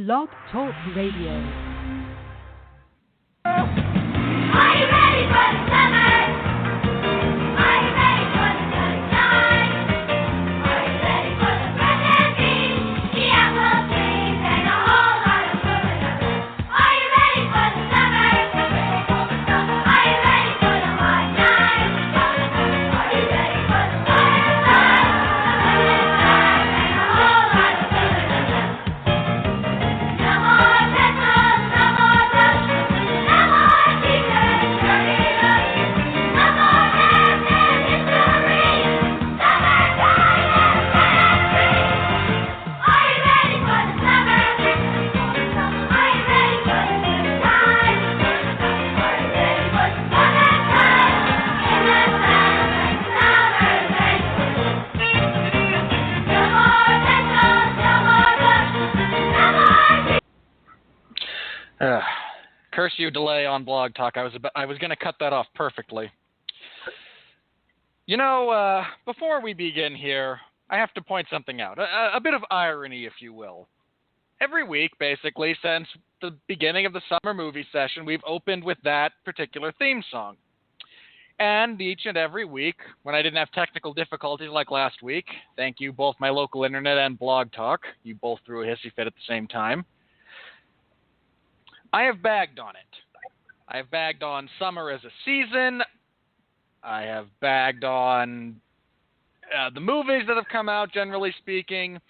Blog Talk Radio. Are you ready for the summer? Are you ready for the sunshine? Are you ready for the fresh and green, the apple trees, and a whole lot of food? Are you ready for the summer? Are you ready for the hot nights? Are you ready for the fireflies, and a whole lot of food? No more petrol, no more rush, no more teachers, dirty looks, no more death and history. Summertime and free. Are you ready for the summer? Are you ready for the good times? Are you ready for the summertime in the sun like summer rain? No more petrol, no more rush, no more Curse you, delay on Blog Talk. I was going to cut that off perfectly. You know, before we begin here, I have to point something out. A bit of irony, if you will. Every week, basically, since the beginning of the summer movie session, we've opened with that particular theme song. And each and every week, when I didn't have technical difficulties like last week, thank you, both my local internet and Blog Talk, you both threw a hissy fit at the same time, I have bagged on it. I have bagged on summer as a season. I have bagged on the movies that have come out, generally speaking.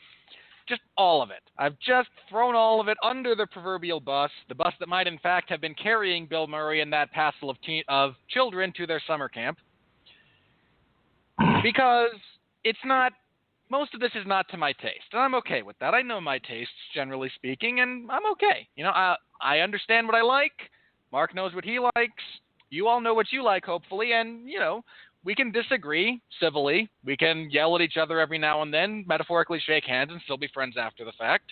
Just all of it. I've just thrown all of it under the proverbial bus, the bus that might in fact have been carrying Bill Murray and that passel of children to their summer camp. Because it's not, most of this is not to my taste, and I'm okay with that. I know my tastes, generally speaking, and I'm okay. You know, I understand what I like. Mark knows what he likes. You all know what you like, hopefully, and, you know, we can disagree civilly. We can yell at each other every now and then, metaphorically shake hands, and still be friends after the fact,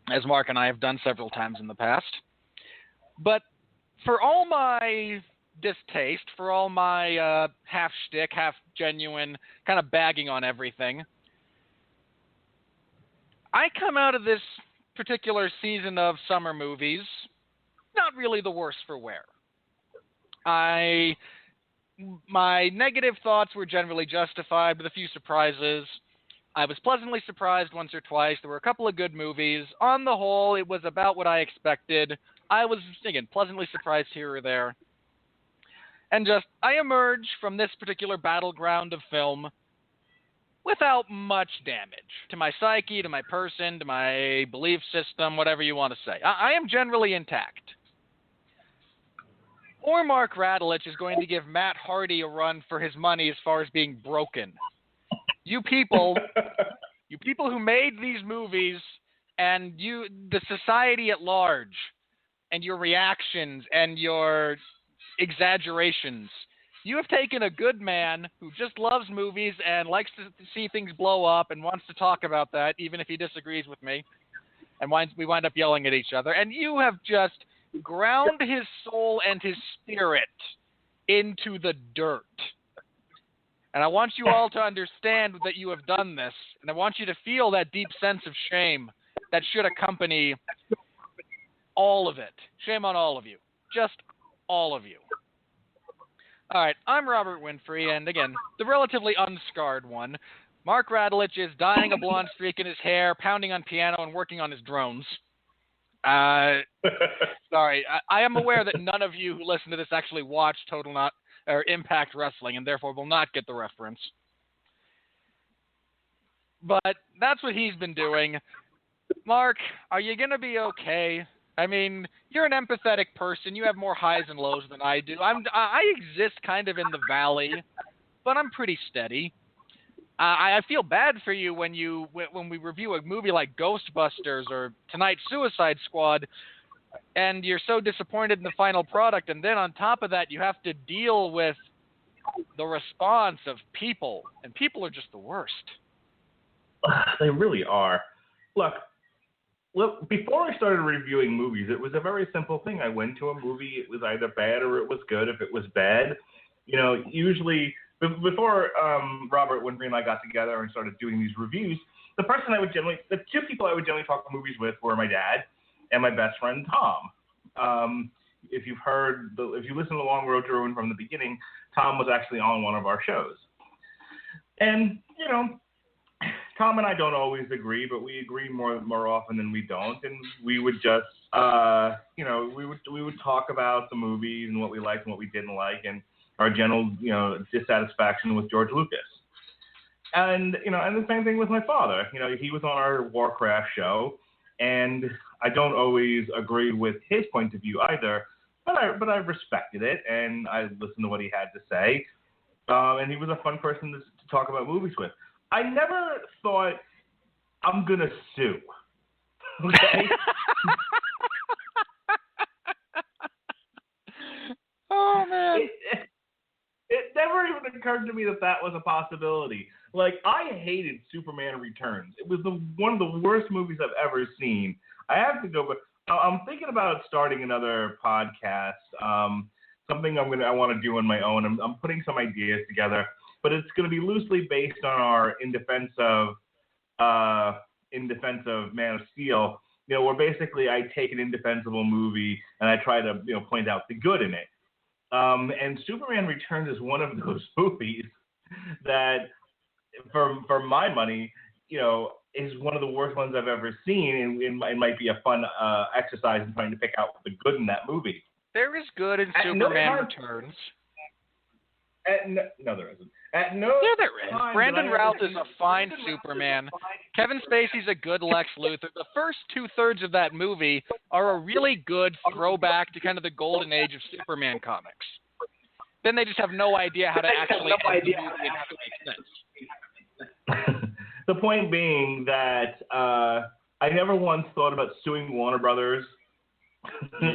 as Mark and I have done several times in the past. But for all my distaste, for all my half shtick, half genuine, kind of bagging on everything, I come out of this particular season of summer movies not really the worse for wear. My negative thoughts were generally justified with a few surprises. I was pleasantly surprised once or twice. There were a couple of good movies. On the whole, it was about what I expected. I was, again, pleasantly surprised here or there. And I emerge from this particular battleground of film without much damage to my psyche, to my person, to my belief system, whatever you want to say. I am generally intact. Or Mark Radulich is going to give Matt Hardy a run for his money as far as being broken. You people who made these movies, and the society at large, and your reactions and your exaggerations, you have taken a good man who just loves movies and likes to see things blow up and wants to talk about that, even if he disagrees with me, and we wind up yelling at each other, and you have just ground his soul and his spirit into the dirt. And I want you all to understand that you have done this, and I want you to feel that deep sense of shame that should accompany all of it. Shame on all of you. Just all of you. All right, I'm Robert Winfree, and again, the relatively unscarred one. Mark Radulich is dyeing a blonde streak in his hair, pounding on piano, and working on his drones. Sorry, I am aware that none of you who listen to this actually watch Impact Wrestling, and therefore will not get the reference. But that's what he's been doing. Mark, are you going to be okay? I mean, you're an empathetic person. You have more highs and lows than I do. I exist kind of in the valley, but I'm pretty steady. I feel bad for you when we review a movie like Ghostbusters or tonight's Suicide Squad, and you're so disappointed in the final product, and then on top of that, you have to deal with the response of people, and people are just the worst. They really are. Look, before I started reviewing movies, it was a very simple thing. I went to a movie, it was either bad or it was good. If it was bad, you know, usually before Robert, Winfree, and I got together and started doing these reviews, the two people I would generally talk movies with were my dad and my best friend Tom. If you listen to Long Road to Ruin from the beginning, Tom was actually on one of our shows. And, Tom and I don't always agree, but we agree more often than we don't. And we would just, we would talk about the movies and what we liked and what we didn't like and our general, dissatisfaction with George Lucas. And, and the same thing with my father. He was on our Warcraft show, and I don't always agree with his point of view either, but I respected it, and I listened to what he had to say. And he was a fun person to talk about movies with. I never thought, I'm going to sue. Okay? Oh, man. It never even occurred to me that was a possibility. Like, I hated Superman Returns. It was one of the worst movies I've ever seen. I have to go, but I'm thinking about starting another podcast, something I want to do on my own. I'm putting some ideas together, but it's going to be loosely based on our In Defense of Man of Steel. Where basically I take an indefensible movie and I try to point out the good in it. And Superman Returns is one of those movies that, for my money, is one of the worst ones I've ever seen, and it might be a fun exercise in trying to pick out the good in that movie. There is good in Superman Returns. No, there isn't. Yeah, there is. Brandon Routh is a fine Superman. Kevin Spacey's a good Lex Luthor. The first 2/3 of that movie are a really good throwback to kind of the golden age of Superman comics. Then they just have no idea how to actually end the movie and have it make sense. The point being that I never once thought about suing Warner Brothers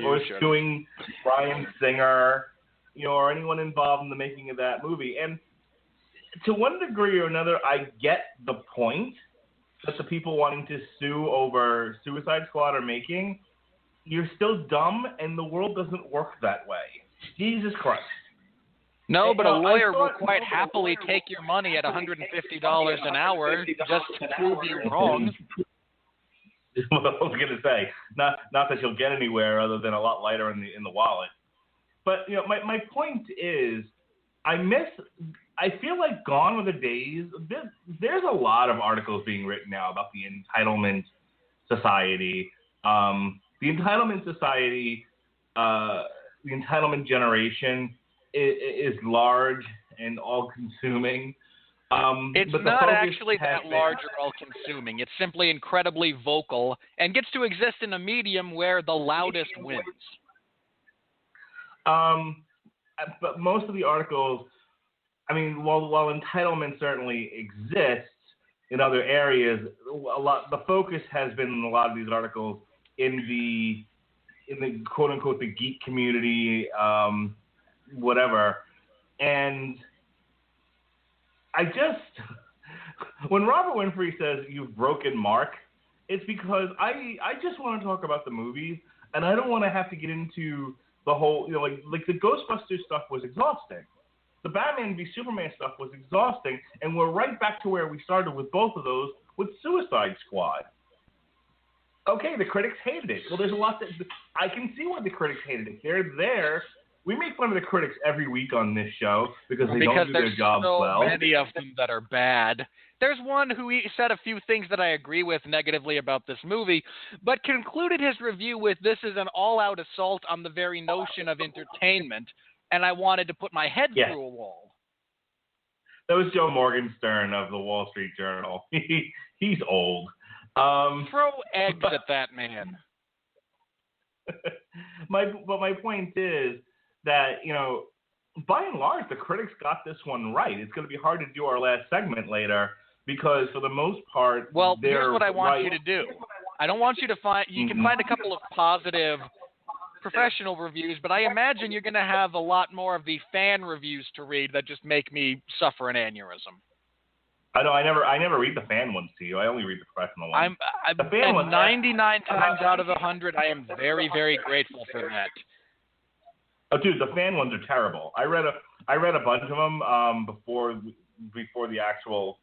or suing Bryan Singer, or anyone involved in the making of that movie. And to one degree or another, I get the point that the people wanting to sue over Suicide Squad are making. You're still dumb, and the world doesn't work that way. Jesus Christ. No, but a lawyer will quite happily take your money at $150 an hour just to prove you're wrong. I was going to say, not that you'll get anywhere other than a lot lighter in the wallet. But my point is, I feel like gone are the days. There's a lot of articles being written now about the entitlement society. The entitlement society, the entitlement generation is large and all-consuming. It's not actually that large or all-consuming. It's simply incredibly vocal and gets to exist in a medium where the loudest wins. But most of the articles, while entitlement certainly exists in other areas, the focus has been in a lot of these articles in the quote unquote the geek community, whatever. And when Robert Winfree says you've broken Mark, it's because I just want to talk about the movies, and I don't want to have to get into the whole, like the Ghostbusters stuff was exhausting. The Batman v Superman stuff was exhausting, and we're right back to where we started with both of those with Suicide Squad. Okay, the critics hated it. Well, there's a lot that I can see why the critics hated it. They're there. We make fun of the critics every week on this show because they don't do their jobs well. Because there's so many of them that are bad. There's one who said a few things that I agree with negatively about this movie, but concluded his review with, "This is an all-out assault on the very notion of entertainment," and I wanted to put my head through a wall. That was Joe Morgenstern of the Wall Street Journal. He's old. Throw eggs at that man. But my point is that, by and large, the critics got this one right. It's going to be hard to do our last segment later because, for the most part, well, they're here's what I want right. you to do. I don't want you to find – you can find a couple of positive professional reviews, but I imagine you're going to have a lot more of the fan reviews to read that just make me suffer an aneurysm. I know. I never read the fan ones to you. I only read the professional ones. And 99 times out of 100, I am very, very grateful for that. Oh, dude, the fan ones are terrible. I read a bunch of them before the actual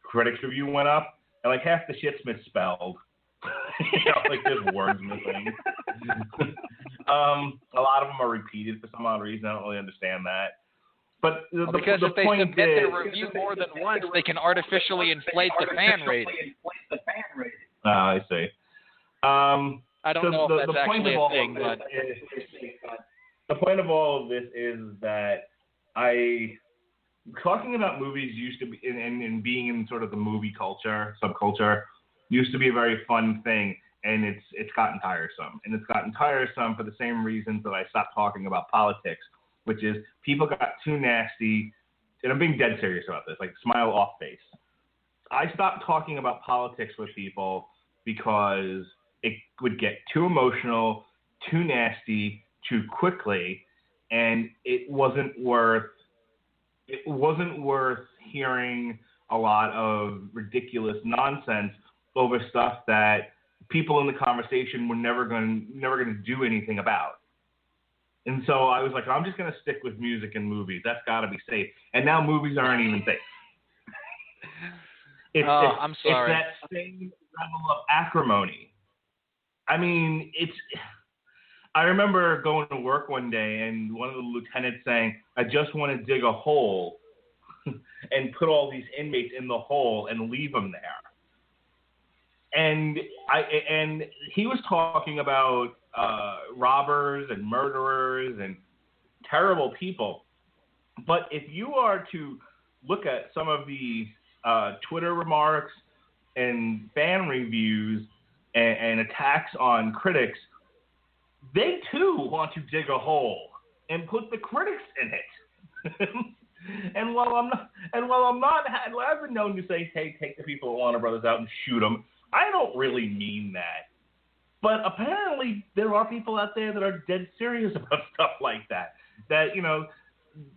critics review went up, and like half the shit's misspelled. Like there's words missing. A lot of them are repeated for some odd reason. I don't really understand that. But because the if they point submit their review more than once, they can artificially inflate the fan rating. I see. I don't know if that's actually a thing, but the point of all of this is that talking about movies used to be, and being in sort of the movie culture, subculture, used to be a very fun thing, and it's gotten tiresome. And it's gotten tiresome for the same reasons that I stopped talking about politics, which is people got too nasty, and I'm being dead serious about this, like smile off face. I stopped talking about politics with people because it would get too emotional, too nasty, too quickly, and it wasn't worth hearing a lot of ridiculous nonsense over stuff that people in the conversation were never going to do anything about. And so I was like, I'm just going to stick with music and movies. That's got to be safe. And now movies aren't even safe. I'm sorry. It's that same level of acrimony. I mean, I remember going to work one day and one of the lieutenants saying, I just want to dig a hole and put all these inmates in the hole and leave them there. And he was talking about robbers and murderers and terrible people. But if you are to look at some of the Twitter remarks and fan reviews and attacks on critics, they too want to dig a hole and put the critics in it. And while I've been known to say, hey, take the people at Warner Brothers out and shoot them, I don't really mean that. But apparently there are people out there that are dead serious about stuff like that. That,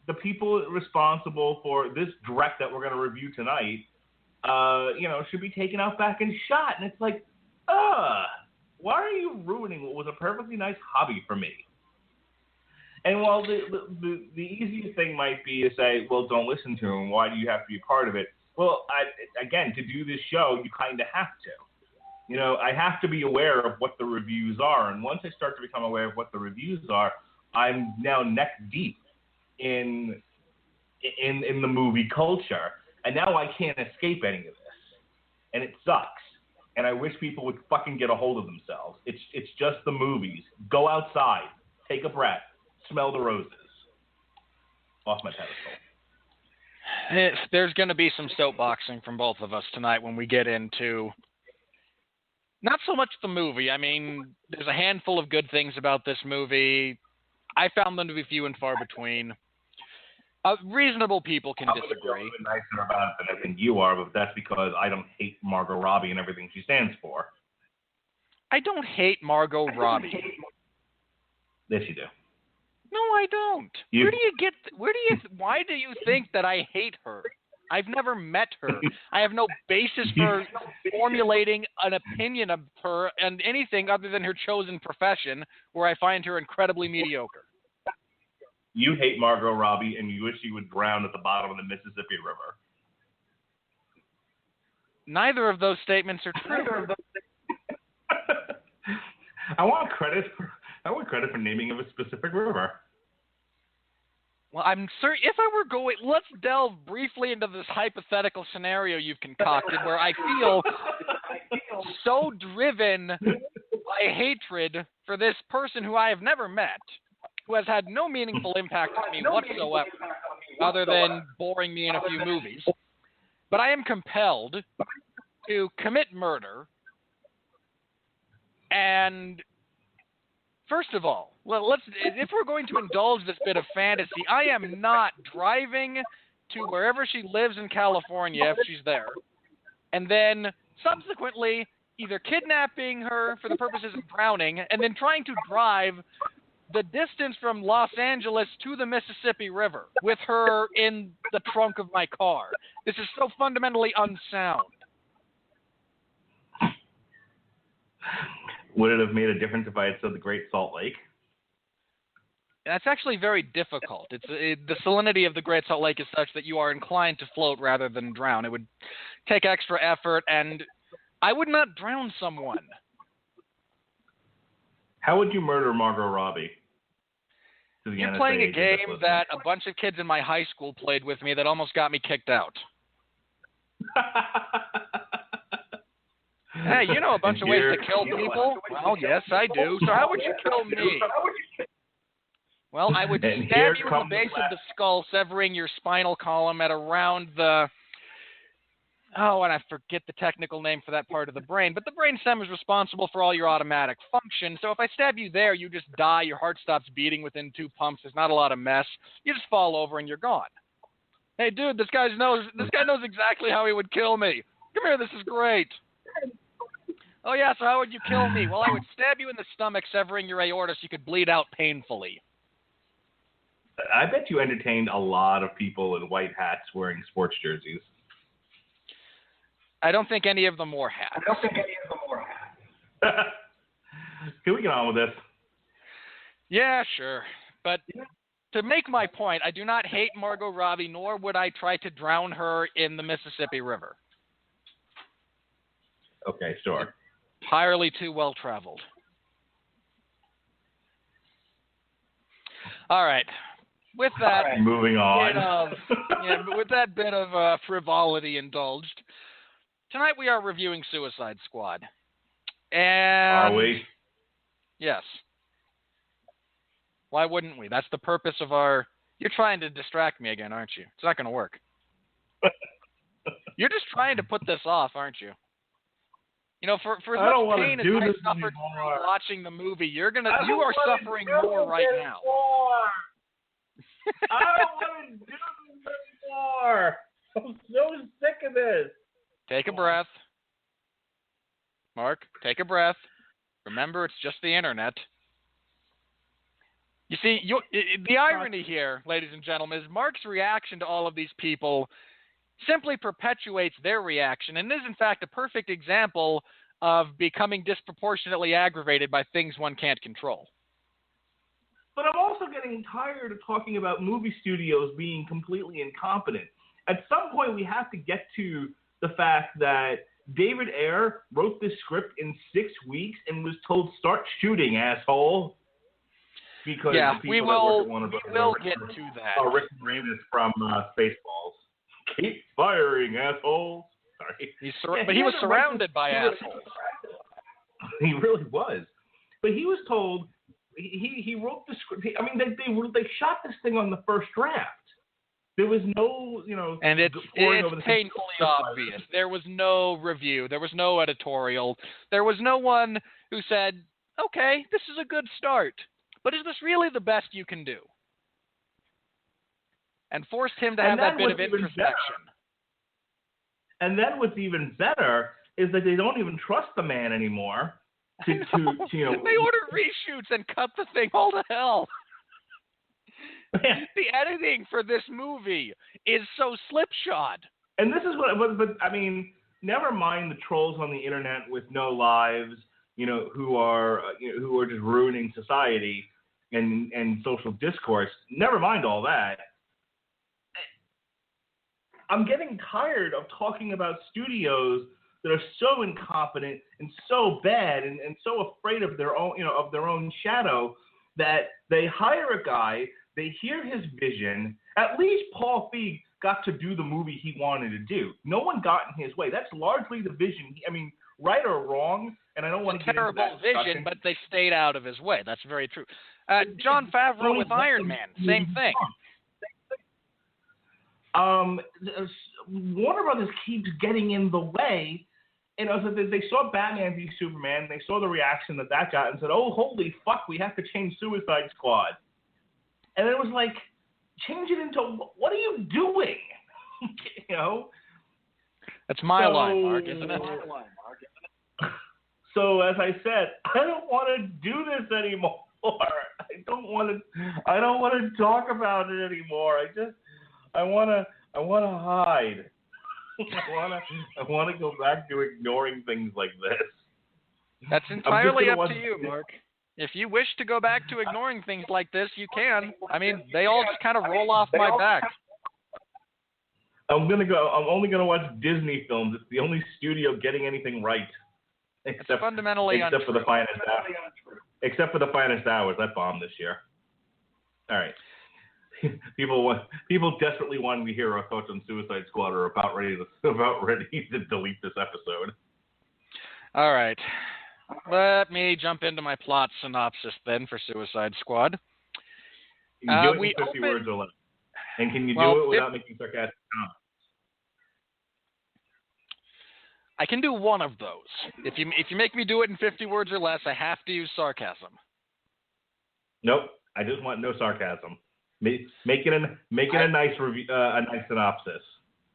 the people responsible for this Drek that we're going to review tonight, should be taken out back and shot. And it's like, why are you ruining what was a perfectly nice hobby for me? And while the easiest thing might be to say, well, don't listen to him. Why do you have to be a part of it? Well, again, to do this show, you kind of have to. I have to be aware of what the reviews are. And once I start to become aware of what the reviews are, I'm now neck deep in the movie culture. And now I can't escape any of this. And it sucks. And I wish people would fucking get a hold of themselves. It's just the movies. Go outside. Take a breath. Smell the roses. Off my pedestal. There's going to be some soapboxing from both of us tonight when we get into not so much the movie. I mean, there's a handful of good things about this movie. I found them to be few and far between. Reasonable people can disagree. I'm nicer about it than I think you are, but that's because I don't hate Margot Robbie and everything she stands for. I don't hate Margot Robbie. Yes, you do. No, I don't. Why do you think that I hate her? I've never met her. I have no basis for formulating an opinion of her and anything other than her chosen profession, where I find her incredibly mediocre. You hate Margot Robbie, and you wish she would drown at the bottom of the Mississippi River. Neither of those statements are true. I want credit for naming of a specific river. Well, I'm certain if I were going, let's delve briefly into this hypothetical scenario you've concocted, where I feel so driven by hatred for this person who I have never met, who has had no meaningful impact on me whatsoever, other than boring me in a few movies. But I am compelled to commit murder. And first of all, if we're going to indulge this bit of fantasy, I am not driving to wherever she lives in California, if she's there, and then subsequently either kidnapping her for the purposes of drowning and then trying to drive the distance from Los Angeles to the Mississippi River with her in the trunk of my car. This is so fundamentally unsound. Would it have made a difference if I had said the Great Salt Lake? That's actually very difficult. The salinity of the Great Salt Lake is such that you are inclined to float rather than drown. It would take extra effort, and I would not drown someone. How would you murder Margot Robbie? You're playing a game that a bunch of kids in my high school played with me that almost got me kicked out. Hey, you know a bunch of ways to kill people? Well, yes, I do. So how would you kill me? Well, I would stab you in the base of the skull, severing your spinal column at around the... Oh, and I forget the technical name for that part of the brain. But the brainstem is responsible for all your automatic function. So if I stab you there, you just die. Your heart stops beating within 2 pumps. There's not a lot of mess. You just fall over and you're gone. Hey, dude, this guy knows exactly how he would kill me. Come here, this is great. Oh, yeah, so how would you kill me? Well, I would stab you in the stomach, severing your aorta so you could bleed out painfully. I bet you entertained a lot of people in white hats wearing sports jerseys. I don't think any of them wore hats. Can we get on with this? Yeah, sure. But to make my point, I do not hate Margot Robbie, nor would I try to drown her in the Mississippi River. Okay, sure. Entirely too well traveled. All right. With that, moving on. With that bit of frivolity indulged, tonight we are reviewing Suicide Squad. And are we? Yes. Why wouldn't we? That's the purpose of our... You're trying to distract me again, aren't you? It's not going to work. You're just trying to put this off, aren't you? You know, for as much pain as I suffered watching the movie, you are suffering more right now. I don't want to do this anymore. I'm so sick of this. Take a breath. Mark, take a breath. Remember, it's just the internet. You see, the irony here, ladies and gentlemen, is Mark's reaction to all of these people simply perpetuates their reaction and is, in fact, a perfect example of becoming disproportionately aggravated by things one can't control. But I'm also getting tired of talking about movie studios being completely incompetent. At some point, we have to get to the fact that David Ayer wrote this script in 6 weeks and was told, start shooting, asshole. Because we will get to that. Rick Moranis from Spaceballs. Keep firing, assholes. Sorry. But he was surrounded by assholes. He really was. But he was told... He wrote the script. They shot this thing on the first draft. There was no, and it's painfully obvious. There was no review. There was no editorial. There was no one who said, "Okay, this is a good start, but is this really the best you can do?" And forced him to have that bit of introspection. And then what's even better is that they don't even trust the man anymore. They ordered reshoots and cut the thing all to hell. The editing for this movie is so slipshod. And this is but I mean, never mind the trolls on the internet with no lives, who are just ruining society and social discourse. Never mind all that. I'm getting tired of talking about studios that are so incompetent and so bad and so afraid of their own shadow that they hire a guy, they hear his vision. At least Paul Feig got to do the movie he wanted to do. No one got in his way. That's largely the vision. Right or wrong, and I don't want to get into that discussion. Vision, but they stayed out of his way. That's very true. Jon Favreau with Iron Man, same thing. Warner Brothers keeps getting in the way. And they saw Batman v Superman, they saw the reaction that got and said, oh, holy fuck, we have to change Suicide Squad. And it was like, change it into, what are you doing? That's my line, Mark, isn't it? So as I said, I don't want to do this anymore. I don't want to talk about it anymore. I want to hide. I want to go back to ignoring things like this. That's entirely up to you, Mark. If you wish to go back to ignoring things like this, you can. I mean, they all just kind of roll off my back. I'm only gonna watch Disney films. It's the only studio getting anything right. It's fundamentally except untrue. for the finest hours. Except for the finest hours, that bombed this year. All right. People desperately wanting to hear our thoughts on Suicide Squad are about ready to delete this episode. All right. Let me jump into my plot synopsis then for Suicide Squad. You can do it in 50 words or less. And can you do it without making sarcastic comments? I can do one of those. If you make me do it in 50 words or less, I have to use sarcasm. Nope. I just want no sarcasm. Make it a nice review, a nice synopsis.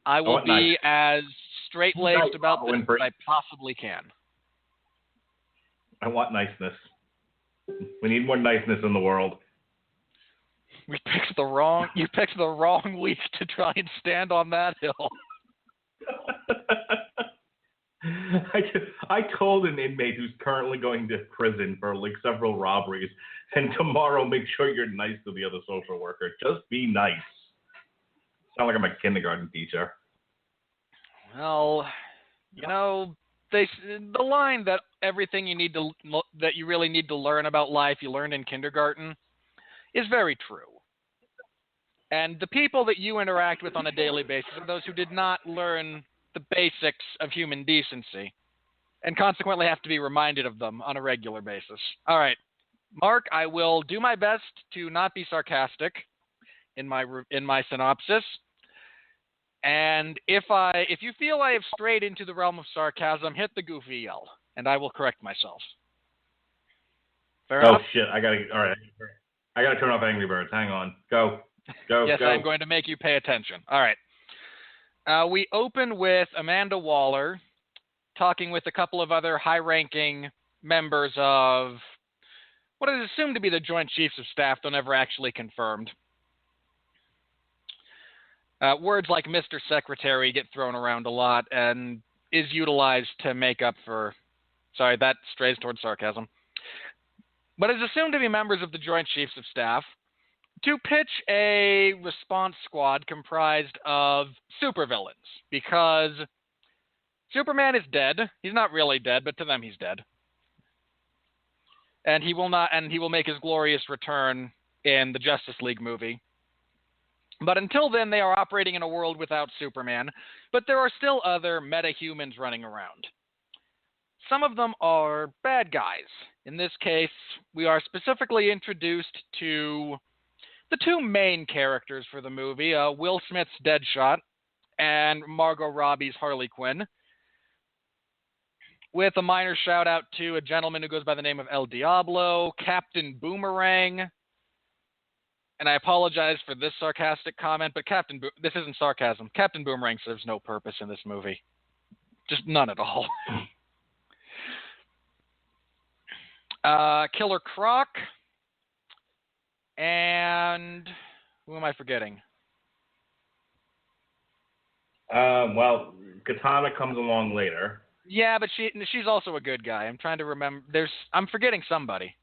I will be as straight-laced about this as I possibly can. I want niceness. We need more niceness in the world. You picked the wrong week to try and stand on that hill. I told an inmate who's currently going to prison for like several robberies, and tomorrow make sure you're nice to the other social worker. Just be nice. Sound like I'm a kindergarten teacher. Well, you know, the line that everything that you really need to learn about life you learned in kindergarten is very true. And the people that you interact with on a daily basis are those who did not learn the basics of human decency, and consequently have to be reminded of them on a regular basis. All right, Mark, I will do my best to not be sarcastic in my synopsis. And if you feel I have strayed into the realm of sarcasm, hit the goofy yell, and I will correct myself. Fair enough? Shit! All right. I gotta turn off Angry Birds. Hang on. Go. Yes, go. I'm going to make you pay attention. All right. We open with Amanda Waller talking with a couple of other high-ranking members of what is assumed to be the Joint Chiefs of Staff, though never actually confirmed. Words like Mr. Secretary get thrown around a lot and is utilized to make up for... Sorry, that strays towards sarcasm. But is assumed to be members of the Joint Chiefs of Staff to pitch a response squad comprised of supervillains, because Superman is dead. He's not really dead, but to them he's dead. And he will make his glorious return in the Justice League movie. But until then, they are operating in a world without Superman, but there are still other meta-humans running around. Some of them are bad guys. In this case, we are specifically introduced to the two main characters for the movie, Will Smith's Deadshot and Margot Robbie's Harley Quinn, with a minor shout-out to a gentleman who goes by the name of El Diablo, Captain Boomerang, and I apologize for this sarcastic comment, but this isn't sarcasm. Captain Boomerang serves no purpose in this movie. Just none at all. Killer Croc, and who am I forgetting? Well, Katana comes along later. Yeah, but she's also a good guy. I'm trying to remember. I'm forgetting somebody.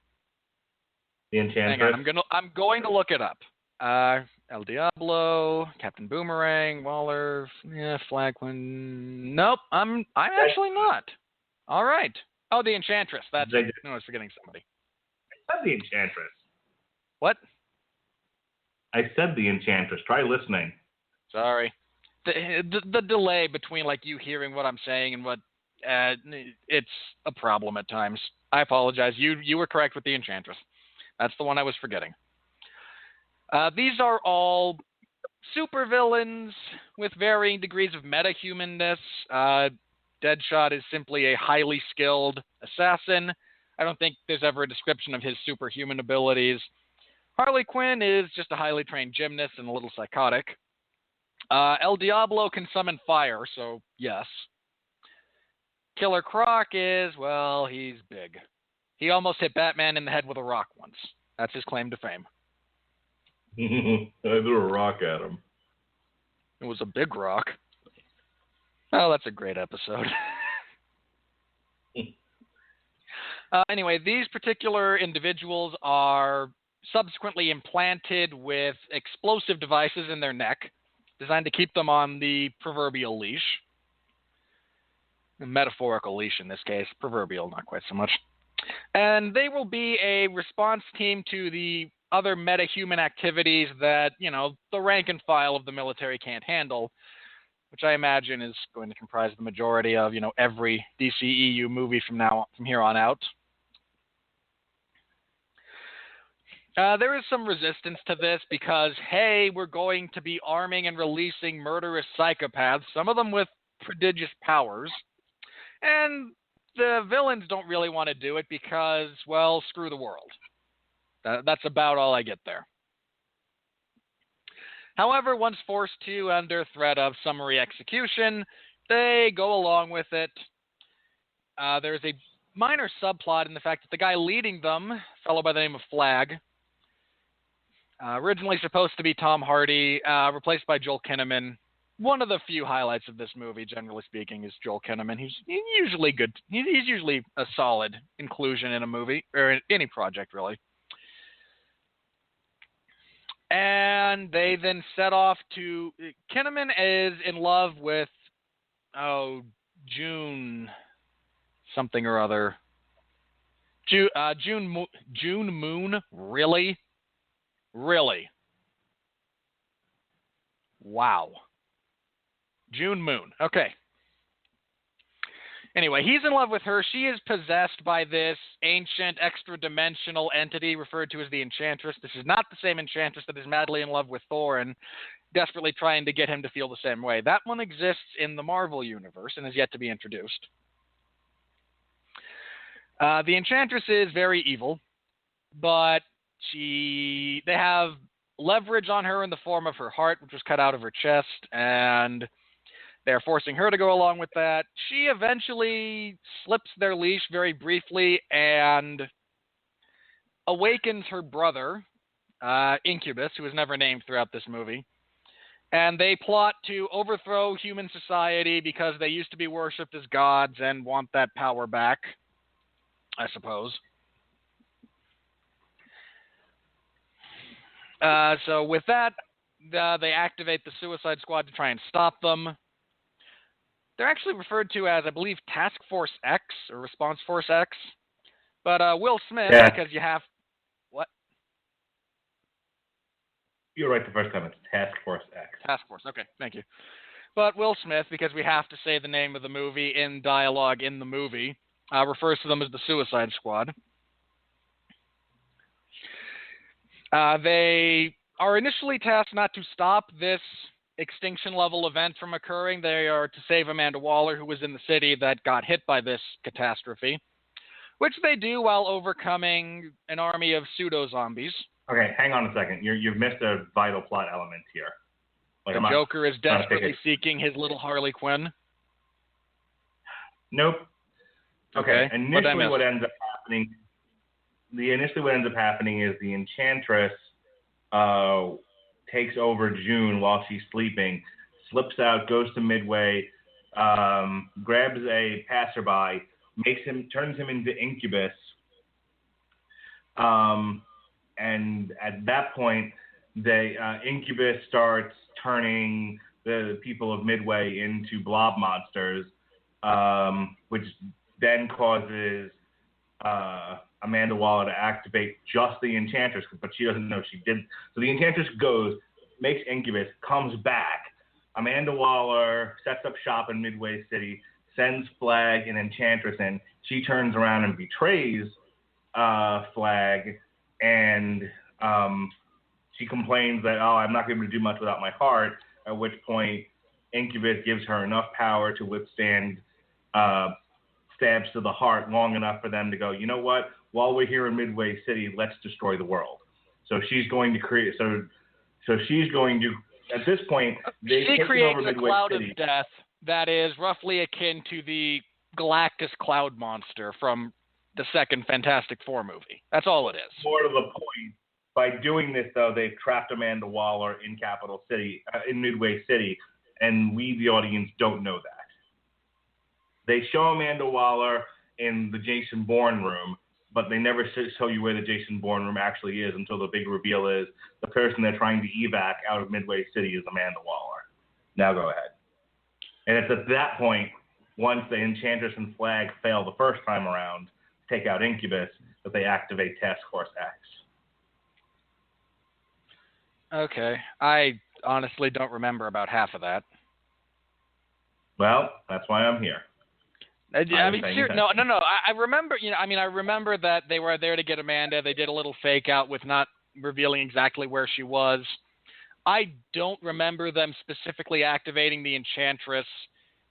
The Enchantress. Hang on, I'm going to look it up. El Diablo, Captain Boomerang, Waller, Flagman. Nope, I'm actually not. All right. Oh, the Enchantress. That's it. No, I was forgetting somebody. I said the Enchantress. What? I said the Enchantress. Try listening. Sorry. The delay between like you hearing what I'm saying and what it's a problem at times. I apologize. You were correct with the Enchantress. That's the one I was forgetting. These are all supervillains with varying degrees of meta-humanness. Deadshot is simply a highly skilled assassin. I don't think there's ever a description of his superhuman abilities. Harley Quinn is just a highly trained gymnast and a little psychotic. El Diablo can summon fire, so yes. Killer Croc is, well, he's big. He almost hit Batman in the head with a rock once. That's his claim to fame. I threw a rock at him. It was a big rock. Oh, that's a great episode. Anyway, these particular individuals are subsequently implanted with explosive devices in their neck, designed to keep them on the proverbial leash. A metaphorical leash in this case, proverbial, not quite so much. And they will be a response team to the other meta-human activities that, the rank and file of the military can't handle, which I imagine is going to comprise the majority of, every DCEU movie from here on out. There is some resistance to this because, hey, we're going to be arming and releasing murderous psychopaths, some of them with prodigious powers, and the villains don't really want to do it because, well, screw the world. That's about all I get there. However, once forced to under threat of summary execution, they go along with it. There's a minor subplot in the fact that the guy leading them, a fellow by the name of Flag, originally supposed to be Tom Hardy, replaced by Joel Kinnaman. One of the few highlights of this movie, generally speaking, is Joel Kinnaman. He's usually good. He's usually a solid inclusion in a movie, or in any project, really. And they then set off to... Kinnaman is in love with, June something or other. June Moon? Really? Really? Wow. June Moon. Okay. Anyway, he's in love with her. She is possessed by this ancient extra-dimensional entity referred to as the Enchantress. This is not the same Enchantress that is madly in love with Thor and desperately trying to get him to feel the same way. That one exists in the Marvel Universe and is yet to be introduced. The Enchantress is very evil, but they have leverage on her in the form of her heart, which was cut out of her chest, and they're forcing her to go along with that. She eventually slips their leash very briefly and awakens her brother, Incubus, who is never named throughout this movie. And they plot to overthrow human society because they used to be worshipped as gods and want that power back, I suppose. So with that, they activate the Suicide Squad to try and stop them. They're actually referred to as, I believe, Task Force X or Response Force X. But Will Smith, because you have... What? You're right the first time. It's Task Force X. Task Force, okay, thank you. But Will Smith, because we have to say the name of the movie in dialogue in the movie, refers to them as the Suicide Squad. They are initially tasked not to stop this extinction-level event from occurring. They are to save Amanda Waller, who was in the city that got hit by this catastrophe, which they do while overcoming an army of pseudo-zombies. Okay, hang on a second. You've missed a vital plot element here. The Joker is desperately seeking his little Harley Quinn. Nope. Okay. Initially, what ends up happening is the Enchantress takes over June while she's sleeping, slips out, goes to Midway, grabs a passerby, turns him into Incubus, and at that point, Incubus starts turning the people of Midway into blob monsters, which then causes Amanda Waller to activate just the Enchantress, but she doesn't know she did. So the Enchantress goes, makes Incubus, comes back. Amanda Waller sets up shop in Midway City, sends Flag and Enchantress in. She turns around and betrays Flag, and she complains that, I'm not going to be able to do much without my heart, at which point Incubus gives her enough power to withstand stabs to the heart long enough for them to go, you know what, while we're here in Midway City, let's destroy the world. So she's going to create, at this point, she creates a cloud of death that is roughly akin to the Galactus cloud monster from the second Fantastic Four movie. That's all it is. More to the point, by doing this, though, they've trapped Amanda Waller in Capital City, in Midway City, and we, the audience, don't know that. They show Amanda Waller in the Jason Bourne room, but they never show you where the Jason Bourne room actually is until the big reveal is the person they're trying to evac out of Midway City is Amanda Waller. Now go ahead. And it's at that point, once the Enchantress and Flag fail the first time around, take out Incubus, that they activate Task Force X. Okay. I honestly don't remember about half of that. Well, that's why I'm here. I mean, no. I remember, I remember that they were there to get Amanda. They did a little fake out with not revealing exactly where she was. I don't remember them specifically activating the Enchantress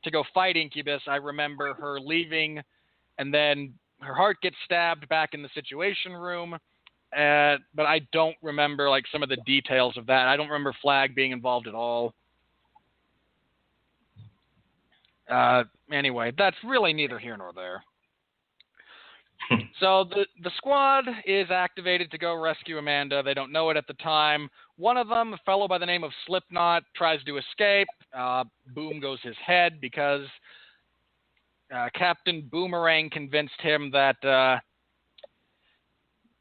to go fight Incubus. I remember her leaving, and then her heart gets stabbed back in the Situation Room. But I don't remember like some of the details of that. I don't remember Flag being involved at all. Anyway, that's really neither here nor there. So the squad is activated to go rescue Amanda. They don't know it at the time. One of them, a fellow by the name of Slipknot, tries to escape. Boom goes his head because Captain Boomerang convinced him that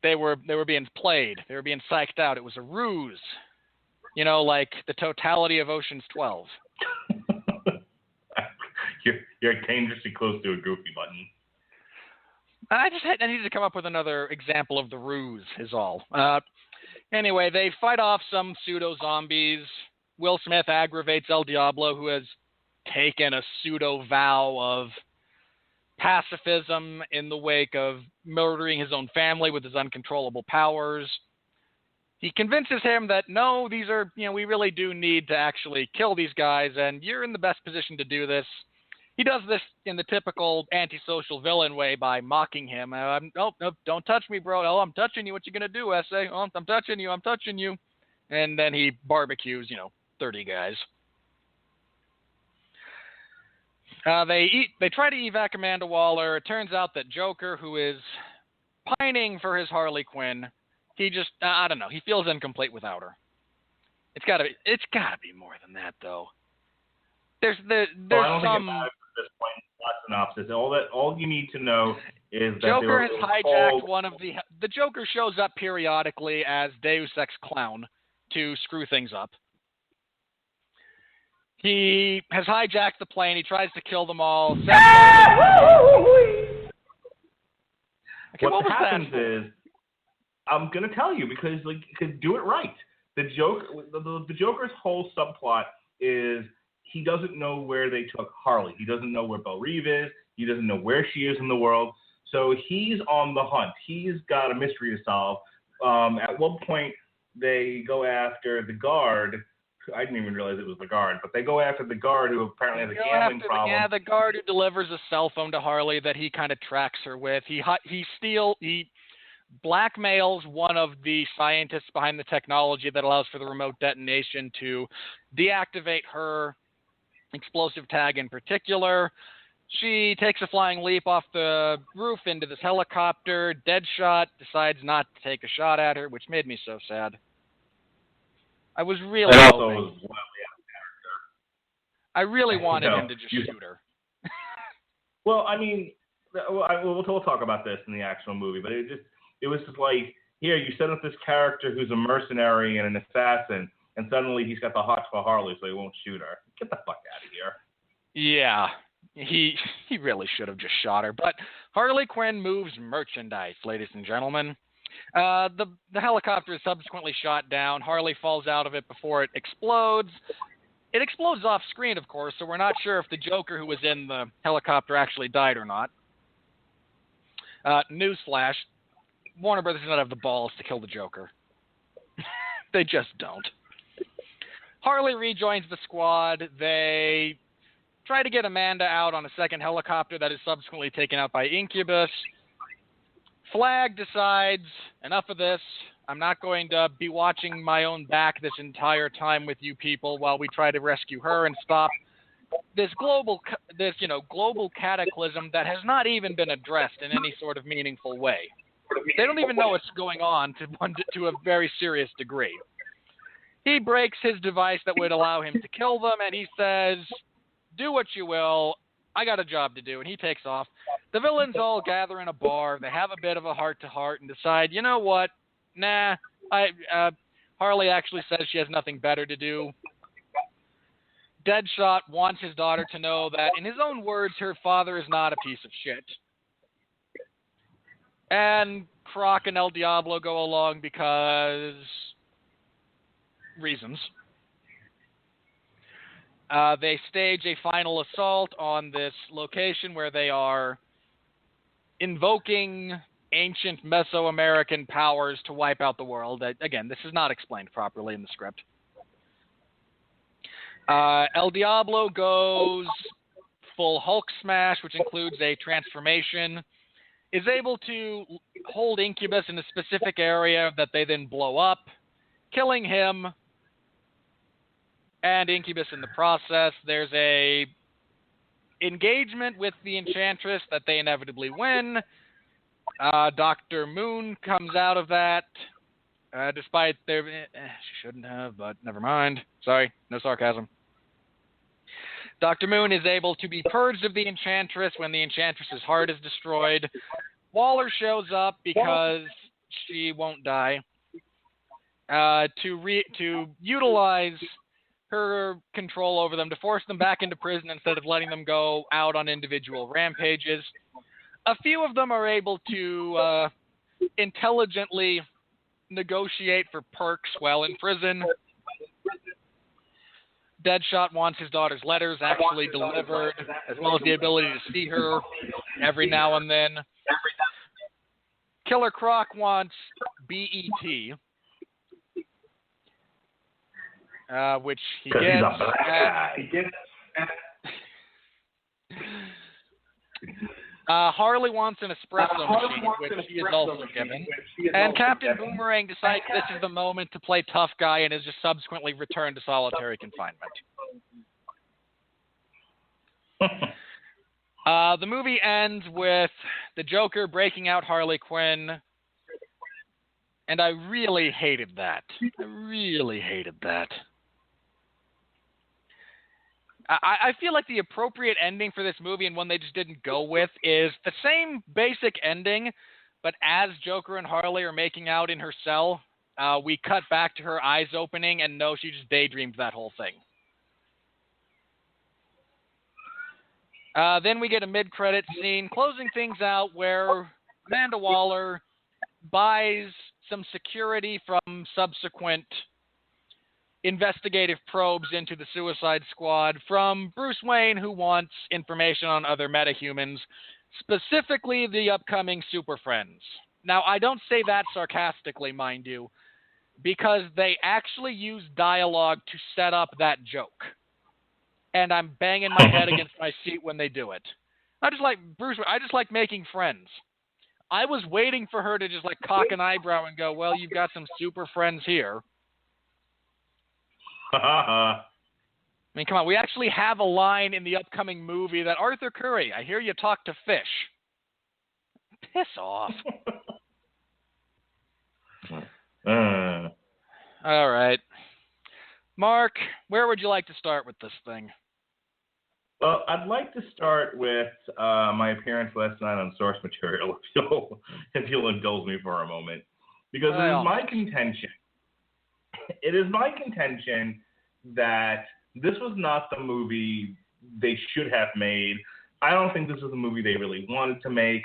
they were being played. They were being psyched out. It was a ruse. Like the totality of Ocean's 12. You're dangerously close to a goofy button. I needed to come up with another example of the ruse, is all. Anyway, they fight off some pseudo-zombies. Will Smith aggravates El Diablo, who has taken a pseudo-vow of pacifism in the wake of murdering his own family with his uncontrollable powers. He convinces him that, no, these are, we really do need to actually kill these guys, and you're in the best position to do this. He does this in the typical antisocial villain way by mocking him. No, don't touch me, bro. Oh, I'm touching you. What you going to do, S.A.? Oh, I'm touching you. And then he barbecues, 30 guys. They try to evac Amanda Waller. It turns out that Joker, who is pining for his Harley Quinn, he just, I don't know, he feels incomplete without her. It's gotta be more than that, though. There's I don't think it matters at this point. Synopsis. All you need to know is that Joker has hijacked one of the Joker shows up periodically as Deus Ex Clown to screw things up. He has hijacked the plane. He tries to kill them all. Okay, what happens is, I'm gonna tell you because do it right. The Joker's whole subplot is he doesn't know where they took Harley. He doesn't know where Belle Reve is. He doesn't know where she is in the world. So he's on the hunt. He's got a mystery to solve. At one point, they go after the guard. I didn't even realize it was the guard, but they go after the guard who apparently has a gambling problem. Yeah, the guard who delivers a cell phone to Harley that he kind of tracks her with. He blackmails one of the scientists behind the technology that allows for the remote detonation to deactivate her explosive tag in particular. She takes a flying leap off the roof into this helicopter. Deadshot decides not to take a shot at her, which made me so sad. I was really hoping. I really wanted him to just shoot her. Well, I mean, we'll talk about this in the actual movie, but it was just like, here, you set up this character who's a mercenary and an assassin, and suddenly he's got the hots for Harley, so he won't shoot her. Get the fuck out of here. Yeah, he really should have just shot her. But Harley Quinn moves merchandise, ladies and gentlemen. The helicopter is subsequently shot down. Harley falls out of it before it explodes. It explodes off screen, of course, so we're not sure if the Joker who was in the helicopter actually died or not. Newsflash, Warner Brothers does not have the balls to kill the Joker. They just don't. Harley rejoins the squad. They try to get Amanda out on a second helicopter that is subsequently taken out by Incubus. Flag decides, enough of this. I'm not going to be watching my own back this entire time with you people while we try to rescue her and stop this global cataclysm that has not even been addressed in any sort of meaningful way. They don't even know what's going on to a very serious degree. He breaks his device that would allow him to kill them, and he says, do what you will. I got a job to do, and he takes off. The villains all gather in a bar. They have a bit of a heart-to-heart and decide, you know what? Nah, Harley actually says she has nothing better to do. Deadshot wants his daughter to know that, in his own words, her father is not a piece of shit. And Croc and El Diablo go along because reasons. They stage a final assault on this location where they are invoking ancient Mesoamerican powers to wipe out the world. Again, this is not explained properly in the script. El Diablo goes full Hulk smash, which includes a transformation, is able to hold Incubus in a specific area that they then blow up, killing him and Incubus in the process. There's a engagement with the Enchantress that they inevitably win. Dr. Moon comes out of that, despite their... she shouldn't have, but never mind. Sorry, no sarcasm. Dr. Moon is able to be purged of the Enchantress when the Enchantress's heart is destroyed. Waller shows up because she won't die, to utilize her control over them to force them back into prison instead of letting them go out on individual rampages. A few of them are able to intelligently negotiate for perks while in prison. Deadshot wants his daughter's letters actually delivered, as well as the ability to see her every now and then. Killer Croc wants BET, which he gets. He's a black guy. Harley wants an espresso machine, which she is also given. And Captain Boomerang decides this is the moment to play tough guy and is just subsequently returned to solitary confinement. The movie ends with the Joker breaking out Harley Quinn, and I really hated that. I feel like the appropriate ending for this movie, and one they just didn't go with, is the same basic ending, but as Joker and Harley are making out in her cell, we cut back to her eyes opening, and no, she just daydreamed that whole thing. Then we get a mid-credit scene closing things out where Amanda Waller buys some security from subsequent investigative probes into the Suicide Squad from Bruce Wayne, who wants information on other metahumans, specifically the upcoming Super Friends. Now, I don't say that sarcastically, mind you, because they actually use dialogue to set up that joke. And I'm banging my head against my seat when they do it. I just like making friends. I was waiting for her to just like cock an eyebrow and go, well, you've got some super friends here. I mean, come on. We actually have a line in the upcoming movie that Arthur Curry, I hear you talk to fish. Piss off. All right. Mark, where would you like to start with this thing? Well, I'd like to start with my appearance last night on Source Material, if you'll indulge me for a moment. Because it is my contention that this was not the movie they should have made. I don't think this is the movie they really wanted to make.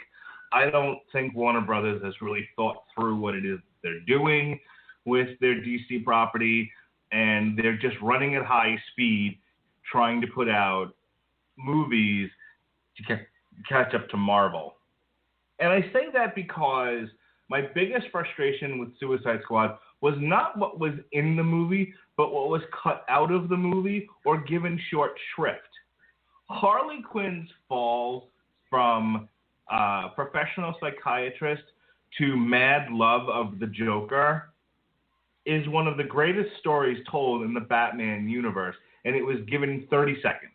I don't think Warner Brothers has really thought through what it is they're doing with their DC property, and they're just running at high speed trying to put out movies to catch up to Marvel. And I say that because my biggest frustration with Suicide Squad was not what was in the movie, but what was cut out of the movie or given short shrift. Harley Quinn's fall from professional psychiatrist to mad love of the Joker is one of the greatest stories told in the Batman universe, and it was given 30 seconds.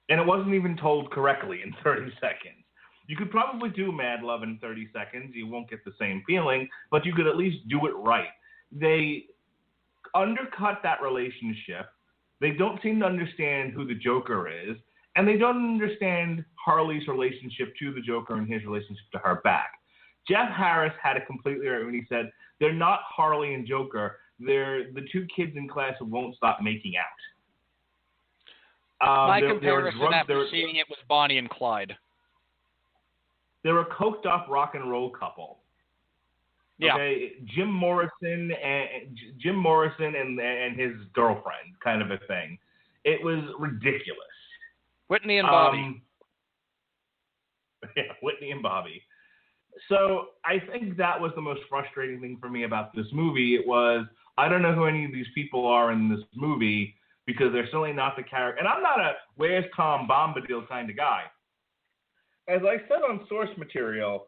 And it wasn't even told correctly in 30 seconds. You could probably do Mad Love in 30 seconds. You won't get the same feeling, but you could at least do it right. They undercut that relationship. They don't seem to understand who the Joker is. and they don't understand Harley's relationship to the Joker and his relationship to her back. Jeff Harris had it completely right when he said, they're not Harley and Joker, they're the two kids in class who won't stop making out. My comparison after seeing it was Bonnie and Clyde. They're a coked up rock and roll couple. Yeah. Okay? Jim Morrison and his girlfriend kind of a thing. It was ridiculous. Whitney and Bobby. Yeah, Whitney and Bobby. So I think that was the most frustrating thing for me about this movie. It was, I don't know who any of these people are in this movie because they're certainly not the character. And I'm not a where's Tom Bombadil kind of guy. As I said on source material,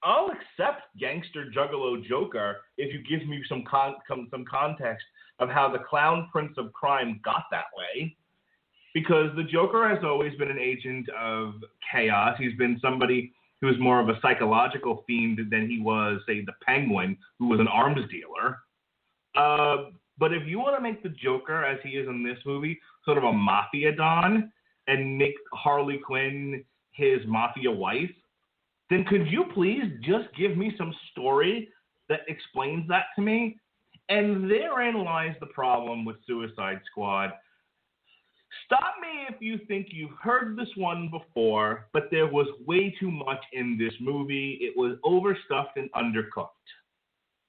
I'll accept Gangster Juggalo Joker if you give me some context of how the Clown Prince of Crime got that way. Because the Joker has always been an agent of chaos. He's been somebody who was more of a psychological fiend than he was, say, the Penguin, who was an arms dealer. But if you want to make the Joker, as he is in this movie, sort of a mafia don, and make Harley Quinn his mafia wife, then could you please just give me some story that explains that to me? And therein lies the problem with Suicide Squad. Stop me if you think you've heard this one before, but there was way too much in this movie. It was overstuffed and undercooked.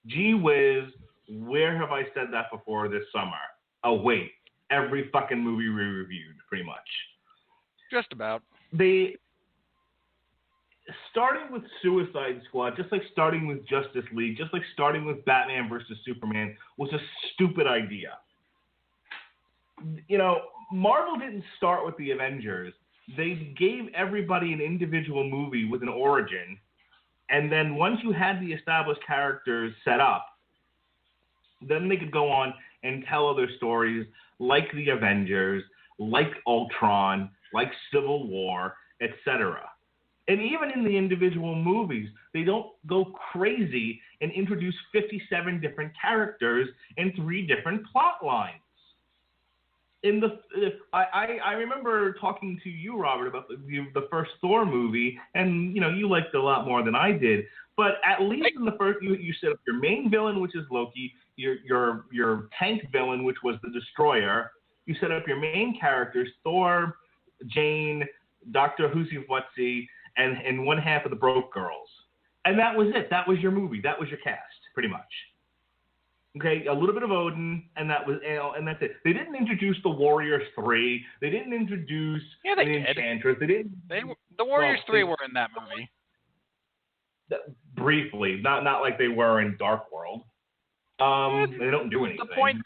Gee whiz, where have I said that before this summer? Oh, wait, every fucking movie we reviewed, pretty much. Just about. Starting with Suicide Squad, just like starting with Justice League, just like starting with Batman versus Superman, was a stupid idea. You know, Marvel didn't start with the Avengers. They gave everybody an individual movie with an origin, and then once you had the established characters set up, then they could go on and tell other stories like the Avengers, like Ultron, like Civil War, etc. And even in the individual movies, they don't go crazy and introduce 57 different characters and 3 different plot lines. I remember talking to you, Robert, about the first Thor movie, and you liked it a lot more than I did. But at least in the first, you set up your main villain, which is Loki, your tank villain, which was the Destroyer. You set up your main characters: Thor, Jane, Dr. Whoosey, and one half of the Broke Girls, and that was it. That was your movie. That was your cast, pretty much. Okay, a little bit of Odin, and that's it. They didn't introduce the Warriors 3. They didn't introduce the Enchantress. The Warriors 3 were in that movie. Briefly, not like they were in Dark World. They don't do anything. The point.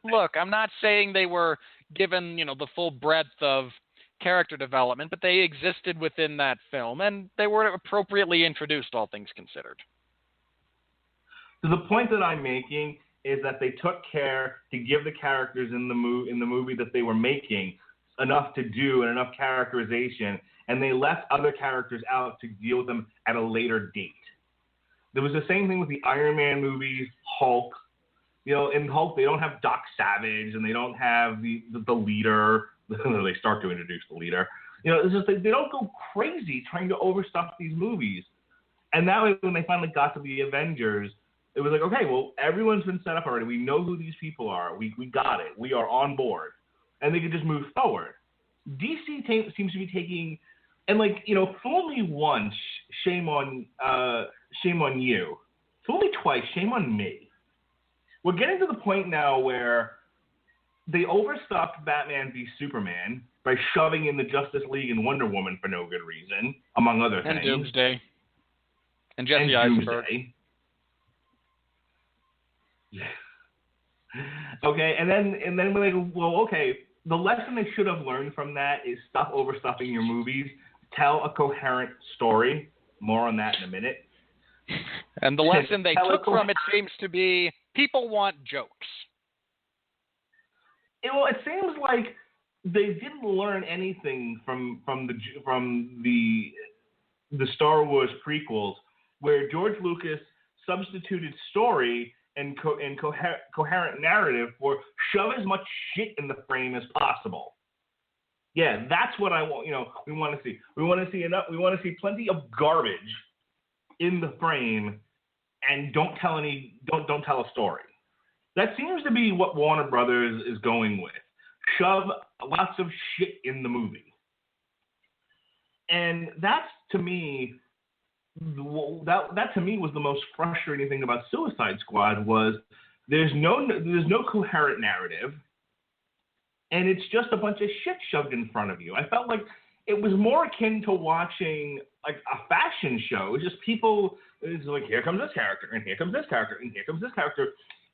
Look, I'm not saying they were given the full breadth of character development, but they existed within that film, and they were appropriately introduced, all things considered. So the point that I'm making is that they took care to give the characters in the movie that they were making enough to do and enough characterization, and they left other characters out to deal with them at a later date. There was the same thing with the Iron Man movies, Hulk. In Hulk, they don't have Doc Savage, and they don't have the leader. They start to introduce the leader. It's just they don't go crazy trying to overstuff these movies. And that way, when they finally got to the Avengers, it was like, okay, well, everyone's been set up already. We know who these people are. We got it. We are on board. And they could just move forward. DC seems to be taking, and fool me once, shame on you. Fool me twice, shame on me. We're getting to the point now where they overstuffed Batman v Superman by shoving in the Justice League and Wonder Woman for no good reason, among other things. And Doomsday. And Jesse Eisenberg. Okay, and then we're like, well, okay, the lesson they should have learned from that is stop overstuffing your movies. Tell a coherent story. More on that in a minute. And the lesson they took from it seems to be people want jokes. It seems like they didn't learn anything from the Star Wars prequels, where George Lucas substituted story and coherent narrative for shove as much shit in the frame as possible. Yeah, that's what I want. We want to see. We want to see enough. We want to see plenty of garbage in the frame, and don't tell a story. That seems to be what Warner Brothers is going with. Shove lots of shit in the movie, and that's to me. That to me was the most frustrating thing about Suicide Squad was there's no coherent narrative, and it's just a bunch of shit shoved in front of you. I felt like it was more akin to watching like a fashion show. It's just people. It's like, here comes this character, and here comes this character, and here comes this character,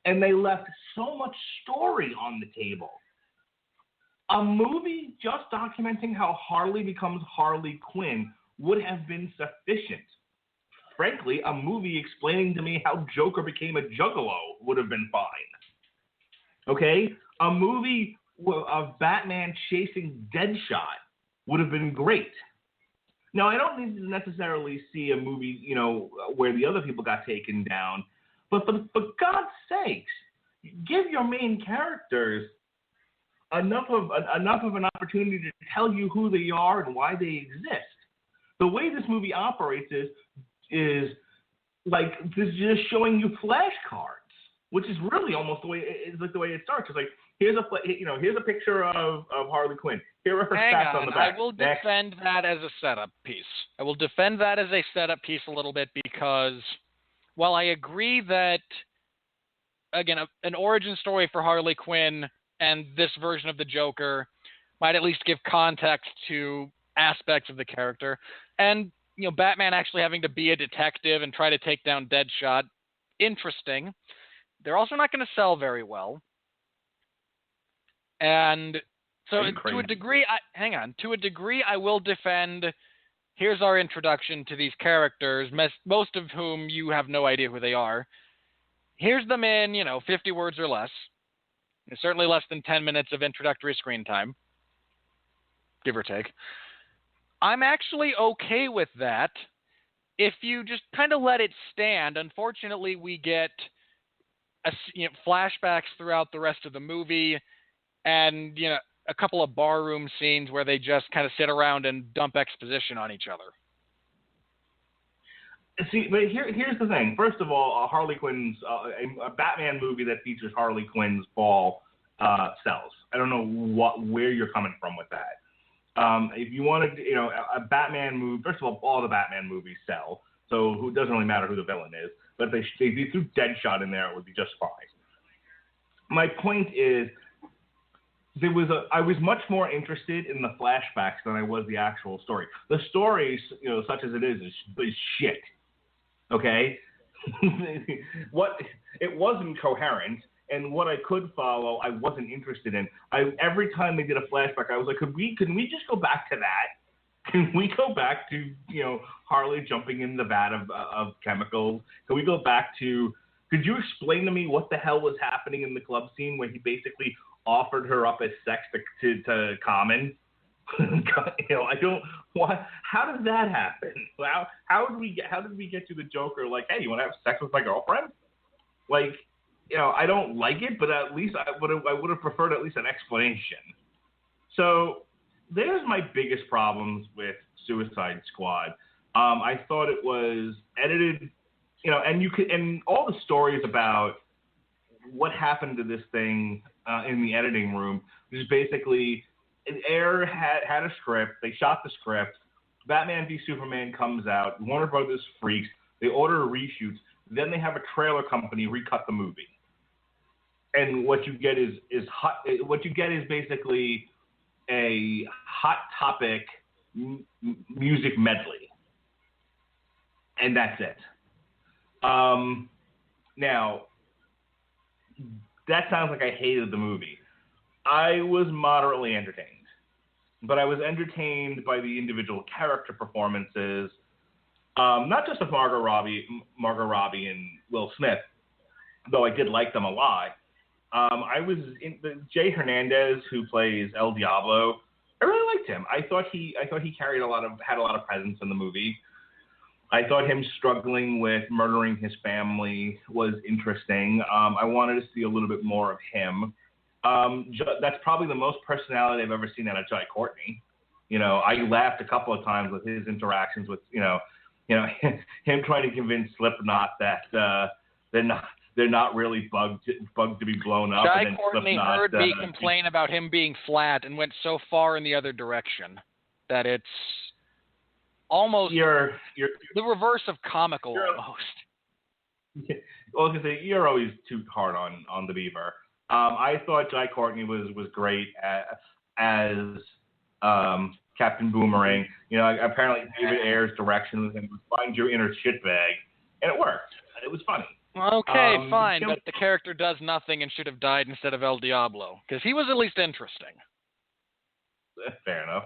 and they left so much story on the table. A movie just documenting how Harley becomes Harley Quinn would have been sufficient. Frankly, a movie explaining to me how Joker became a juggalo would have been fine. Okay? A movie of Batman chasing Deadshot would have been great. Now, I don't need to necessarily see a movie, where the other people got taken down, but for God's sakes, give your main characters enough of an opportunity to tell you who they are and why they exist. The way this movie operates is like this is just showing you flashcards, which is really almost the way it starts. It's like here's a picture of Harley Quinn. Here are her stats on the back. I will defend that as a setup piece. I will defend that as a setup piece a little bit because while I agree that again an origin story for Harley Quinn and this version of the Joker might at least give context to aspects of the character, and Batman actually having to be a detective and try to take down Deadshot, interesting. They're also not going to sell very well. And so to a degree, I will defend, here's our introduction to these characters, most of whom you have no idea who they are. Here's them in, 50 words or less. Certainly less than 10 minutes of introductory screen time, give or take. I'm actually okay with that if you just kind of let it stand. Unfortunately, we get flashbacks throughout the rest of the movie and, a couple of barroom scenes where they just kind of sit around and dump exposition on each other. See, but here's the thing. First of all, Harley Quinn's a Batman movie that features Harley Quinn's ball sells. I don't know where you're coming from with that. If you wanted, a Batman movie, first of all the Batman movies sell, so it doesn't really matter who the villain is. But if they threw Deadshot in there, it would be just fine. My point is, I was much more interested in the flashbacks than I was the actual story. The story, such as it is shit. Okay, it wasn't coherent. And what I could follow, I wasn't interested in. Every time they did a flashback, I was like, can we just go back to that? Can we go back to Harley jumping in the vat of chemicals? Can we go back to? Could you explain to me what the hell was happening in the club scene where he basically offered her up as sex to Common? I don't. What? How did that happen? How did we get to the Joker? Like, hey, you want to have sex with my girlfriend? Like. I don't like it, but at least I would have preferred at least an explanation. So there's my biggest problems with Suicide Squad. I thought it was edited, and all the stories about what happened to this thing in the editing room was basically Air had a script. They shot the script. Batman v Superman comes out. Warner Brothers freaks. They order reshoots. Then they have a trailer company recut the movie. And what you get is hot. What you get is basically a Hot Topic music medley, and that's it. Now, that sounds like I hated the movie. I was moderately entertained, but I was entertained by the individual character performances, not just of Margot Robbie and Will Smith, though I did like them a lot. I was in Jay Hernandez, who plays El Diablo. I really liked him. I thought he had a lot of presence in the movie. I thought him struggling with murdering his family was interesting. I wanted to see a little bit more of him. That's probably the most personality I've ever seen out of Jai Courtney. I laughed a couple of times with his interactions with, him trying to convince Slipknot that they're not really bugged to be blown up. Jai and then Courtney Slipknot, heard me complain about him being flat and went so far in the other direction that it's almost the reverse of comical almost. Well, you're always too hard on the Beaver. I thought Jai Courtney was great as Captain Boomerang. Apparently David Ayer's direction was find your inner shitbag, and it worked. It was funny. Okay, fine, but the character does nothing and should have died instead of El Diablo, because he was at least interesting. Fair enough.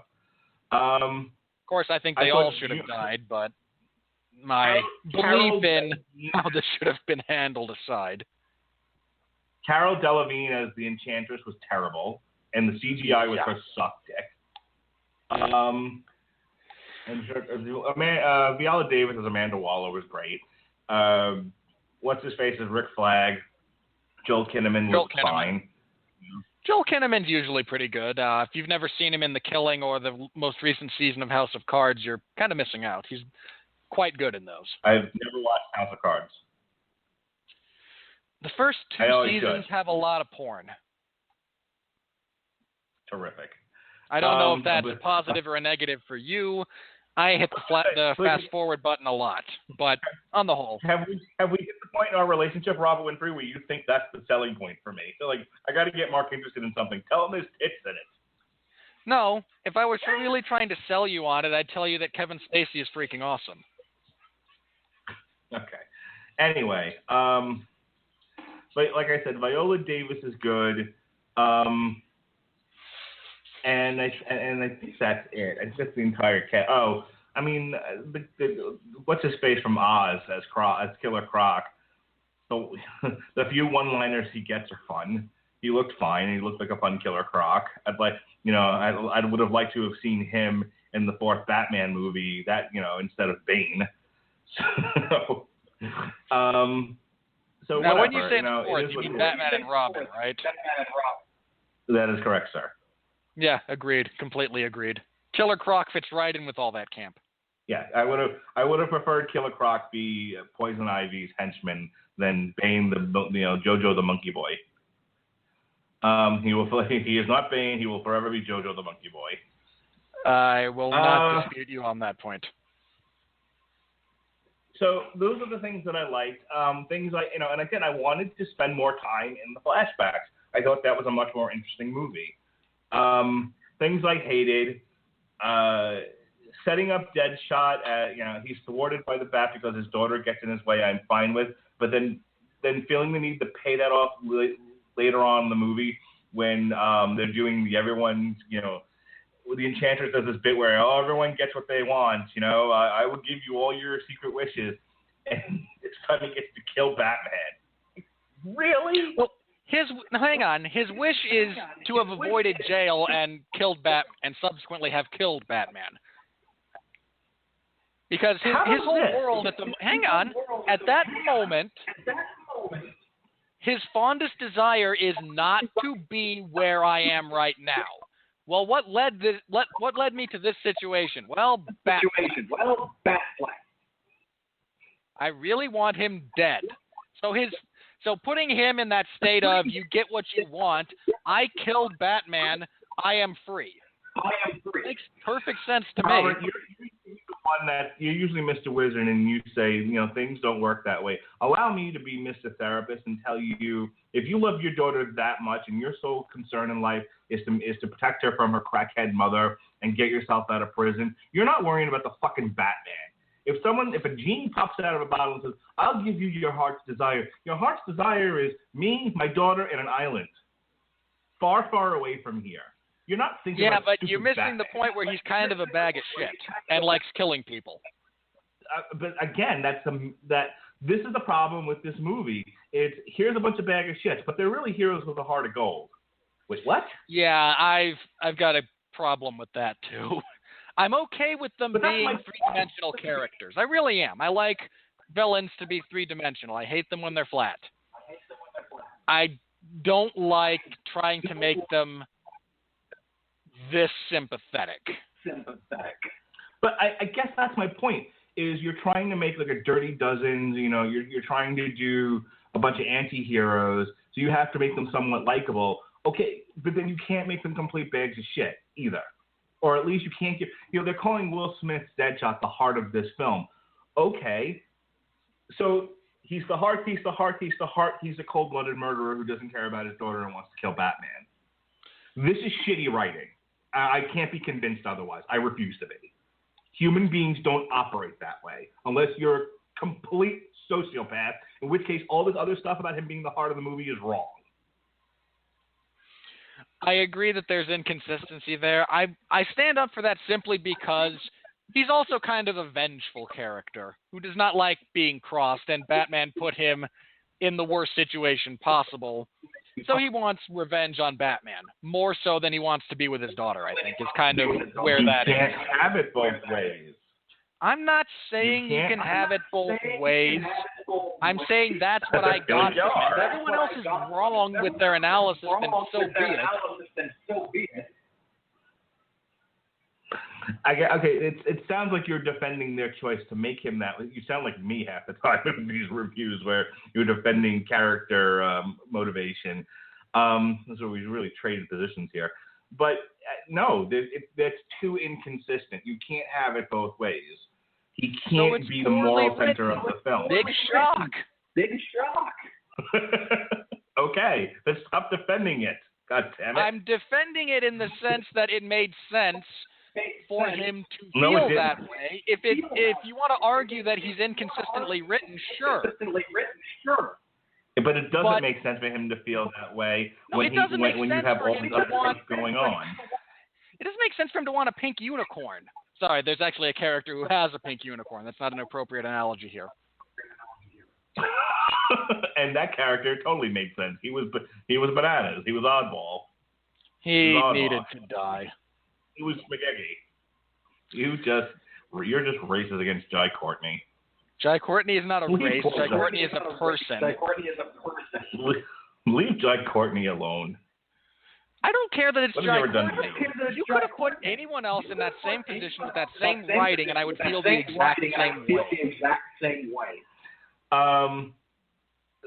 Of course, I think they all should have died, but my belief in how this should have been handled aside. Carol Delevingne as the Enchantress was terrible, and the CGI was her suck dick. Viola Davis as Amanda Waller was great. What's his face is Rick Flag. Joel Kinnaman was fine. Joel Kinnaman's usually pretty good. If you've never seen him in The Killing or the most recent season of House of Cards, you're kind of missing out. He's quite good in those. I've never watched House of Cards. The first two seasons have a lot of porn. Terrific. I don't know if that's a positive or a negative for you. I hit the fast forward button a lot, but on the whole. Have we hit the point in our relationship, Robert Winfree, where you think that's the selling point for me? So, I got to get Mark interested in something. Tell him there's tits in it. No, if I was really trying to sell you on it, I'd tell you that Kevin Spacey is freaking awesome. Okay. Anyway, but like I said, Viola Davis is good. And I think that's it. It's just the entire cast. Oh, I mean, what's his face from Oz as Killer Croc? So the few one-liners he gets are fun. He looked fine. He looked like a fun Killer Croc. I would have liked to have seen him in the fourth Batman movie. Instead of Bane. So now, whatever. when you say the fourth, you mean Batman and Robin, right? That is correct, sir. Yeah, agreed. Completely agreed. Killer Croc fits right in with all that camp. Yeah, I would have preferred Killer Croc be Poison Ivy's henchman than Bane, Jojo the Monkey Boy. He is not Bane. He will forever be Jojo the Monkey Boy. I will not dispute you on that point. So those are the things that I liked. Things like, and again, I wanted to spend more time in the flashbacks. I thought that was a much more interesting movie. Things I hated, setting up Deadshot. He's thwarted by the Bat because his daughter gets in his way. I'm fine with, but then feeling the need to pay that off later on in the movie when they're doing everyone's, the Enchantress does this bit where everyone gets what they want. I will give you all your secret wishes, and it's time he gets to kill Batman. Really? Well, hang on. His wish is to have avoided jail and killed and subsequently have killed Batman. Because his whole world at that moment, his fondest desire is not to be where I am right now. Well, what led me to this situation? Well, Batman. I really want him dead. So putting him in that state of you get what you want, I killed Batman, I am free. Makes perfect sense to me. Robert, you're the one that you're usually Mr. Wizard, and you say things don't work that way. Allow me to be Mr. Therapist and tell you if you love your daughter that much and your sole concern in life is to protect her from her crackhead mother and get yourself out of prison, you're not worrying about the fucking Batman. If a genie pops out of a bottle and says, "I'll give you your heart's desire," your heart's desire is me, my daughter, and an island, far, far away from here. You're not thinking. Yeah, about but you're missing the point where he's kind of a bag of shit and likes killing people. But again, this is the problem with this movie. It's here's a bunch of bag of shits, but they're really heroes with a heart of gold. Wait, what? Yeah, I've got a problem with that too. I'm okay with them being three-dimensional characters. I really am. I like villains to be three-dimensional. I hate them when they're flat. I don't like trying to make them this sympathetic. But I guess that's my point, is you're trying to make like a Dirty Dozen, you're trying to do a bunch of anti-heroes, so you have to make them somewhat likable. Okay, but then you can't make them complete bags of shit either. Or at least you can't get, they're calling Will Smith's Deadshot the heart of this film. Okay, so he's the heart, he's a cold-blooded murderer who doesn't care about his daughter and wants to kill Batman. This is shitty writing. I can't be convinced otherwise. I refuse to be. Human beings don't operate that way unless you're a complete sociopath, in which case all this other stuff about him being the heart of the movie is wrong. I agree that there's inconsistency there. I stand up for that simply because he's also kind of a vengeful character who does not like being crossed, and Batman put him in the worst situation possible. So he wants revenge on Batman, more so than he wants to be with his daughter, I think, is kind of where that is. You can't have it both ways. I'm not saying you can have it both ways. I'm saying that's what I got from it. If everyone else is wrong with their analysis, then so be it. It sounds like you're defending their choice to make him that. You sound like me half the time in these reviews where you're defending character motivation. So we really traded positions here. But no, that's too inconsistent. You can't have it both ways. He can't be the moral center of the film. Big shock. Okay, let's stop defending it. God damn it. I'm defending it in the sense that it made sense for him to feel that way. If you want to argue that he's inconsistently written, sure. But it doesn't make sense for him to feel that way when you have all these other things going on. It doesn't make sense for him to want a pink unicorn. Sorry, there's actually a character who has a pink unicorn. That's not an appropriate analogy here. And that character totally made sense. He was bananas. He was oddball. He needed to die. He was spaghetti. You're just racist against Jai Courtney. Jai Courtney is not a race. Jai Courtney is a person. Leave Jai Courtney alone. I don't care that it's Jai Courtney. You could have put anyone else in that same position with that same writing, and I would feel the exact same way.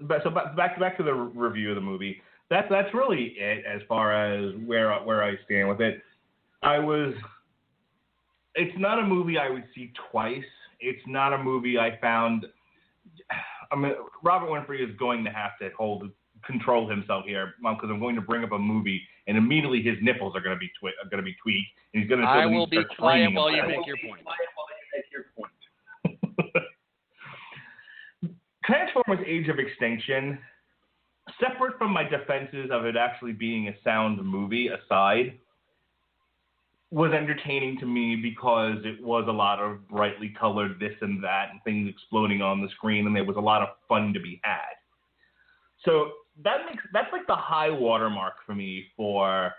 But so back to the review of the movie. That's really it as far as where I stand with it. It's not a movie I would see twice. It's not a movie I found. Robert Winfree is going to have to control himself here, because I'm going to bring up a movie and immediately his nipples are going to be tweaked, and he's going to. I will be quiet while you make your point. Transformers: Age of Extinction, separate from my defenses of it actually being a sound movie aside, was entertaining to me because it was a lot of brightly colored this and that and things exploding on the screen, and there was a lot of fun to be had. So that's like the high watermark for me for,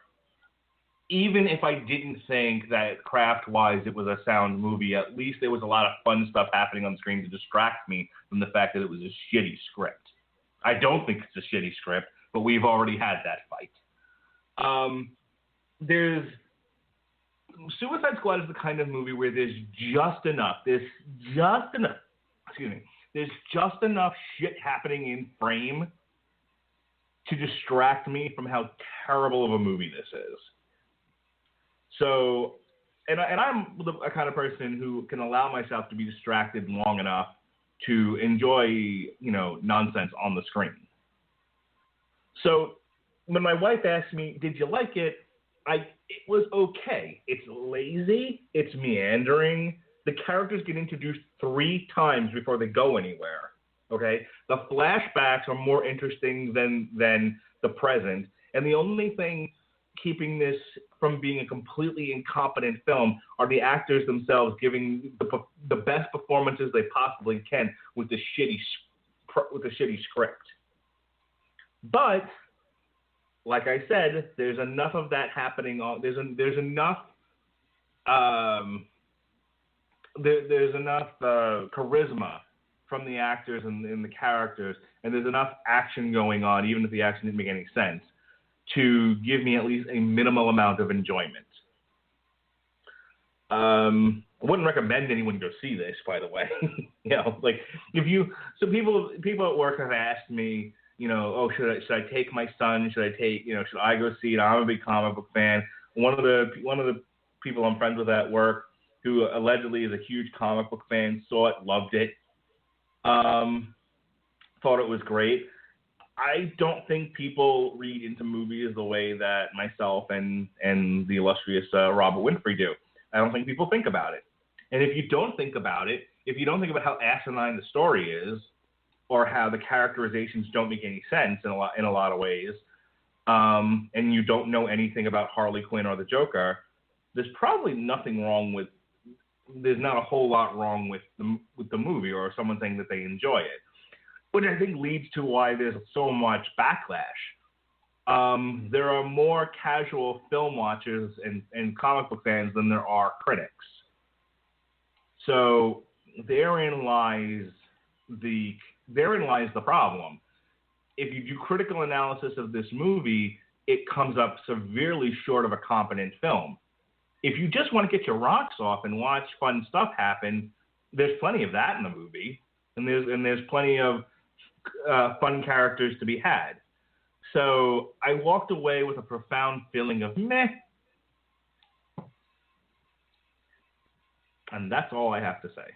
even if I didn't think that craft-wise it was a sound movie, at least there was a lot of fun stuff happening on the screen to distract me from the fact that it was a shitty script. I don't think it's a shitty script, but we've already had that fight. Suicide Squad is the kind of movie where there's just enough shit happening in frame to distract me from how terrible of a movie this is. So, and I'm a kind of person who can allow myself to be distracted long enough to enjoy, nonsense on the screen. So when my wife asked me, did you like it? It was okay. It's lazy. It's meandering. The characters get introduced 3 times before they go anywhere. Okay? The flashbacks are more interesting than the present. And the only thing keeping this from being a completely incompetent film are the actors themselves giving the best performances they possibly can with the shitty script. But like I said, there's enough of that happening. There's enough charisma from the actors and the characters, and there's enough action going on, even if the action didn't make any sense, to give me at least a minimal amount of enjoyment. I wouldn't recommend anyone go see this, by the way. People at work have asked me, should I take my son? Should I go see it? I'm a big comic book fan. One of the people I'm friends with at work, who allegedly is a huge comic book fan, saw it, loved it, thought it was great. I don't think people read into movies the way that myself and the illustrious Robert Winfree do. I don't think people think about it. And if you don't think about it, if you don't think about how asinine the story is, or how the characterizations don't make any sense in a lot of ways, and you don't know anything about Harley Quinn or the Joker, there's probably nothing wrong with. There's not a whole lot wrong with the movie, or someone saying that they enjoy it, which I think leads to why there's so much backlash. There are more casual film watchers and comic book fans than there are critics. So therein lies the problem. If you do critical analysis of this movie, it comes up severely short of a competent film. If you just want to get your rocks off and watch fun stuff happen, there's plenty of that in the movie, and there's plenty of fun characters to be had. So I walked away with a profound feeling of meh, and that's all I have to say.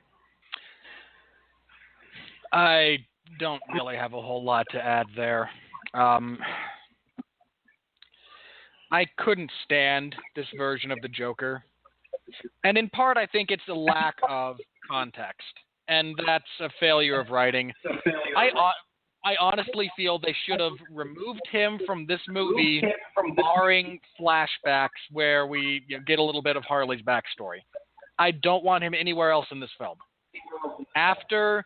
I don't really have a whole lot to add there. I couldn't stand this version of the Joker. And in part, I think it's a lack of context. And that's a failure of writing. I honestly feel they should have removed him from this movie, barring flashbacks where we get a little bit of Harley's backstory. I don't want him anywhere else in this film. After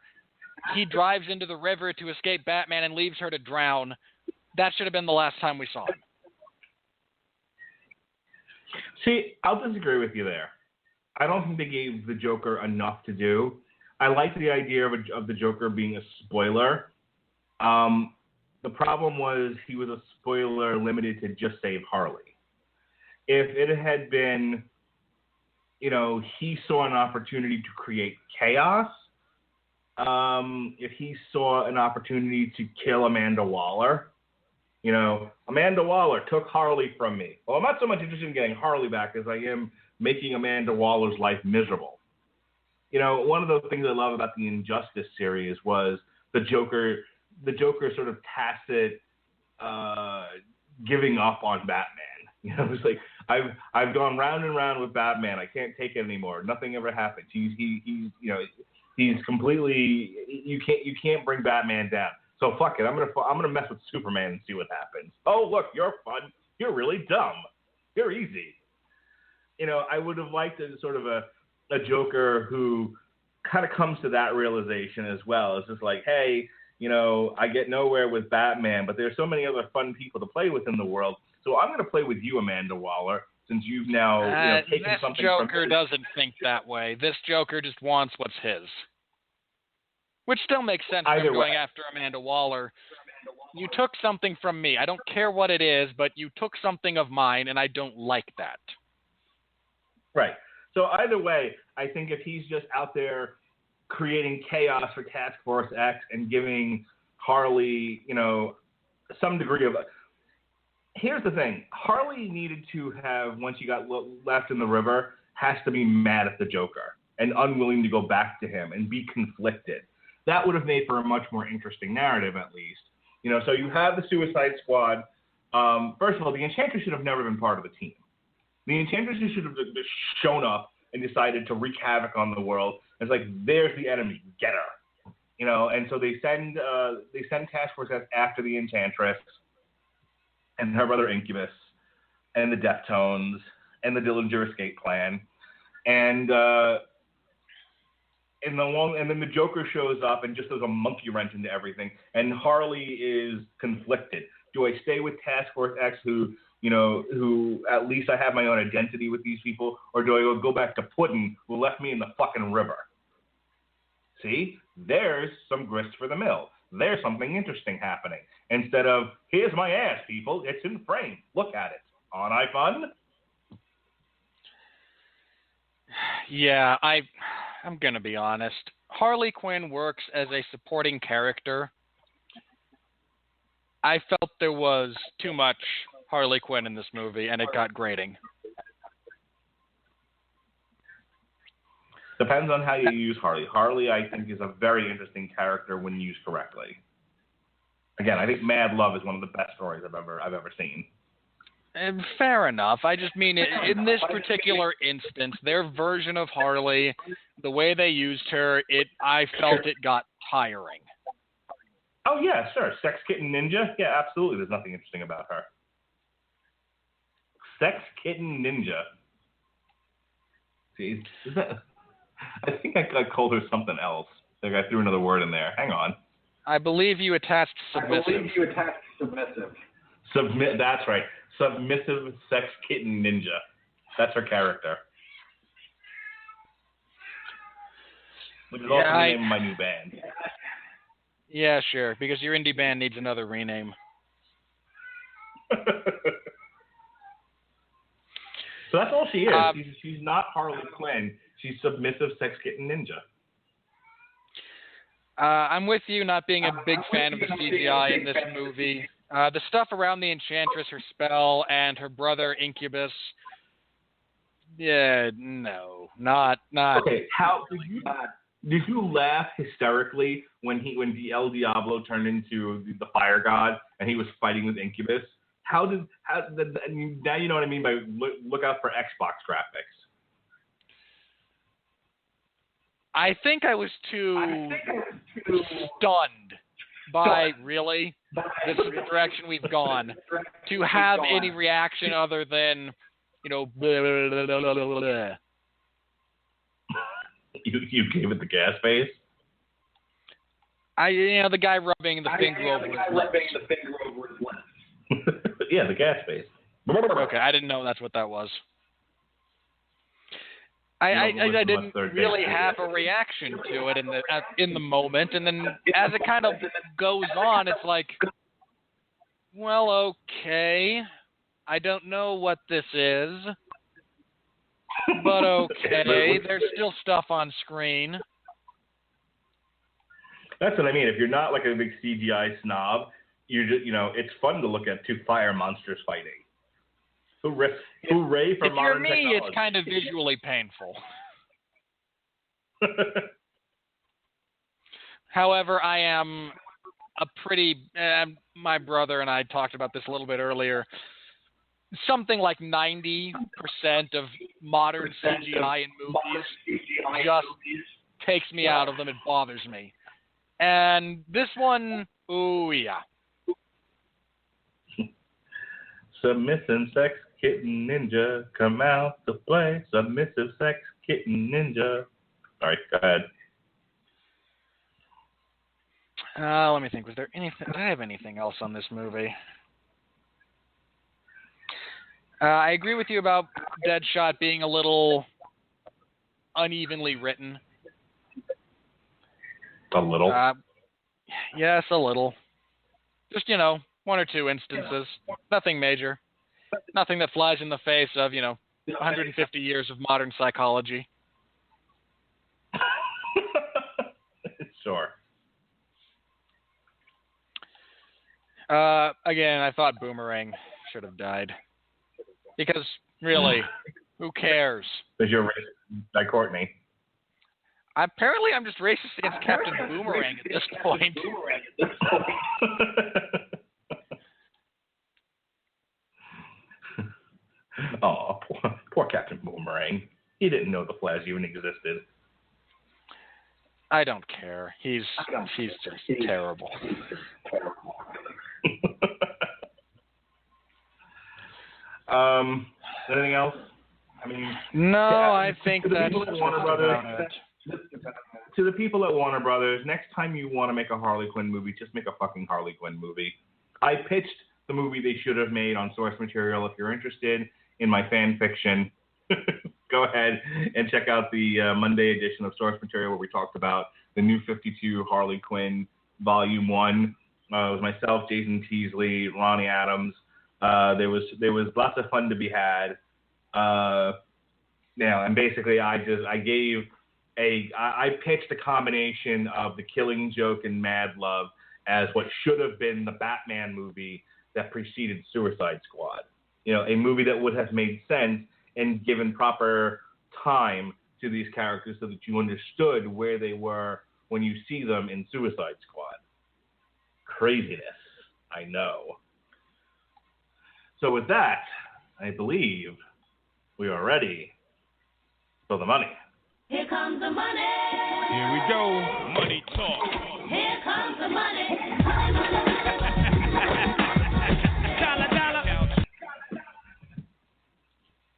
he drives into the river to escape Batman and leaves her to drown, that should have been the last time we saw him. See, I'll disagree with you there. I don't think they gave the Joker enough to do. I like the idea of the Joker being a spoiler. The problem was he was a spoiler limited to just save Harley. If it had been, he saw an opportunity to create chaos, if he saw an opportunity to kill Amanda Waller, Amanda Waller took Harley from me. Well, I'm not so much interested in getting Harley back as I am making Amanda Waller's life miserable. One of the things I love about the Injustice series was the Joker sort of tacit giving up on Batman. It's like I've gone round and round with Batman. I can't take it anymore. Nothing ever happens. He's completely you can't bring Batman down. So fuck it. I'm gonna mess with Superman and see what happens. Oh look, you're fun. You're really dumb. You're easy. I would have liked a sort of a Joker who kind of comes to that realization as well. It's just like, hey, I get nowhere with Batman, but there's so many other fun people to play with in the world. So I'm going to play with you, Amanda Waller, since you've now taken something from me. This Joker doesn't think that way. This Joker just wants what's his. Which still makes sense for him going after Amanda Waller. You took something from me. I don't care what it is, but you took something of mine, and I don't like that. Right. So either way, I think if he's just out there creating chaos for Task Force X and giving Harley, some degree of... Here's the thing. Harley needed to have, once you got left in the river, has to be mad at the Joker and unwilling to go back to him and be conflicted. That would have made for a much more interesting narrative, at least. So you have the Suicide Squad. First of all, the Enchantress should have never been part of the team. The Enchantress should have just shown up and decided to wreak havoc on the world. It's like, there's the enemy, get her. And so they send Task Force after the Enchantress and her brother Incubus and the Deftones and the Dillinger Escape Plan. And then the Joker shows up and just throws a monkey wrench into everything. And Harley is conflicted. Do I stay with Task Force X, who at least I have my own identity with these people, or do I go back to Puddin, who left me in the fucking river? See, there's some grist for the mill. There's something interesting happening. Instead of, here's my ass, people, it's in frame. Look at it. Aren't I fun? Yeah, I'm going to be honest. Harley Quinn works as a supporting character. I felt there was too much Harley Quinn in this movie, and it got grating. Depends on how you use Harley. Harley, I think, is a very interesting character when used correctly. Again, I think Mad Love is one of the best stories I've ever seen. Fair enough. I just mean, in this particular instance, their version of Harley, the way they used her, I felt it got tiring. Oh, yeah, sure. Sex Kitten Ninja? Yeah, absolutely. There's nothing interesting about her. Sex Kitten Ninja. See, I think I called her something else. I think I threw another word in there. Hang on. I believe you attached submissive. That's right. Submissive Sex Kitten Ninja. That's her character. Which is also the name of my new band. Yeah, sure, because your indie band needs another rename. So that's all she is. She's not Harley Quinn. She's Submissive Sex Kitten Ninja. I'm with you, not being a big fan of the CGI in this movie. The stuff around the Enchantress, her spell, and her brother Incubus. Yeah, no, not. Okay, how did you laugh hysterically when El Diablo turned into the fire god and he was fighting with Incubus? Now you know what I mean by look out for Xbox graphics. I think I was too stunned by, really, this is the direction we've gone, to have any reaction other than, blah, blah, blah, blah, blah, blah. You gave it the gas face? The guy rubbing the finger over his lips. Yeah, the gas face. Okay, I didn't know that's what that was. I didn't really have a reaction to it in the moment, and then as it kind of goes on, it's like, well, okay, I don't know what this is, but okay, there's still stuff on screen. That's what I mean. If you're not like a big CGI snob, you're just, it's fun to look at two fire monsters fighting. Hooray for modern technology. If you're me, it's kind of visually painful. However, I am a pretty... my brother and I talked about this a little bit earlier. Something like 90% of modern CGI in movies just takes me out of them. It bothers me. And this one, ooh, yeah. Submissive Sex Kitten Ninja, come out to play. Submissive Sex Kitten Ninja. All right, go ahead. Let me think. Was there anything? Did I have anything else on this movie? I agree with you about Deadshot being a little unevenly written. A little? Yes, a little. Just, one or two instances. Nothing major. Nothing that flies in the face of, 150 years of modern psychology. Sure. Again, I thought Boomerang should have died. Because, really, who cares? Because you're racist by Courtney. Apparently, I'm just racist against Captain Boomerang at this point. Oh, poor Captain Boomerang. He didn't know the Flash even existed. I don't care. He's just terrible. Anything else? I mean, no, yeah, I think that's about it. To the people at Warner Brothers, next time you want to make a Harley Quinn movie, just make a fucking Harley Quinn movie. I pitched the movie they should have made on source material. If you're interested in my fan fiction, go ahead and check out the Monday edition of Source Material where we talked about the New 52 Harley Quinn Volume 1. It was myself, Jason Teasley, Ronnie Adams. There was lots of fun to be had. And basically I pitched a combination of The Killing Joke and Mad Love as what should have been the Batman movie that preceded Suicide Squad. A movie that would have made sense and given proper time to these characters so that you understood where they were when you see them in Suicide Squad. Craziness, I know. So with that, I believe we are ready for the money. Here comes the money. Here we go. Money talk. Here comes the money. Dollar.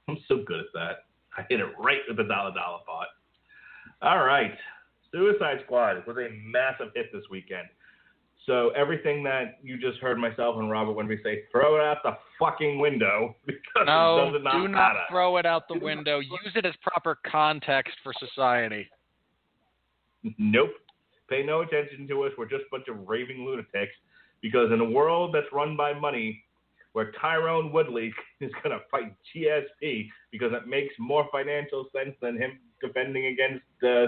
I'm so good at that. I hit it right with the dollar part. All right. Suicide Squad was a massive hit this weekend. So everything that you just heard myself and Robert Winfree say, throw it out the fucking window because it does not do not throw it out the window. Use it as proper context for society. Nope. Pay no attention to us. We're just a bunch of raving lunatics because in a world that's run by money, where Tyrone Woodley is going to fight GSP because it makes more financial sense than him defending against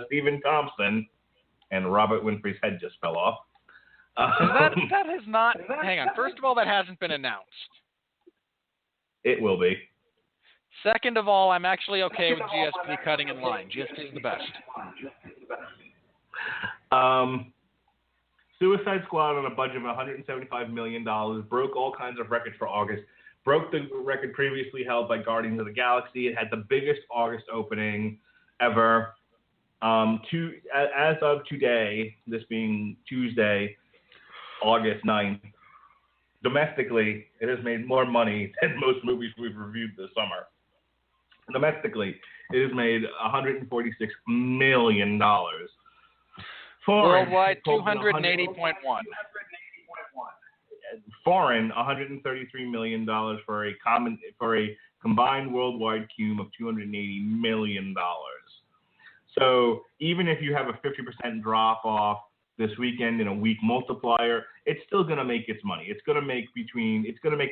Stephen Thompson, and Robert Winfree's head just fell off. That has not. Hang on. First of all, that hasn't been announced. It will be. Second of all, I'm actually okay with GSP cutting in line. GSP is the best. Suicide Squad on a budget of $175 million broke all kinds of records for August. Broke the record previously held by Guardians of the Galaxy. It had the biggest August opening ever. As of today, this being Tuesday, August 9th, domestically, it has made more money than most movies we've reviewed this summer. Domestically, it has made $146 million. Foreign, worldwide, 280.1. Foreign, $133 million for a combined worldwide cum of $280 million. So even if you have a 50% drop off this weekend in a week multiplier, it's still going to make its money. It's going to make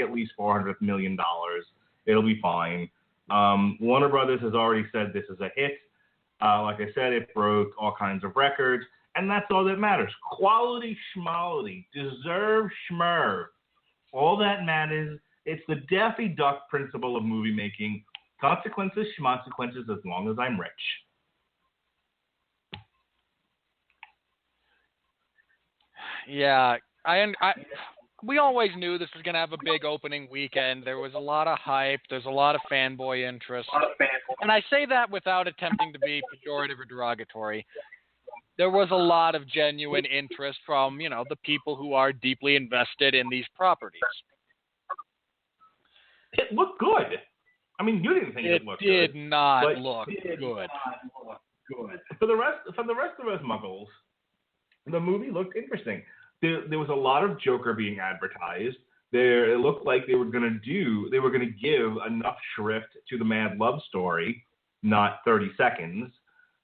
at least $400 million. It'll be fine. Warner Brothers has already said this is a hit. Like I said, it broke all kinds of records, and that's all that matters. Quality schmality, deserve schmerv. All that matters. It's the Daffy Duck principle of movie making. Consequences, schmonsequences, as long as I'm rich. Yeah, we always knew this was going to have a big opening weekend. There was a lot of hype. There's a lot of fanboy interest. And I say that without attempting to be pejorative or derogatory. There was a lot of genuine interest from, the people who are deeply invested in these properties. It looked good. I mean, you didn't think it looked good. It did not look good. For the rest of us muggles, the movie looked interesting. There was a lot of Joker being advertised. It looked like they were going to give enough shrift to the Mad Love story, not 30 seconds.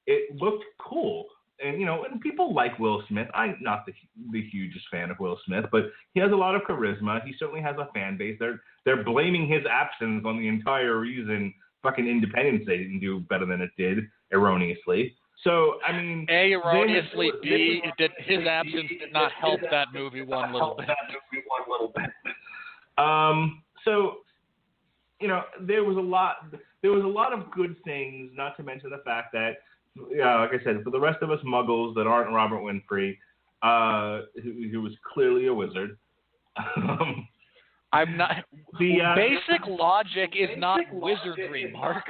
It looked cool. And, and people like Will Smith. I'm not the hugest fan of Will Smith, but he has a lot of charisma. He certainly has a fan base. They're blaming his absence on the entire reason fucking Independence Day didn't do better than it did, erroneously. So, I mean... A, erroneously. B, his absence did not help that movie one little bit. So, there was a lot of good things, not to mention the fact that, like I said, for the rest of us muggles that aren't Robert Winfree, who was clearly a wizard... I'm not... basic logic is not wizardry, Mark.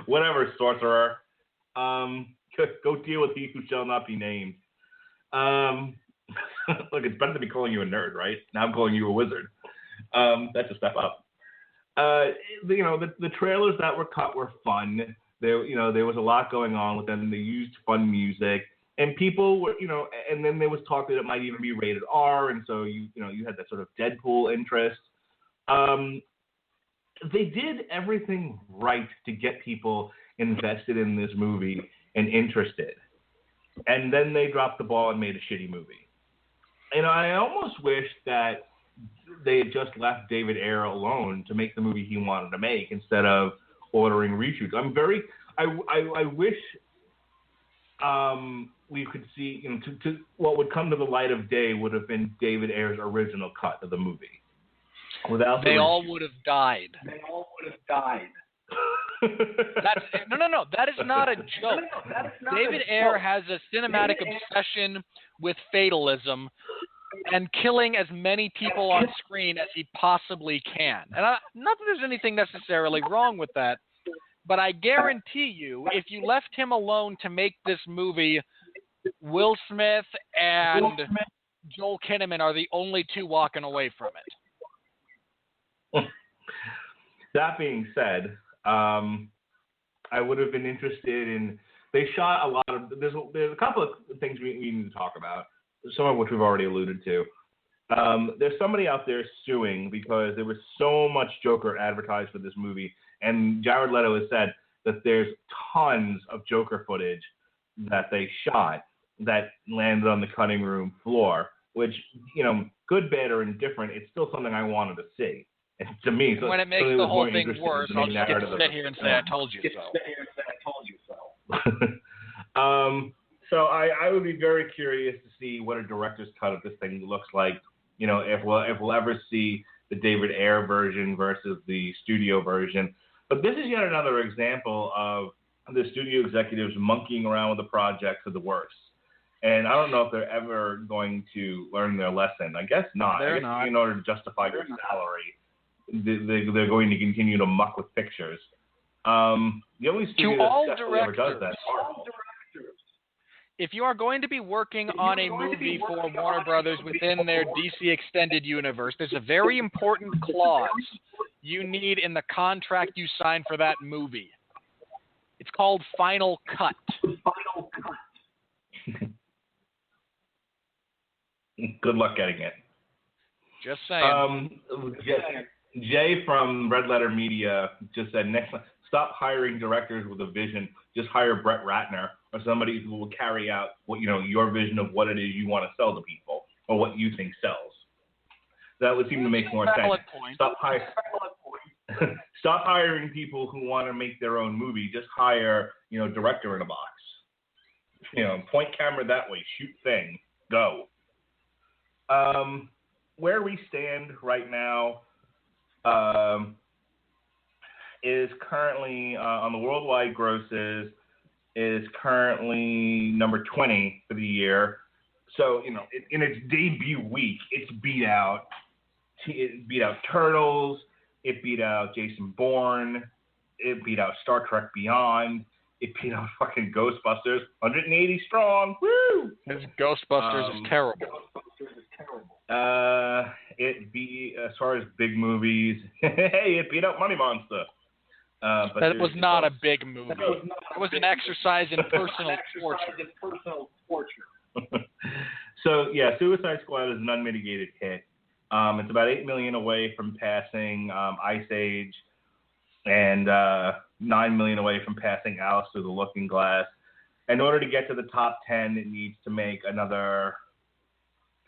Whatever, sorcerer. Go deal with he who shall not be named. Look, it's better to be calling you a nerd, right? Now I'm calling you a wizard. That's a step up. The trailers that were cut were fun. There was a lot going on with them. They used fun music, and people were, and then there was talk that it might even be rated R, and so you had that sort of Deadpool interest. They did everything right to get people invested in this movie and interested. and then they dropped the ball and made a shitty movie. And I almost wish that they had just left David Ayer alone to make the movie he wanted to make instead of ordering reshoots. I wish we could see, what would come to the light of day would have been David Ayer's original cut of the movie. They all would have died. No. That is not a joke. David Ayer has a cinematic obsession with fatalism and killing as many people on screen as he possibly can. And not that there's anything necessarily wrong with that, but I guarantee you, if you left him alone to make this movie, Will Smith and Joel Kinnaman are the only two walking away from it. That being said, I would have been interested in. They shot a lot of. There's a couple of things we need to talk about. Some of which we've already alluded to. There's somebody out there suing because there was so much Joker advertised for this movie, and Jared Leto has said that there's tons of Joker footage that they shot that landed on the cutting room floor. Which, good, bad, or indifferent, it's still something I wanted to see. And to me, so when it makes the whole thing worse, I'll just get to sit here and say I told you so. So I would be very curious to see what a director's cut of this thing looks like. If we'll ever see the David Ayer version versus the studio version. But this is yet another example of the studio executives monkeying around with the project to the worst. And I don't know if they're ever going to learn their lesson. I guess not. They're not. In order to justify their salary, they're going to continue to muck with pictures. The only studio that ever does that. If you are going to be working on a movie for Warner Brothers within their DC Extended Universe, there's a very important clause you need in the contract you sign for that movie. It's called Final Cut. Good luck getting it. Just saying. Jay from Red Letter Media just said, next time, stop hiring directors with a vision. Just hire Brett Ratner or somebody who will carry out what your vision of what it is you want to sell to people or what you think sells. That would seem to make more sense. Stop hiring people who want to make their own movie. Just hire, director in a box. Point camera that way, shoot thing, go. Where we stand right now is currently on the worldwide grosses is currently number 20 for the year. So in its debut week, it's beat out Turtles, it beat out Jason Bourne, it beat out Star Trek Beyond, it beat out fucking Ghostbusters, 180 strong. Woo! This Ghostbusters is terrible. It beat, as far as big movies, hey, it beat out Money Monster. But that was not a big movie. It was an exercise in personal torture. So, yeah, Suicide Squad is an unmitigated hit. It's about $8 million away from passing Ice Age and $9 million away from passing Alice Through the Looking Glass. In order to get to the top 10, it needs to make another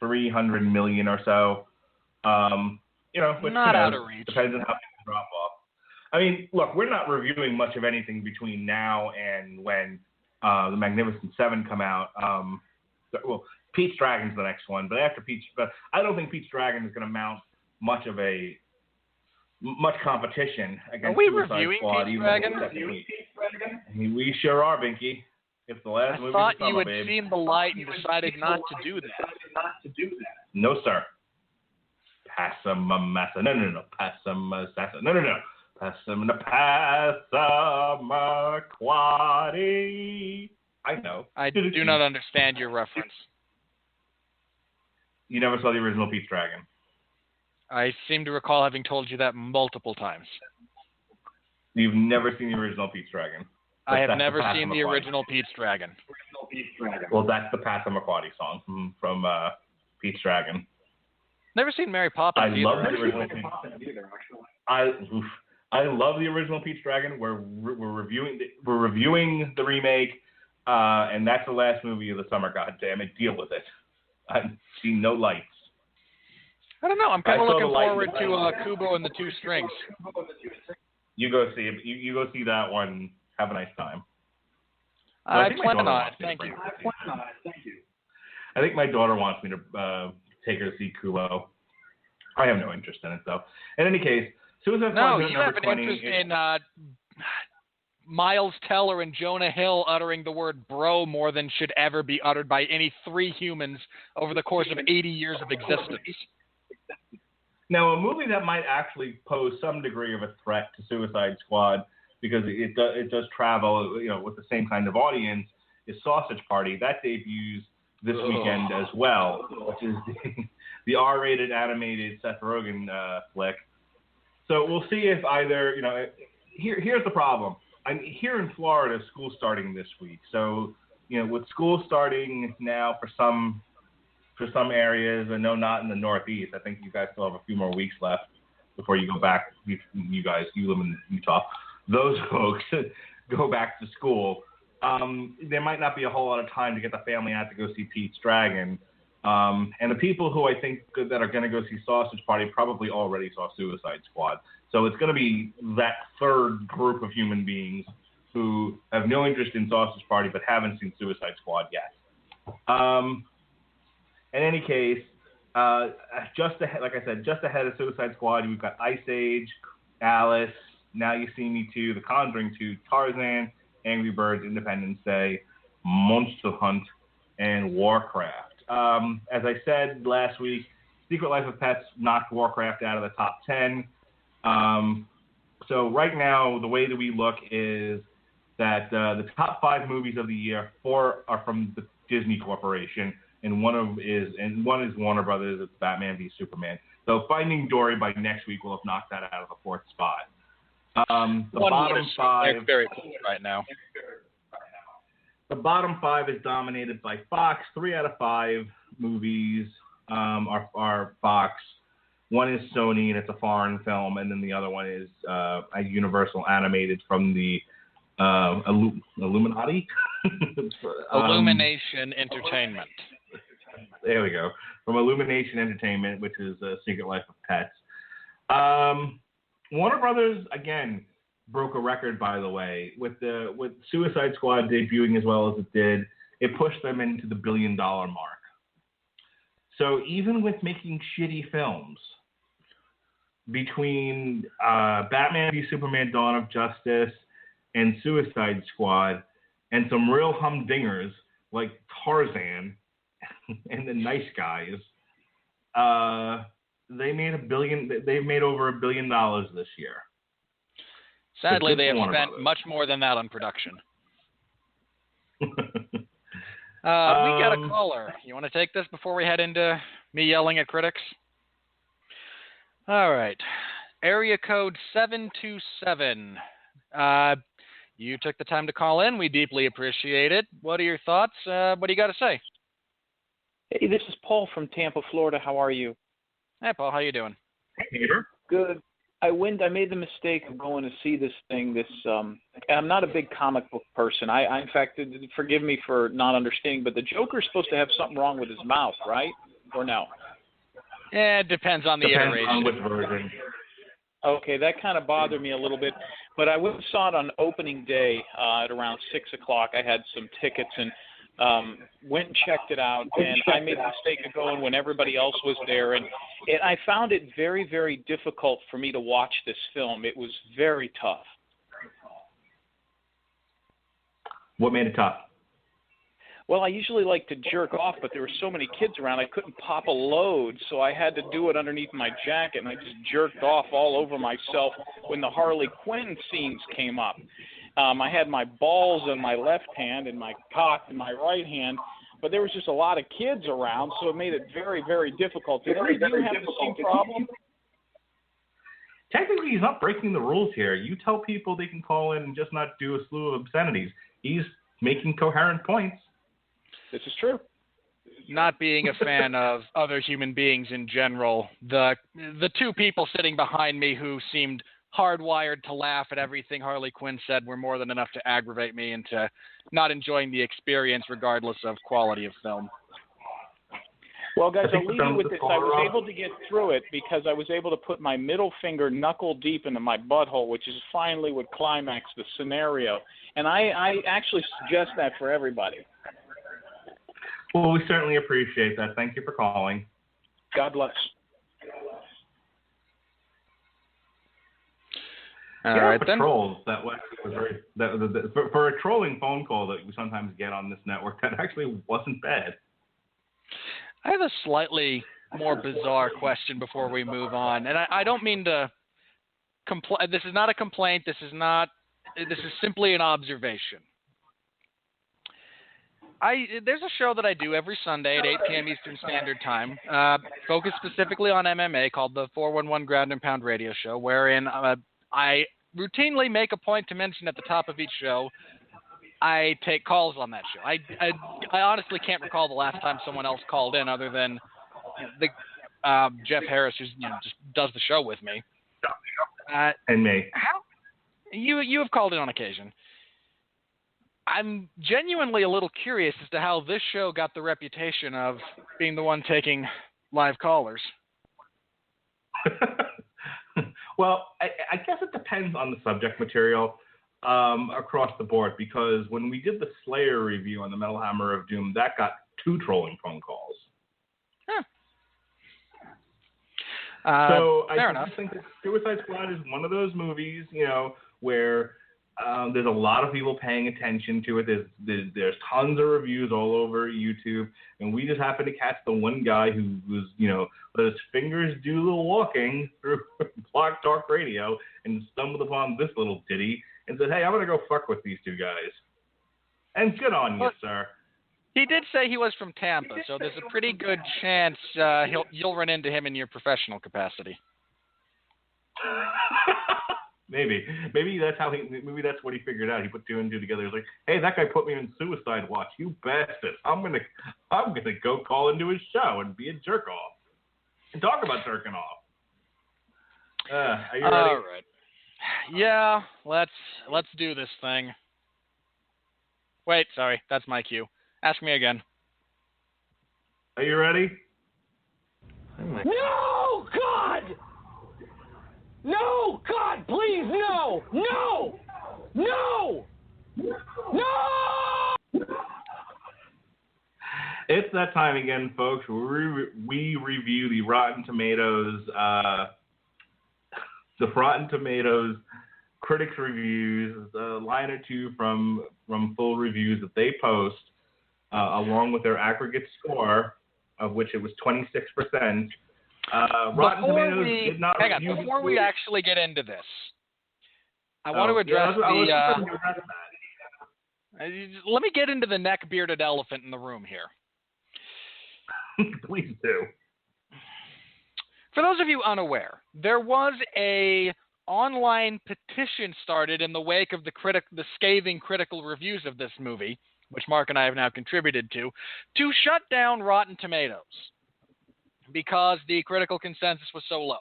$300 million or so. Which not out of reach. Depends on how things drop off. I mean, look, we're not reviewing much of anything between now and when the Magnificent Seven come out. Well, Pete's Dragon's the next one, but I don't think Pete's Dragon is going to mount much competition against Suicide Squad. Pete's Dragon? We sure are, Binky. If the last movie thought was you had babe. seen the light and decided not to do that. No, sir. Passamassa. No. Passamassa. No. Passamaquoddy. I know. I do not understand your reference. You never saw the original Pete's Dragon? I seem to recall having told you that multiple times. You've never seen the original Pete's Dragon? I have never seen the original Pete's Dragon. Well, that's the Passamaquoddy song from Pete's Dragon. Never seen Mary Poppins either. Love the original I love the original Pete's Dragon. We're reviewing the remake. And that's the last movie of the summer. God damn it, deal with it. I've seen no lights. I don't know. I'm kind I of saw looking the light forward in the to Kubo and the Two Strings. You go see it. You go see that one. Have a nice time. I think my plan daughter on it. wants me to Thank bring you. her. I think my daughter wants me to take her to see Kubo. I have no interest in it, though. In any case, Suicide No, Squad is you number have an 20. interest in Miles Teller and Jonah Hill uttering the word bro more than should ever be uttered by any three humans over the course of 80 years of existence. Now, a movie that might actually pose some degree of a threat to Suicide Squad because it does travel, with the same kind of audience is Sausage Party. That debuts this weekend as well, which is the R-rated animated Seth Rogen flick. So we'll see if either, here's the problem. I'm here in Florida, school's starting this week. So, with school starting now for some areas, I know not in the Northeast. I think you guys still have a few more weeks left before you go back. You live in Utah. Those folks go back to school. There might not be a whole lot of time to get the family out to go see Pete's Dragon. And the people who I think that are going to go see Sausage Party probably already saw Suicide Squad. So it's going to be that third group of human beings who have no interest in Sausage Party but haven't seen Suicide Squad yet. In any case, just ahead of Suicide Squad, we've got Ice Age, Alice, Now You See Me 2, The Conjuring 2, Tarzan, Angry Birds, Independence Day, Monster Hunt, and Warcraft. As I said last week, Secret Life of Pets knocked Warcraft out of the top 10. So right now, the way that we look is that the top 5 movies of the year, 4 are from the Disney Corporation, and one is Warner Brothers. It's Batman v Superman. So Finding Dory by next week will have knocked that out of the 4th spot. The bottom 5 very close right now. The bottom 5 is dominated by Fox. 3 out of 5 movies are Fox. One is Sony, and it's a foreign film, and then the other one is a Universal animated from the Illuminati? Illumination Entertainment. There we go. From Illumination Entertainment, which is Secret Life of Pets. Warner Brothers, again, broke a record, by the way. With Suicide Squad debuting as well as it did, it pushed them into the $1 billion mark. So even with making shitty films, between Batman v Superman Dawn of Justice and Suicide Squad, and some real humdingers like Tarzan and The Nice Guys, they've made over $1 billion this year. Sadly, they have Warner spent Brothers. much more than that on production. We got a caller. You want to take this before we head into me yelling at critics? All right. Area code 727. You took the time to call in. We deeply appreciate it. What are your thoughts? What do you got to say? Hey, this is Paul from Tampa, Florida. How are you? Hey, Paul. How you doing? Peter? Good. I made the mistake of going to see this thing. And I'm not a big comic book person. In fact, forgive me for not understanding, but the Joker's supposed to have something wrong with his mouth, right? Or no? It depends on the iteration. On which version. Okay, that kind of bothered me a little bit. But I went and saw it on opening day at around 6 o'clock. I had some tickets and went and checked it out. And I made the mistake of going when everybody else was there. And I found it very, very difficult for me to watch this film. It was very tough. What made it tough? Well, I usually like to jerk off, but there were so many kids around, I couldn't pop a load, so I had to do it underneath my jacket, and I just jerked off all over myself when the Harley Quinn scenes came up. I had my balls in my left hand and my cock in my right hand, but there was just a lot of kids around, so it made it very, very difficult. Did any of you have the same problem? Technically, he's not breaking the rules here. You tell people they can call in and just not do a slew of obscenities. He's making coherent points. This is true. Not being a fan of other human beings in general, the two people sitting behind me who seemed hardwired to laugh at everything Harley Quinn said were more than enough to aggravate me into not enjoying the experience regardless of quality of film. Well, guys, I'll leave you with this. I was able to get through it because I was able to put my middle finger knuckle deep into my butthole, which is finally what climaxed the scenario. And I actually suggest that for everybody. Well, we certainly appreciate that. Thank you for calling. God bless. All right, then. Trolls, that was very for a trolling phone call that we sometimes get on this network, that actually wasn't bad. I have a slightly more bizarre question before we move on, and I don't mean to complain. This is not a complaint. This is simply an observation. There's a show that I do every Sunday at 8 p.m. Eastern Standard Time, focused specifically on MMA, called the 411 Ground and Pound Radio Show, wherein I routinely make a point to mention at the top of each show I take calls on that show. I honestly can't recall the last time someone else called in other than the Jeff Harris, who just does the show with me. And me. You have called in on occasion. I'm genuinely a little curious as to how this show got the reputation of being the one taking live callers. Well, I guess it depends on the subject material across the board, because when we did the Slayer review on the Metal Hammer of Doom, that got 2 trolling phone calls. Huh. So fair I enough. think that Suicide Squad is one of those movies, where there's a lot of people paying attention to it. There's tons of reviews all over YouTube, and we just happened to catch the one guy who was, let his fingers do a little walking through Block Talk Radio and stumbled upon this little ditty and said, "Hey, I'm gonna go fuck with these 2 guys." And good on you, sir. He did say he was from Tampa, so there's a pretty good chance you'll run into him in your professional capacity. Maybe that's what he figured out. He put 2 and 2 together. He's like, "Hey, that guy put me in Suicide Watch. You bastard! I'm gonna go call into his show and be a jerk off and talk about jerking off." Are you ready? All right. Yeah, let's do this thing. Wait, sorry, that's my cue. Ask me again. Are you ready? No, God! No, God, please, no! No! No! No! It's that time again, folks. We review the Rotten Tomatoes, critics reviews, a line or 2 from full reviews that they post, along with their aggregate score, of which it was 26%. Rotten Tomatoes did not review. Before we actually get into this, I want to address let me get into the neck-bearded elephant in the room here. Please do. For those of you unaware, there was a online petition started in the wake of the scathing critical reviews of this movie, which Mark and I have now contributed to shut down Rotten Tomatoes because the critical consensus was so low.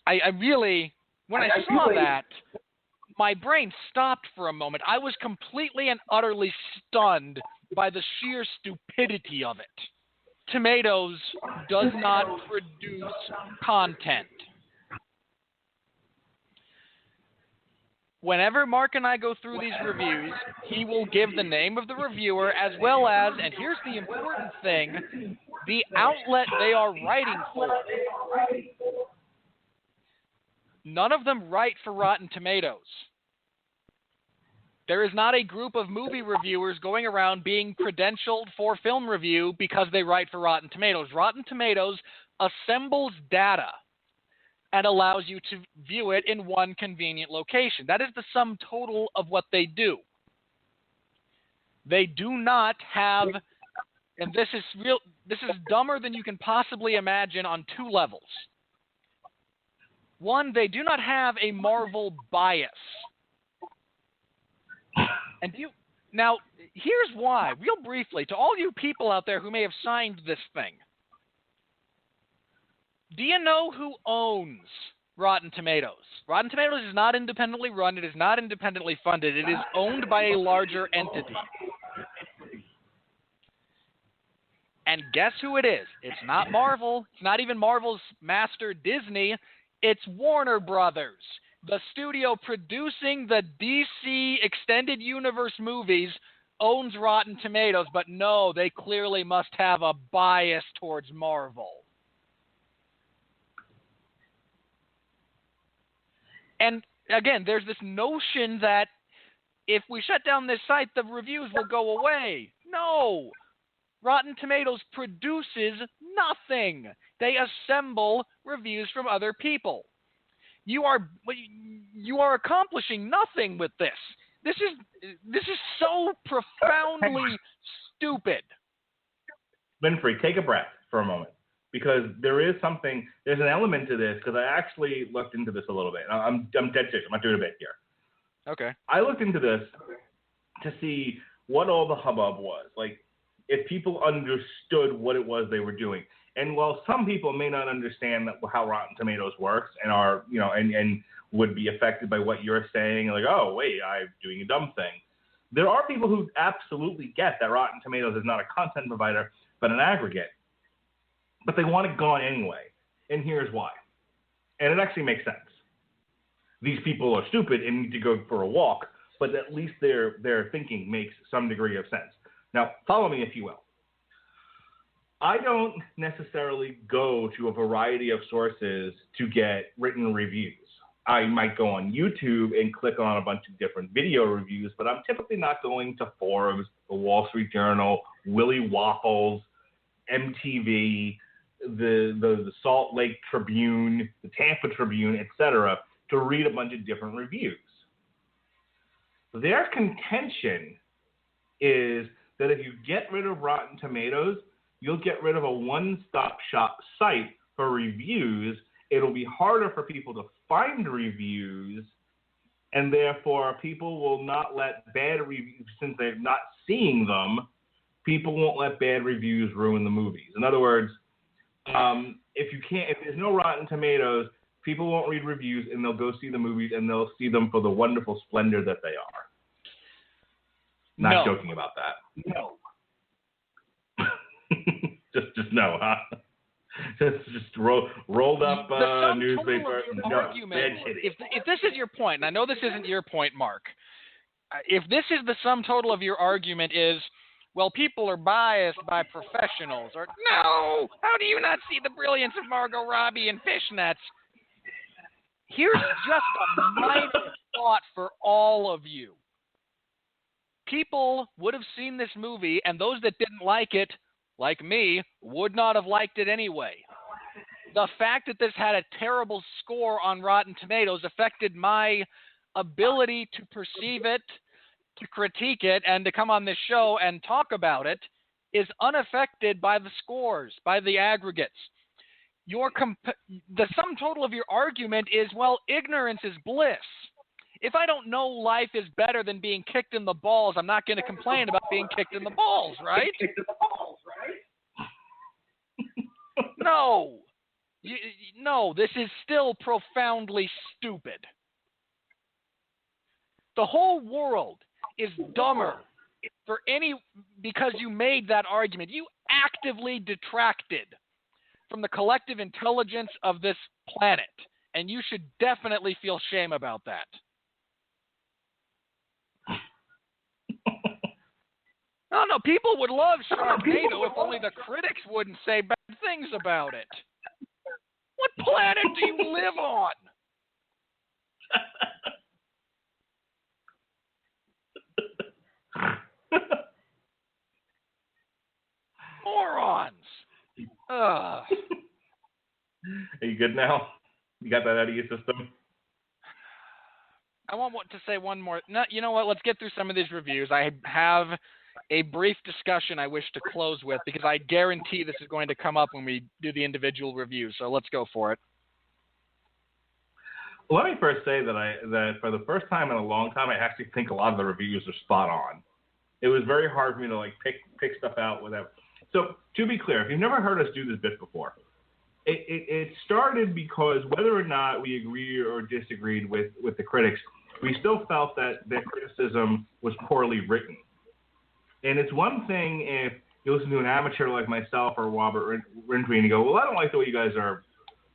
I really, when I saw that, my brain stopped for a moment. I was completely and utterly stunned by the sheer stupidity of it. Tomatoes does not produce content. Whenever Mark and I go through these reviews, he will give the name of the reviewer as well as, and here's the important thing, the outlet they are writing for. None of them write for Rotten Tomatoes. There is not a group of movie reviewers going around being credentialed for film review because they write for Rotten Tomatoes. Rotten Tomatoes assembles data and allows you to view it in one convenient location. That is the sum total of what they do. They do not have, and this is dumber than you can possibly imagine on 2 levels. One, they do not have a Marvel bias. And now, here's why, real briefly, to all you people out there who may have signed this thing. Do you know who owns Rotten Tomatoes? Rotten Tomatoes is not independently run. It is not independently funded. It is owned by a larger entity. And guess who it is? It's not Marvel. It's not even Marvel's master Disney. It's Warner Brothers, the studio producing the DC Extended Universe movies, owns Rotten Tomatoes, but no, they clearly must have a bias towards Marvel. And again, there's this notion that if we shut down this site, the reviews will go away. No! Rotten Tomatoes produces nothing. They assemble reviews from other people. You are accomplishing nothing with this. This is so profoundly stupid. Winfree, take a breath for a moment, because there's an element to this, because I actually looked into this a little bit. I'm dead serious. I'm not doing a bit here. Okay. I looked into this to see what all the hubbub was. Like, if people understood what it was they were doing. And while some people may not understand how Rotten Tomatoes works and are, and would be affected by what you're saying, like, oh, wait, I'm doing a dumb thing. There are people who absolutely get that Rotten Tomatoes is not a content provider, but an aggregate. But they want it gone anyway. And here's why. And it actually makes sense. These people are stupid and need to go for a walk, but at least their thinking makes some degree of sense. Now, follow me if you will. I don't necessarily go to a variety of sources to get written reviews. I might go on YouTube and click on a bunch of different video reviews, but I'm typically not going to Forbes, the Wall Street Journal, Willy Waffles, MTV, the Salt Lake Tribune, the Tampa Tribune, etc., to read a bunch of different reviews. Their contention is that if you get rid of Rotten Tomatoes, you'll get rid of a one-stop shop site for reviews. It'll be harder for people to find reviews, and therefore people will not let bad reviews, since they're not seeing them, people won't let bad reviews ruin the movies. In other words, if there's no Rotten Tomatoes, people won't read reviews, and they'll go see the movies, and they'll see them for the wonderful splendor that they are. Not joking about that. No. just no, huh? just rolled up newspaper. No, if this is your point, and I know this isn't your point, Mark, if this is the sum total of your argument is, well, people are biased by professionals, or no, how do you not see the brilliance of Margot Robbie and fishnets? Here's just a minor thought for all of you. People would have seen this movie, and those that didn't like it, like me, would not have liked it anyway. The fact that this had a terrible score on Rotten Tomatoes affected my ability to perceive it, to critique it, and to come on this show and talk about it is unaffected by the scores, by the aggregates. The sum total of your argument is, well, ignorance is bliss. If I don't know life is better than being kicked in the balls, I'm not going to complain about being kicked in the balls, right? No. No, this is still profoundly stupid. The whole world is dumber because you made that argument. You actively detracted from the collective intelligence of this planet, and you should definitely feel shame about that. No, people would love Sharknado if only the critics wouldn't say bad things about it. What planet do you live on? Morons. Ugh. Are you good now? You got that out of your system? I want to say one more. No, you know what? Let's get through some of these reviews. I have a brief discussion I wish to close with, because I guarantee this is going to come up when we do the individual reviews. So let's go for it. Let me first say that for the first time in a long time, I actually think a lot of the reviews are spot on. It was very hard for me to pick stuff out without. So to be clear, if you've never heard us do this bit before, it started because whether or not we agreed or disagreed with the critics, we still felt that their criticism was poorly written. And it's one thing if you listen to an amateur like myself or Robert Winfree and you go, well, I don't like the way you guys are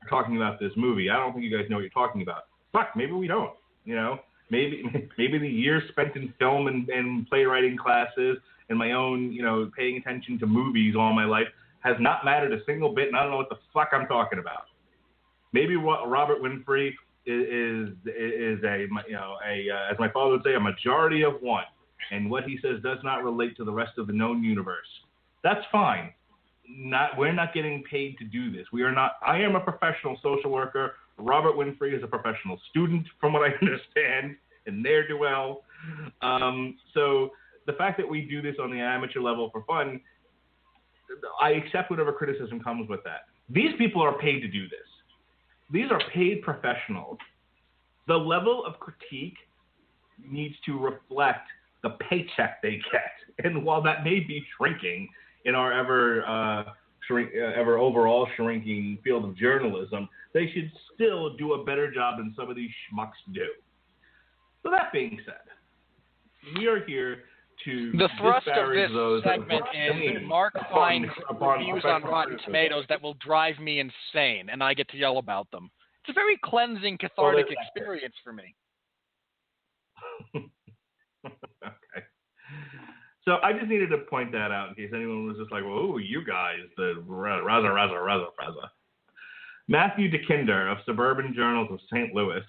talking about this movie. I don't think you guys know what you're talking about. Fuck, maybe we don't. You know, maybe the years spent in film and playwriting classes and my own, you know, paying attention to movies all my life has not mattered a single bit, and I don't know what the fuck I'm talking about. Maybe Robert Winfree is a as my father would say, a majority of one, and what he says does not relate to the rest of the known universe. That's fine. We're not getting paid to do this. We are not. I am a professional social worker. Robert Winfree is a professional student, from what I understand, and ne'er do well. So the fact that we do this on the amateur level for fun, I accept whatever criticism comes with that. These people are paid to do this. These are paid professionals. The level of critique needs to reflect the paycheck they get. And while that may be shrinking in our ever overall shrinking field of journalism, they should still do a better job than some of these schmucks do. So that being said, we are here to the thrust of this those segment is Mark finds reviews on Rotten Tomatoes that will drive me insane, and I get to yell about them. It's a very cleansing, cathartic experience for me. Okay. So I just needed to point that out in case anyone was just like, well, ooh, you guys, the raza. Matthew DeKinder of Suburban Journals of St. Louis.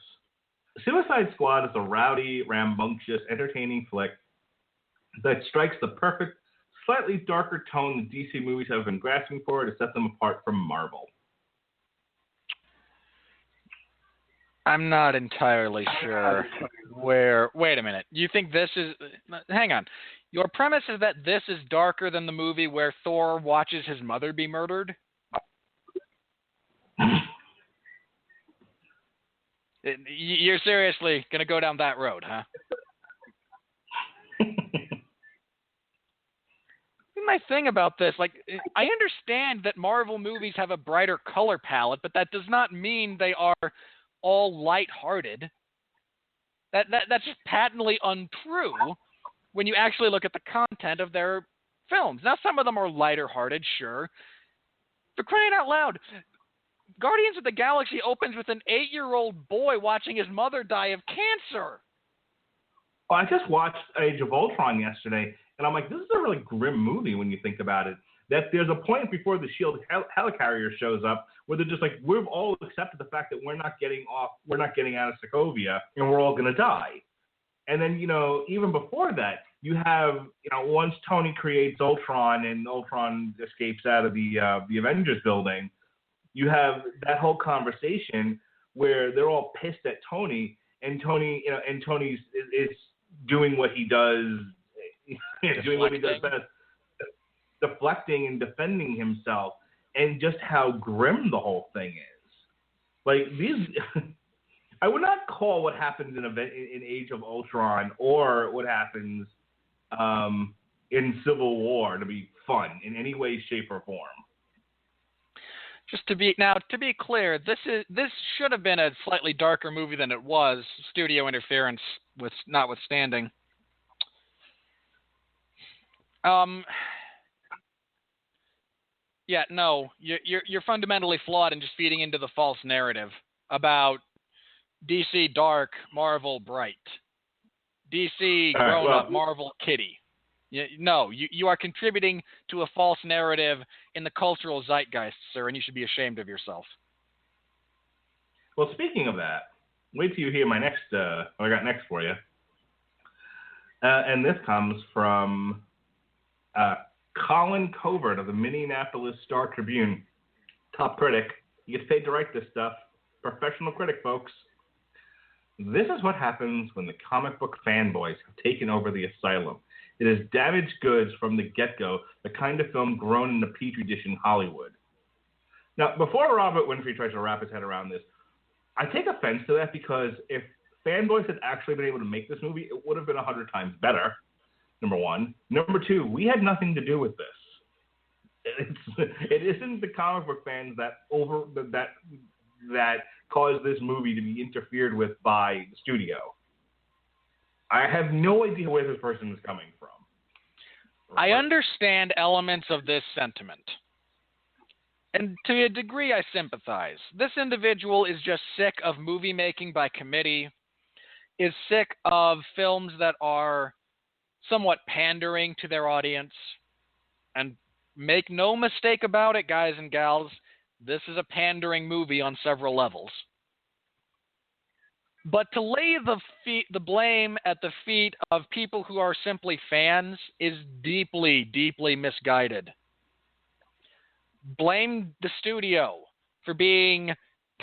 Suicide Squad is a rowdy, rambunctious, entertaining flick that strikes the perfect, slightly darker tone the DC movies have been grasping for to set them apart from Marvel. I'm not entirely sure where... Wait a minute. You think this is... Hang on. Your premise is that this is darker than the movie where Thor watches his mother be murdered? You're seriously going to go down that road, huh? My thing about this, like, I understand that Marvel movies have a brighter color palette, but that does not mean they are all lighthearted. That's just patently untrue when you actually look at the content of their films. Now, some of them are lighter-hearted, sure. For crying out loud, Guardians of the Galaxy opens with an 8-year-old boy watching his mother die of cancer. Well, I just watched Age of Ultron yesterday, and I'm like, this is a really grim movie when you think about it. That there's a point before the SHIELD helicarrier shows up where they're just like, we've all accepted the fact that we're not getting out of Sokovia, and we're all going to die. And then, you know, even before that, you have, you know, once Tony creates Ultron and Ultron escapes out of the Avengers building, you have that whole conversation where they're all pissed at Tony, and Tony, you know, and Tony's is doing what he does, doing what he does best, deflecting and defending himself, and just how grim the whole thing is. Like these, I would not call what happens in Age of Ultron or what happens in Civil War to be fun in any way, shape, or form. Just to be clear, this should have been a slightly darker movie than it was, studio interference notwithstanding. Yeah, no, you're fundamentally flawed in just feeding into the false narrative about DC dark, Marvel bright, DC grown up, Marvel kiddie. No, you are contributing to a false narrative in the cultural zeitgeist, sir, and you should be ashamed of yourself. Well, speaking of that, wait till you hear my next, what I got next for you. And this comes from Colin Covert of the Minneapolis Star-Tribune, top critic. He gets paid to write this stuff. Professional critic, folks. This is what happens when the comic book fanboys have taken over the asylum. It is damaged goods from the get-go, the kind of film grown in the Petri dish in Hollywood. Now, before Robert Winfree tries to wrap his head around this, I take offense to that because if fanboys had actually been able to make this movie, it would have been 100 times better, number one. Number two, we had nothing to do with this. It isn't the comic book fans that caused this movie to be interfered with by the studio. I have no idea where this person is coming from. I understand elements of this sentiment. And to a degree, I sympathize. This individual is just sick of movie making by committee, is sick of films that are somewhat pandering to their audience. And make no mistake about it, guys and gals, this is a pandering movie on several levels. But to lay the blame at the feet of people who are simply fans is deeply, deeply misguided. Blame the studio for being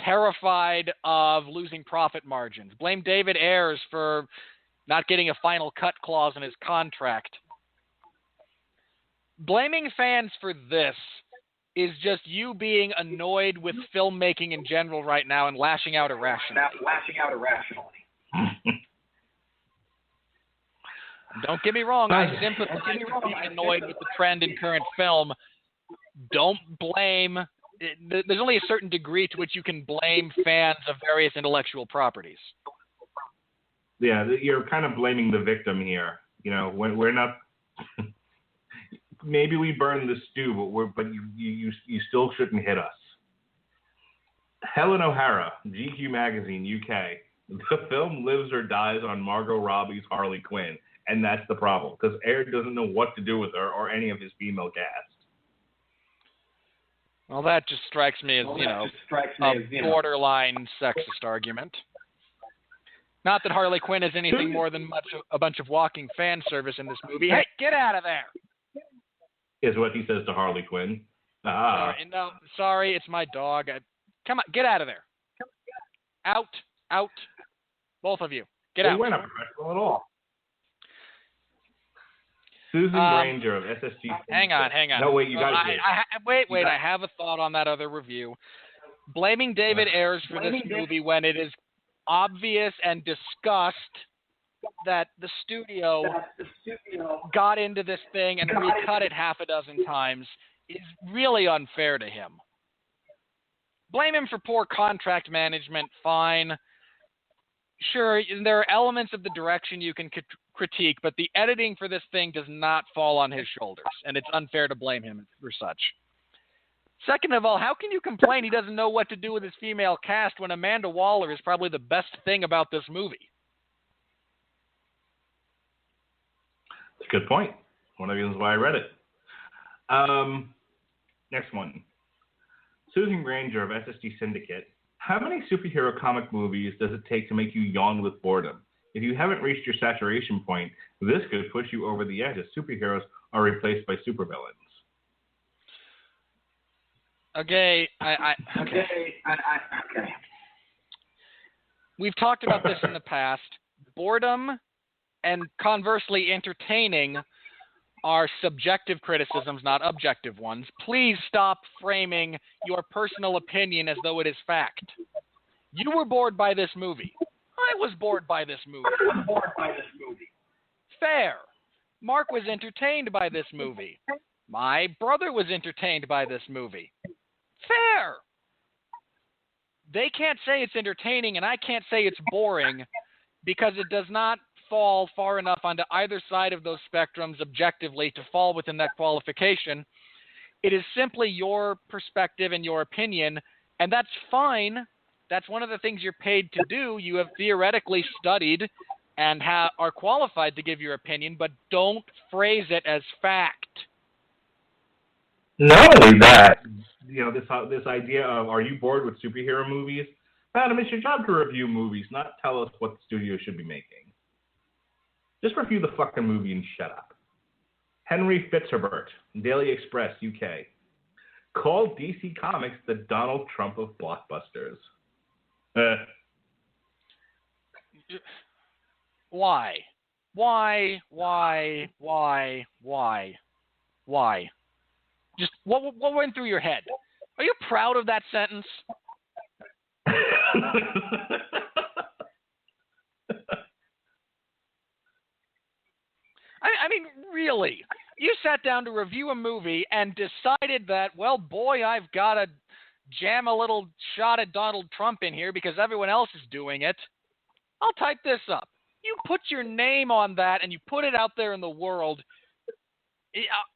terrified of losing profit margins. Blame David Ayers for not getting a final cut clause in his contract. Blaming fans for this is just you being annoyed with filmmaking in general right now and lashing out irrationally. Don't get me wrong, I sympathize with being annoyed with the trend in current film. Don't blame. There's only a certain degree to which you can blame fans of various intellectual properties. Yeah, you're kind of blaming the victim here. You know, when we're not. Maybe we burn the stew, but you still shouldn't hit us. Helen O'Hara, GQ Magazine, UK. The film lives or dies on Margot Robbie's Harley Quinn, and that's the problem because Ayer doesn't know what to do with her or any of his female cast. Well, that just strikes me as, a borderline sexist argument. Not that Harley Quinn is anything more than a bunch of walking fan service in this movie. Hey, get out of there! Is what he says to Harley Quinn. Sorry, it's my dog. Come on, get out of there. Out. Both of you, get out. We're not professional at all. Susan Granger of SSG. Hang on. No, wait, you got it. Wait, I have a thought on that other review. Blaming David Ayers for this movie when it is obvious and discussed that the studio got into this thing and recut it half a dozen times is really unfair to him. Blame him for poor contract management, fine. Sure, there are elements of the direction you can critique, but the editing for this thing does not fall on his shoulders, and it's unfair to blame him for such. Second of all, how can you complain he doesn't know what to do with his female cast when Amanda Waller is probably the best thing about this movie? Good point. One of the reasons why I read it. Next one. Susan Granger of SSG Syndicate. How many superhero comic movies does it take to make you yawn with boredom? If you haven't reached your saturation point, this could push you over the edge as superheroes are replaced by supervillains. Okay. We've talked about this in the past. Boredom and conversely entertaining are subjective criticisms, not objective ones. Please stop framing your personal opinion as though it is fact. You were bored by this movie. I was bored by this movie. Fair. Mark was entertained by this movie. My brother was entertained by this movie. Fair. They can't say it's entertaining, and I can't say it's boring because it does not fall far enough onto either side of those spectrums objectively to fall within that qualification. It is simply your perspective and your opinion, and that's fine. That's one of the things you're paid to do. You have theoretically studied and are qualified to give your opinion, but don't phrase it as fact. Not only that, this idea of, are you bored with superhero movies? Adam, it's your job to review movies, not tell us what the studio should be making. Just review the fucking movie and shut up. Henry Fitzherbert, Daily Express, UK. Called DC Comics the Donald Trump of blockbusters. Why? Just what went through your head? Are you proud of that sentence? I mean, really, You sat down to review a movie and decided that, well, boy, I've got to jam a little shot at Donald Trump in here because everyone else is doing it. I'll type this up. You put your name on that and you put it out there in the world.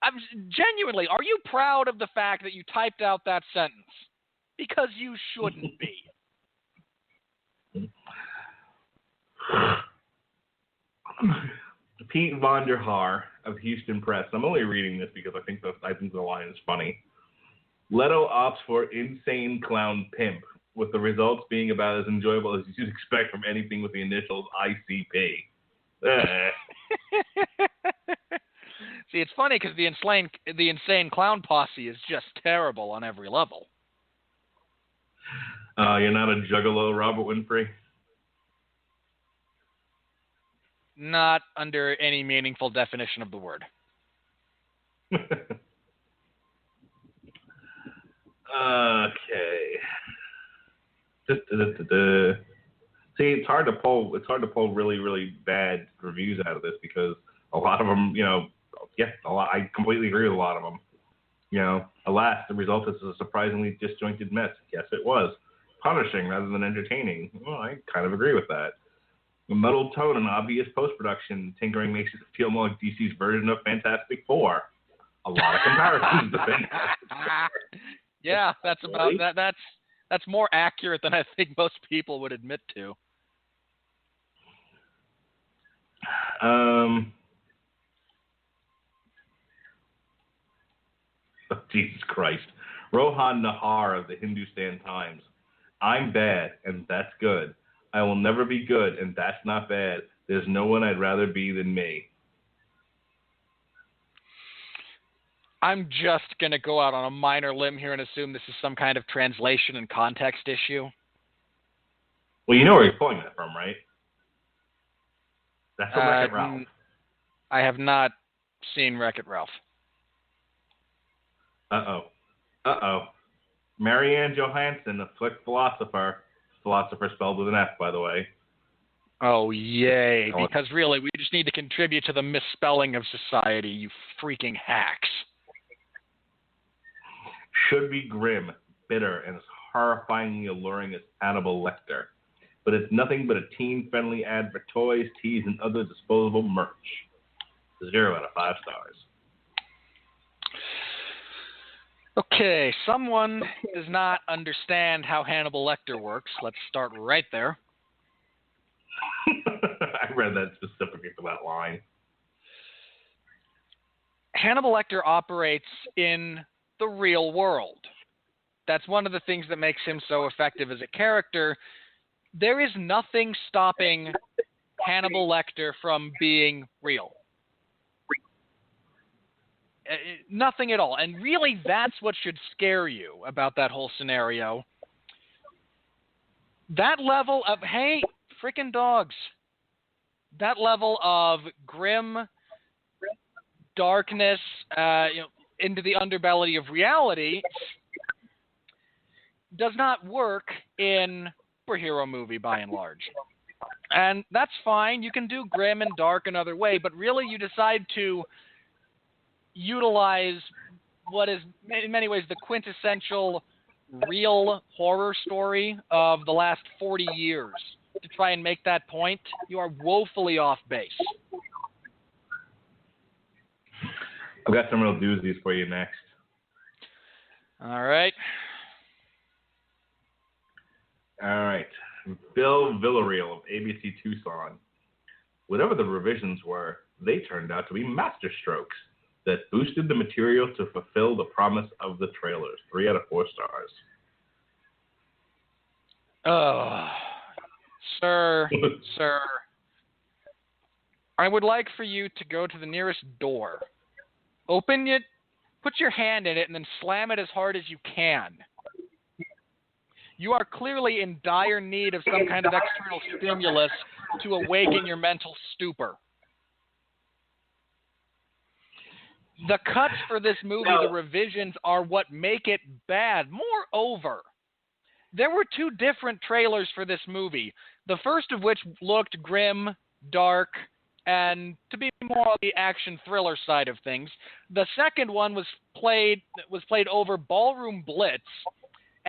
I'm genuinely, are you proud of the fact that you typed out that sentence? Because you shouldn't be. Pete Von der Haar of Houston Press. I'm only reading this because I think the line is funny. Leto opts for insane clown pimp, with the results being about as enjoyable as you'd expect from anything with the initials ICP. See, it's funny because the insane clown posse is just terrible on every level. You're not a juggalo, Robert Winfree? Not under any meaningful definition of the word. Okay. See, it's hard to pull really, really bad reviews out of this because a lot of them, I completely agree with a lot of them. Alas, the result is a surprisingly disjointed mess. Yes, it was. Punishing rather than entertaining. Well, I kind of agree with that. A muddled tone and obvious post-production tinkering makes it feel more like DC's version of Fantastic Four. A lot of comparisons to Fantastic Four. Yeah, that's about that. That's more accurate than I think most people would admit to. Oh, Jesus Christ. Rohan Nahar of the Hindustan Times. I'm bad, and that's good. I will never be good, and that's not bad. There's no one I'd rather be than me. I'm just going to go out on a minor limb here and assume this is some kind of translation and context issue. Well, you know where he's pulling that from, right? That's from Wreck-It Ralph. I have not seen Wreck-It Ralph. Uh-oh. Marianne Johansson, a flick philosopher spelled with an F, by the way. Oh, yay. Because really, we just need to contribute to the misspelling of society, you freaking hacks. Should be grim, bitter, and as horrifyingly alluring as Hannibal Lecter. But it's nothing but a teen-friendly ad for toys, teas, and other disposable merch. 0 out of 5 stars. Okay, someone does not understand how Hannibal Lecter works. Let's start right there. I read that specifically for that line. Hannibal Lecter operates in the real world. That's one of the things that makes him so effective as a character. There is nothing stopping Hannibal Lecter from being real. Nothing at all. And really, that's what should scare you about that whole scenario. That level of, hey, frickin' dogs. That level of grim darkness, into the underbelly of reality does not work in a superhero movie by and large. And that's fine. You can do grim and dark another way, but really you decide to utilize what is in many ways the quintessential real horror story of the last 40 years to try and make that point. You are woefully off base. I've got some real doozies for you next. All right. Bill Villarreal of ABC Tucson. Whatever the revisions were, they turned out to be masterstrokes that boosted the material to fulfill the promise of the trailers. 3 out of 4 stars. Oh, sir. I would like for you to go to the nearest door. Open it, put your hand in it, and then slam it as hard as you can. You are clearly in dire need of some kind of external stimulus to awaken your mental stupor. The cuts for this movie, the revisions, are what make it bad. Moreover, there were 2 different trailers for this movie, the first of which looked grim, dark, and to be more on the action thriller side of things. The second one was played over Ballroom Blitz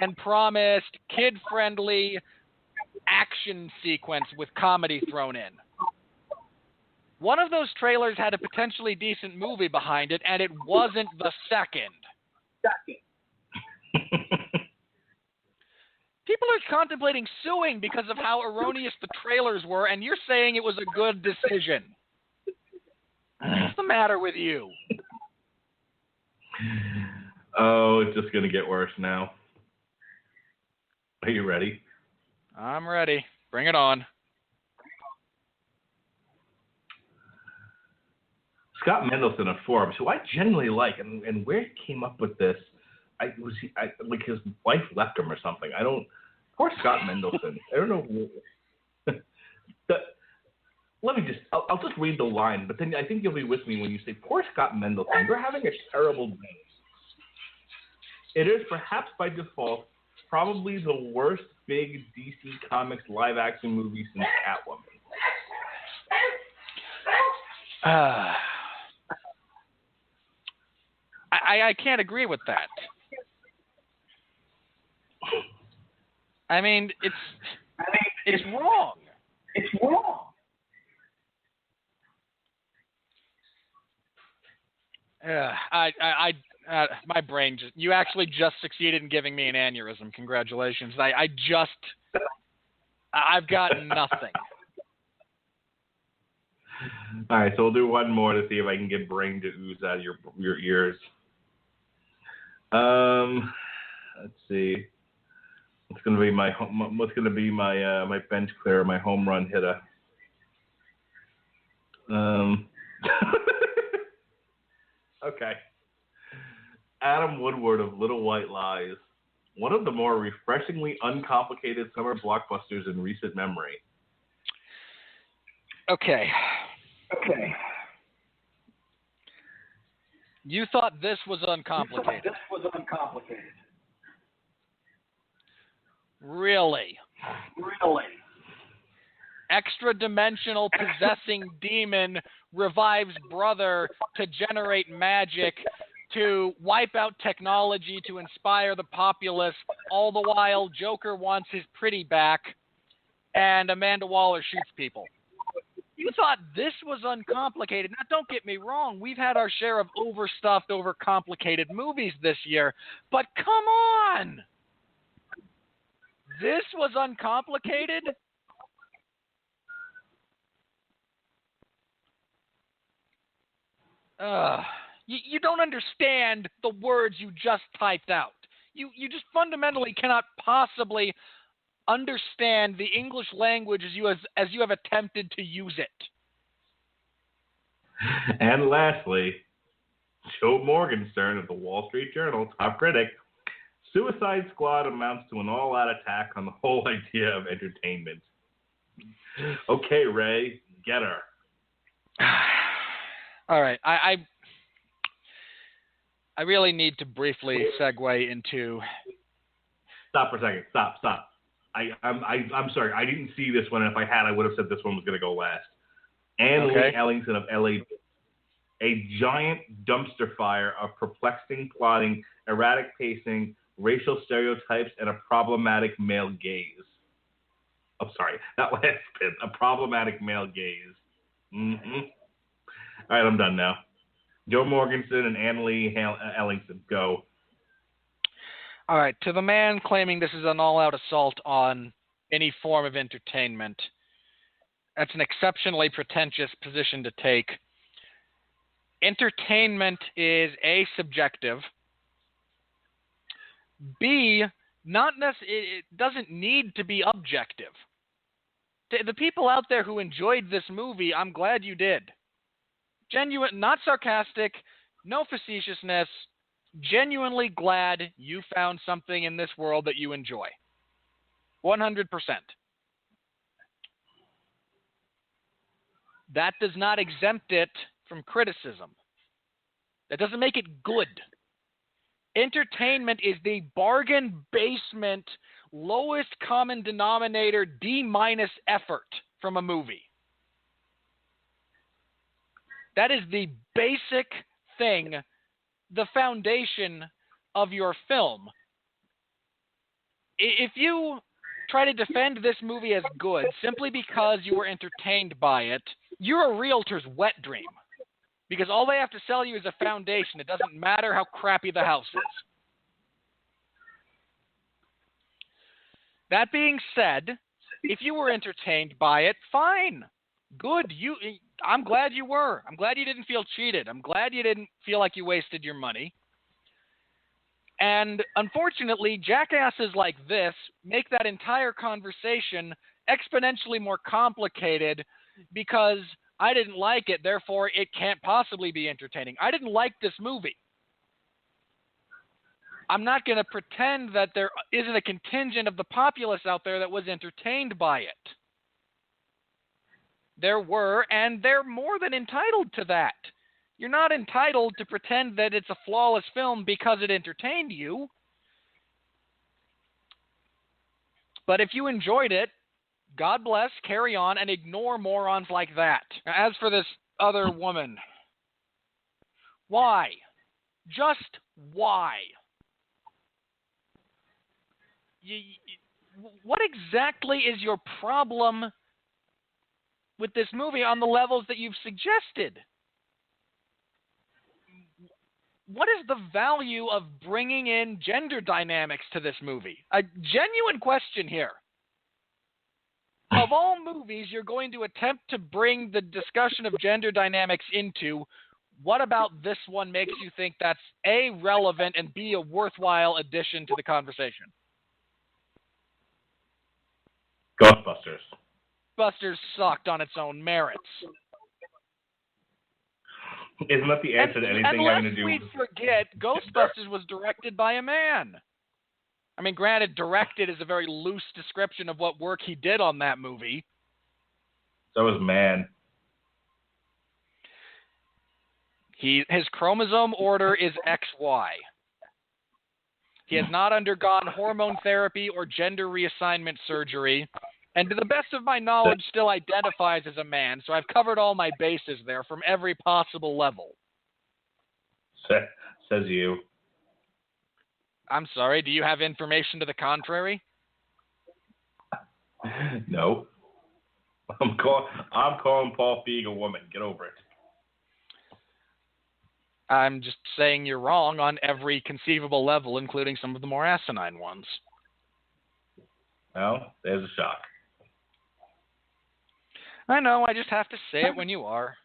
and promised kid-friendly action sequence with comedy thrown in. One of those trailers had a potentially decent movie behind it, and it wasn't the second. People are contemplating suing because of how erroneous the trailers were, and you're saying it was a good decision. What's the matter with you? Oh, it's just going to get worse now. Are you ready? I'm ready. Bring it on. Scott Mendelson of Forbes, who I genuinely like, and where he came up with this, like his wife left him or something. Poor Scott Mendelson. I don't know. I'll just read the line, but then I think you'll be with me when you say, poor Scott Mendelson, you're having a terrible day. It is perhaps by default probably the worst big DC Comics live action movie since Catwoman. I can't agree with that. I mean, it's wrong. It's wrong. My brain you actually just succeeded in giving me an aneurysm. Congratulations. I've got nothing. All right, so we'll do one more to see if I can get brain to ooze out of your ears. Let's see. What's going to be my bench clearer, my home run hitter? Okay. Adam Woodward of Little White Lies, one of the more refreshingly uncomplicated summer blockbusters in recent memory. Okay. You thought this was uncomplicated. Really? Extra-dimensional possessing demon revives brother to generate magic, to wipe out technology, to inspire the populace. All the while, Joker wants his pretty back, and Amanda Waller shoots people. You thought this was uncomplicated. Now, don't get me wrong. We've had our share of overstuffed, overcomplicated movies this year. But come on! This was uncomplicated? You don't understand the words you just typed out. You just fundamentally cannot possibly understand the English language as you have attempted to use it. And lastly, Joe Morgenstern of the Wall Street Journal, top critic, Suicide Squad amounts to an all-out attack on the whole idea of entertainment. Okay, Ray, get her. All right, I really need to briefly segue into. Stop for a second. Stop. I'm sorry. I didn't see this one. And if I had, I would have said this one was going to go last. Anne Lee Ellington of LA. A giant dumpster fire of perplexing plotting, erratic pacing, racial stereotypes, and a problematic male gaze. I'm sorry. That last bit. A problematic male gaze. Mm-hmm. All right, I'm done now. Joe Morgenstern and Anne Lee Ellington, go. All right, to the man claiming this is an all-out assault on any form of entertainment, that's an exceptionally pretentious position to take. Entertainment is A, subjective, B, it doesn't need to be objective. The people out there who enjoyed this movie, I'm glad you did. Genuine, not sarcastic, no facetiousness, genuinely glad you found something in this world that you enjoy. 100%. That does not exempt it from criticism. That doesn't make it good. Entertainment is the bargain basement, lowest common denominator, D- effort from a movie. That is the basic thing, the foundation of your film. If you try to defend this movie as good simply because you were entertained by it, you're a realtor's wet dream. Because all they have to sell you is a foundation. It doesn't matter how crappy the house is. That being said, if you were entertained by it, fine. Good. I'm glad you were. I'm glad you didn't feel cheated. I'm glad you didn't feel like you wasted your money. And unfortunately, jackasses like this make that entire conversation exponentially more complicated because I didn't like it, therefore it can't possibly be entertaining. I didn't like this movie. I'm not going to pretend that there isn't a contingent of the populace out there that was entertained by it. There were, and they're more than entitled to that. You're not entitled to pretend that it's a flawless film because it entertained you. But if you enjoyed it, God bless, carry on, and ignore morons like that. As for this other woman, why? Just why? What exactly is your problem with this movie on the levels that you've suggested? What is the value of bringing in gender dynamics to this movie? A genuine question here. Of all movies you're going to attempt to bring the discussion of gender dynamics into, what about this one makes you think that's A, relevant, and B, a worthwhile addition to the conversation? Ghostbusters. Ghostbusters sucked on its own merits. Isn't that the answer to anything having to do with... Unless we forget, Ghostbusters was directed by a man. I mean, granted, directed is a very loose description of what work he did on that movie. So was man. His chromosome order is XY. He has not undergone hormone therapy or gender reassignment surgery, and to the best of my knowledge, still identifies as a man, so I've covered all my bases there from every possible level. Says you. I'm sorry, do you have information to the contrary? No. I'm calling Paul Feig a woman. Get over it. I'm just saying you're wrong on every conceivable level, including some of the more asinine ones. Well, there's a shock. I know, I just have to say it when you are.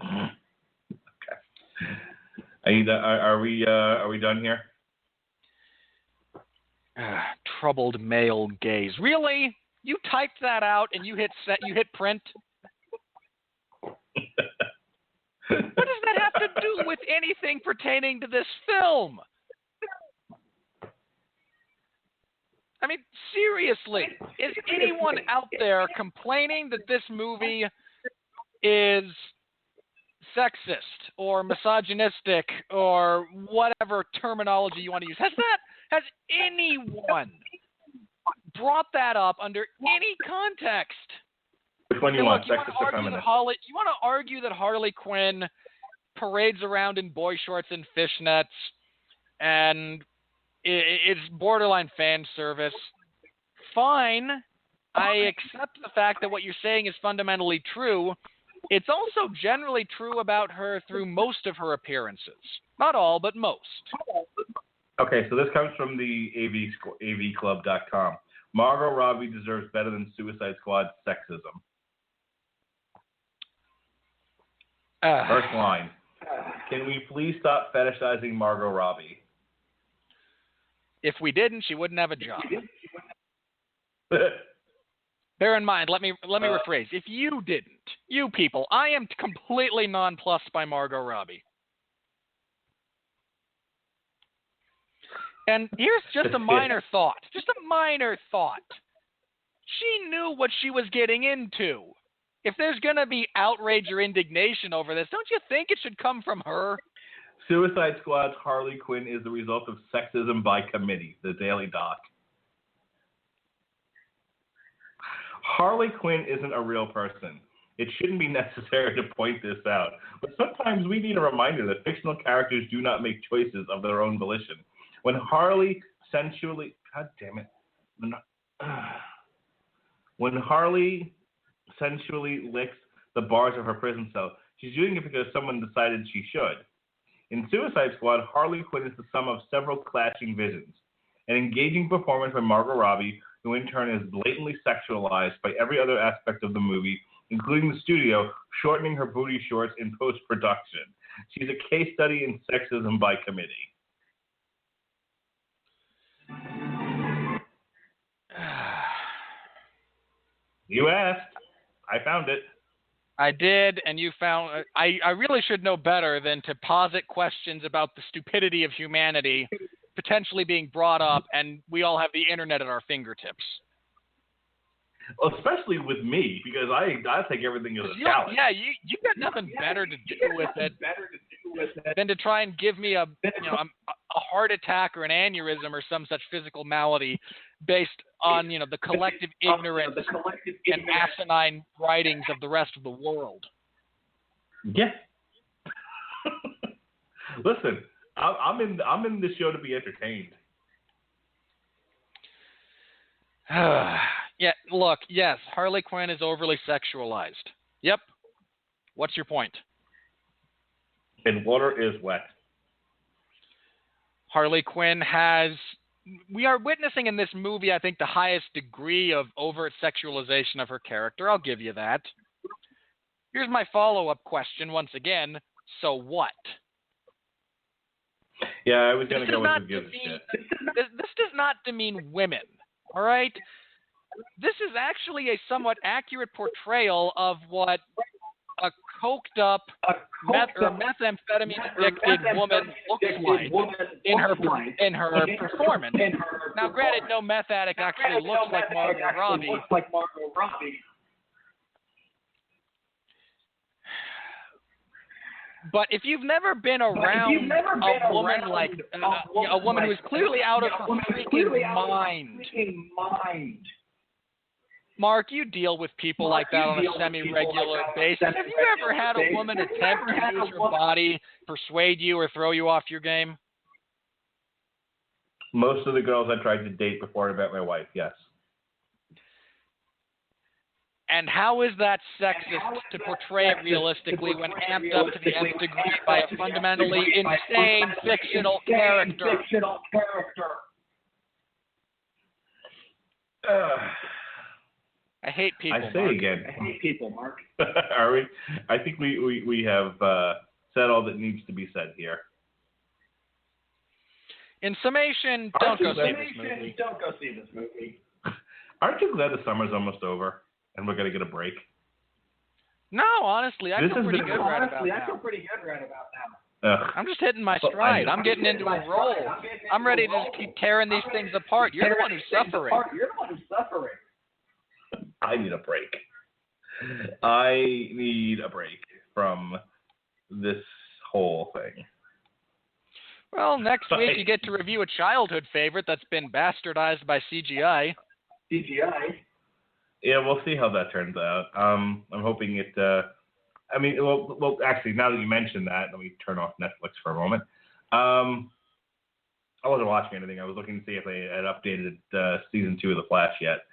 Okay. Are we done here? Troubled male gaze. Really? You typed that out and you hit print? What does that have to do with anything pertaining to this film? I mean, seriously, is anyone out there complaining that this movie is sexist or misogynistic or whatever terminology you want to use? Has anyone brought that up under any context? Which one you want, sexist or feminist? You want to argue that Harley Quinn parades around in boy shorts and fishnets and it's borderline fan service. Fine. I accept the fact that what you're saying is fundamentally true. It's also generally true about her through most of her appearances. Not all, but most. Okay, so this comes from the avclub.com. Margot Robbie deserves better than Suicide Squad sexism. First line. Can we please stop fetishizing Margot Robbie? If we didn't, she wouldn't have a job. Bear in mind, let me rephrase. If you didn't, you people, I am completely nonplussed by Margot Robbie. And here's just a minor thought. Just a minor thought. She knew what she was getting into. If there's going to be outrage or indignation over this, don't you think it should come from her? Suicide Squad's Harley Quinn is the result of sexism by committee, the Daily Doc. Harley Quinn isn't a real person. It shouldn't be necessary to point this out, but sometimes we need a reminder that fictional characters do not make choices of their own volition. When Harley sensually, God damn it, when Harley sensually licks the bars of her prison cell, she's doing it because someone decided she should. In Suicide Squad, Harley Quinn is the sum of several clashing visions. An engaging performance by Margot Robbie, who in turn is blatantly sexualized by every other aspect of the movie, including the studio shortening her booty shorts in post-production. She's a case study in sexism by committee. You asked. I found it. I did, and you found. I really should know better than to posit questions about the stupidity of humanity potentially being brought up, and we all have the internet at our fingertips. Well, especially with me, because I take everything as a challenge. Yeah, you got nothing better to do with it than to try and give me a heart attack or an aneurysm or some such physical malady based on the collective ignorance and asinine writings of the rest of the world. Yeah. Listen, I'm in this show to be entertained. Yeah, look, yes, Harley Quinn is overly sexualized. Yep. What's your point? And water is wet. Harley Quinn we are witnessing in this movie, I think, the highest degree of overt sexualization of her character. I'll give you that. Here's my follow-up question once again. So what? Yeah, I was going to go with who gives a shit. This does not demean women, all right? This is actually a somewhat accurate portrayal of what a coked-up methamphetamine-addicted woman looks like in her performance. Now, granted, no meth addict actually looks like Margot Robbie. But if you've never been around a woman like a woman who is clearly out of her freaking mind. Mark, you deal with people like that on a semi-regular basis. Have you ever had a woman attempt to use her body, persuade you, or throw you off your game? Most of the girls I tried to date before I met my wife, yes. And how is that sexist to portray it realistically when amped up to the nth degree by a fundamentally insane fictional character? I hate people, I say Mark. again. I hate people, Mark. Are we? I think we have said all that needs to be said here. In summation, don't go see this movie. Aren't you glad the summer's almost over and we're going to get a break? No, honestly, I feel pretty good right about now. I'm just hitting my stride. I'm getting into a roll. I'm ready to just keep tearing these things apart. You're the one who's suffering. I need a break. I need a break from this whole thing. Well, next week you get to review a childhood favorite that's been bastardized by CGI. Yeah, we'll see how that turns out. I'm hoping it. Well, actually, now that you mentioned that, let me turn off Netflix for a moment. I wasn't watching anything. I was looking to see if they had updated season 2 of The Flash yet.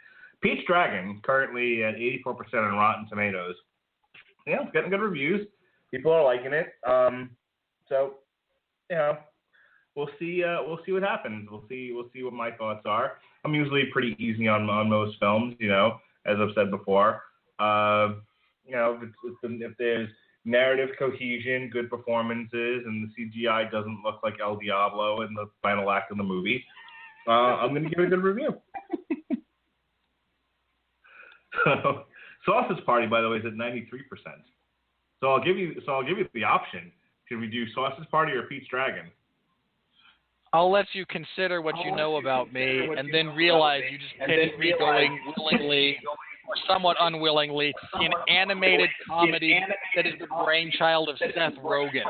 Pete's Dragon, currently at 84% on Rotten Tomatoes. Yeah, it's getting good reviews. People are liking it. So, we'll see what happens. We'll see what my thoughts are. I'm usually pretty easy on most films, as I've said before. If there's narrative cohesion, good performances, and the CGI doesn't look like El Diablo in the final act of the movie, I'm going to give it a good review. Sausage Party, by the way, is at 93%. So I'll give you the option. Should we do Sausage Party or Pete's Dragon? I'll let you consider what you know about me, and then realize you just pitched me going willingly or somewhat unwillingly to see an animated comedy that is the brainchild of Seth Rogen.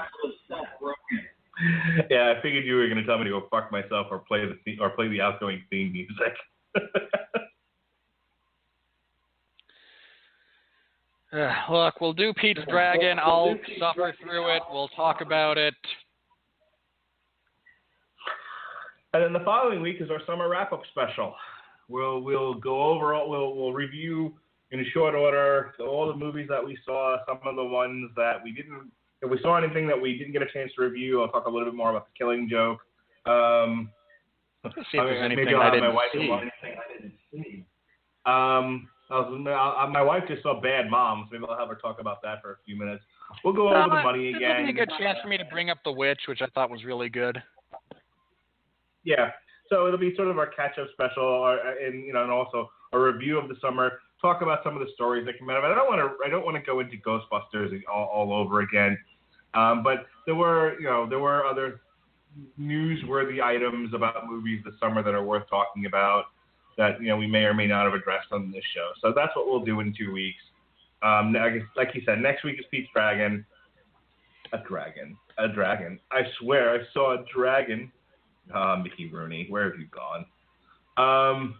Yeah, I figured you were going to tell me to go fuck myself or play the outgoing theme music. Look, we'll do Pete's Dragon. I'll suffer through it. We'll talk about it. And then the following week is our summer wrap-up special. We'll go over, we'll review in a short order all the movies that we saw, some of the ones that we didn't, if we saw anything that we didn't get a chance to review, I'll talk a little bit more about The Killing Joke. Let's see if there's anything I didn't see. My wife just saw Bad Moms. Maybe I'll have her talk about that for a few minutes. We'll go over the money again. It'll be a good chance for me to bring up The Witch, which I thought was really good. Yeah. So it'll be sort of our catch-up special, and also a review of the summer. Talk about some of the stories that came out of it. I don't want to go into Ghostbusters all over again. But there were other newsworthy items about movies this summer that are worth talking about that we may or may not have addressed on this show. So that's what we'll do in 2 weeks. Like you said, next week is Pete's Dragon. A dragon. I swear I saw a dragon. Mickey Rooney, where have you gone?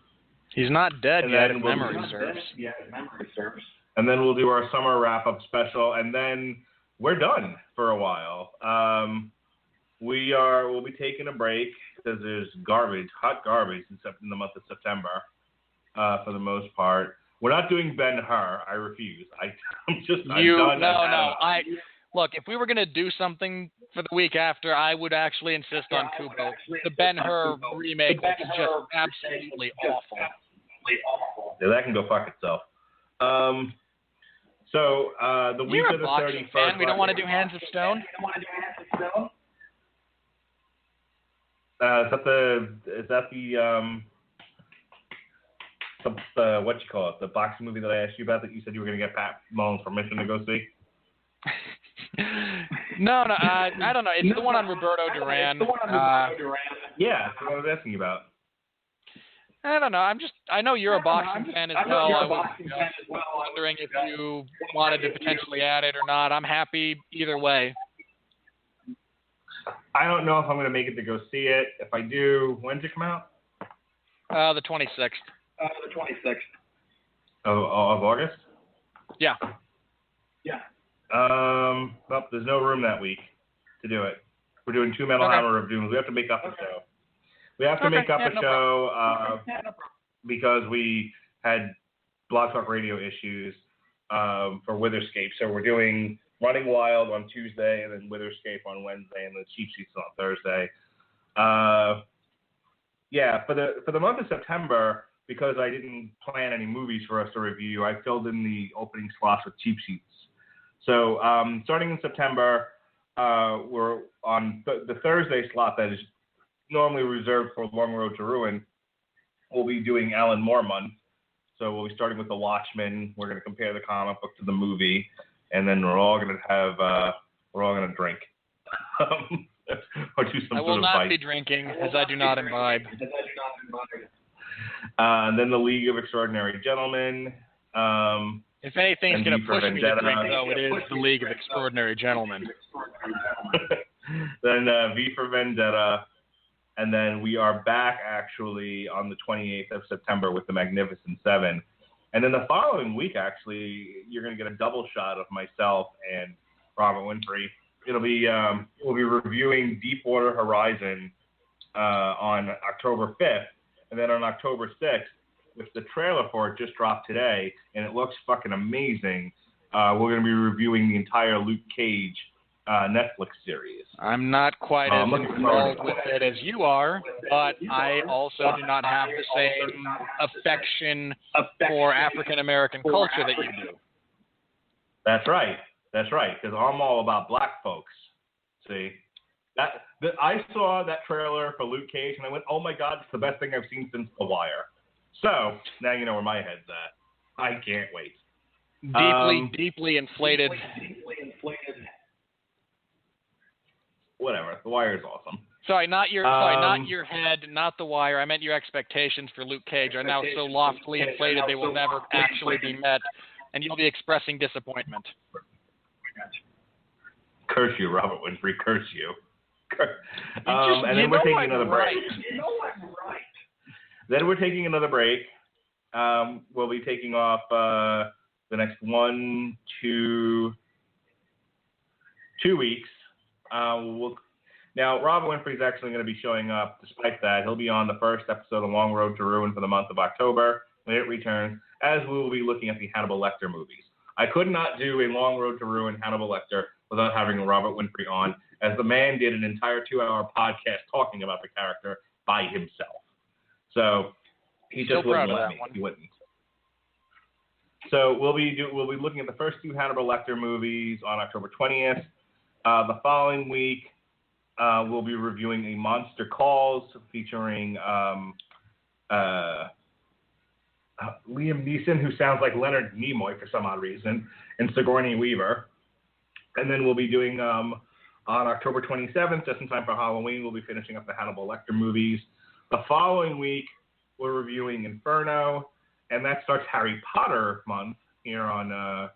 He's not dead yet. His memory serves. And then we'll do our summer wrap-up special, and then we're done for a while. We'll be taking a break because there's hot garbage in the month of September, for the most part. We're not doing Ben-Hur. I refuse. I'm done. Look, if we were going to do something for the week after, I would actually insist on Kubo. The Ben-Hur remake was just absolutely awful. Yeah, that can go fuck itself. So the week of the 31st. Fan. We don't want to do Hands of Stone? Is that the what you call it? The boxing movie that I asked you about that you said you were going to get Pat Mullins' permission to go see? No, I don't know. It's the one on Roberto Duran. Yeah, that's what I was asking about. I don't know. I know you're a boxing fan as well. I was wondering if you wanted to potentially add it or not. I'm happy either way. I don't know if I'm going to make it to go see it. If I do, when's it come out? The 26th. Of August? Yeah. Well, there's no room that week to do it. We're doing 2 Metal Hammer of Doom. We have to make up a show. We have to make up a show because we had Blog Talk Radio issues for Witherscape. So we're doing Running Wild on Tuesday and then Witherscape on Wednesday and the Cheap Seats on Thursday. For the month of September, because I didn't plan any movies for us to review, I filled in the opening slots with Cheap Seats. So starting in September, we're on the Thursday slot that is normally reserved for Long Road to Ruin. We'll be doing Alan Moore month. So we'll be starting with The Watchmen. We're going to compare the comic book to the movie, and then we're all going to drink. Or do some I will not be drinking, as I do not imbibe. And then The League of Extraordinary Gentlemen. If anything's going to push me to drink, though, it is The League of Extraordinary Gentlemen. Then V for Vendetta. And then we are back, actually, on the 28th of September with The Magnificent Seven. And then the following week, actually, you're going to get a double shot of myself and Robert Winfree. It'll be we'll be reviewing Deepwater Horizon on October 5th. And then on October 6th, which the trailer for it just dropped today, and it looks fucking amazing, we're going to be reviewing the entire Luke Cage Netflix series. I'm not quite as involved with it as you are, but I also do not have the same affection for African-American culture that you do. That's right, because I'm all about black folks. See? I saw that trailer for Luke Cage, and I went, oh my God, it's the best thing I've seen since The Wire. So, now you know where my head's at. I can't wait. Deeply inflated. Whatever. The Wire is awesome. Sorry, not your head, not The Wire. I meant your expectations for Luke Cage are now so loftily inflated they will never actually be met, and you'll be expressing disappointment. Curse you, Robert Winfree. Curse you. And then we're taking another break. Then we're taking another break. We'll be taking off the the next 2 weeks. Now, Rob Winfree is actually going to be showing up. Despite that, he'll be on the first episode of Long Road to Ruin for the month of October when it returns, as we will be looking at the Hannibal Lecter movies. I could not do a Long Road to Ruin Hannibal Lecter without having Robert Winfree on, as the man did an entire 2-hour podcast talking about the character by himself. So he just wouldn't let me. He wouldn't. So we'll be looking at the first 2 Hannibal Lecter movies on October 20th. The following week, we'll be reviewing A Monster Calls featuring Liam Neeson, who sounds like Leonard Nimoy for some odd reason, and Sigourney Weaver. And then we'll be doing, on October 27th, just in time for Halloween, we'll be finishing up the Hannibal Lecter movies. The following week, we're reviewing Inferno, and that starts Harry Potter month here on the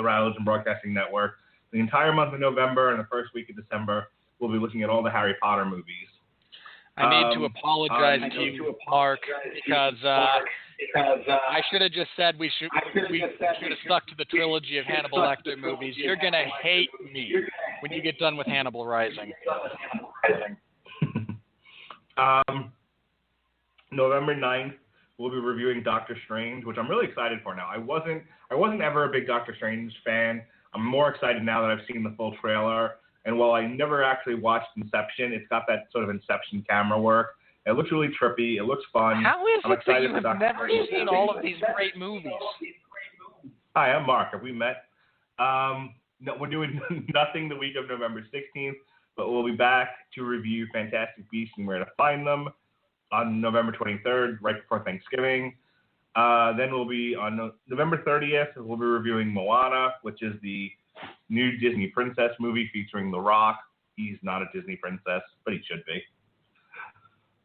Radulich and Broadcasting Network. The entire month of November and the first week of December, we'll be looking at all the Harry Potter movies. I need to apologize to you, Mark, because I should have just said we should have stuck to the trilogy of Hannibal Lecter movies. You're gonna hate me when you get done with Hannibal Rising. November 9th, we'll be reviewing Doctor Strange, which I'm really excited for now. I wasn't ever a big Doctor Strange fan. I'm more excited now that I've seen the full trailer. And while I never actually watched Inception, it's got that sort of Inception camera work. It looks really trippy. It looks fun. How is it that you have never seen all of these great movies? Hi, I'm Mark. Have we met? No, we're doing nothing the week of November 16th, but we'll be back to review Fantastic Beasts and Where to Find Them on November 23rd, right before Thanksgiving. Then we'll be on November 30th, we'll be reviewing Moana, which is the new Disney princess movie featuring The Rock. He's not a Disney princess, but he should be.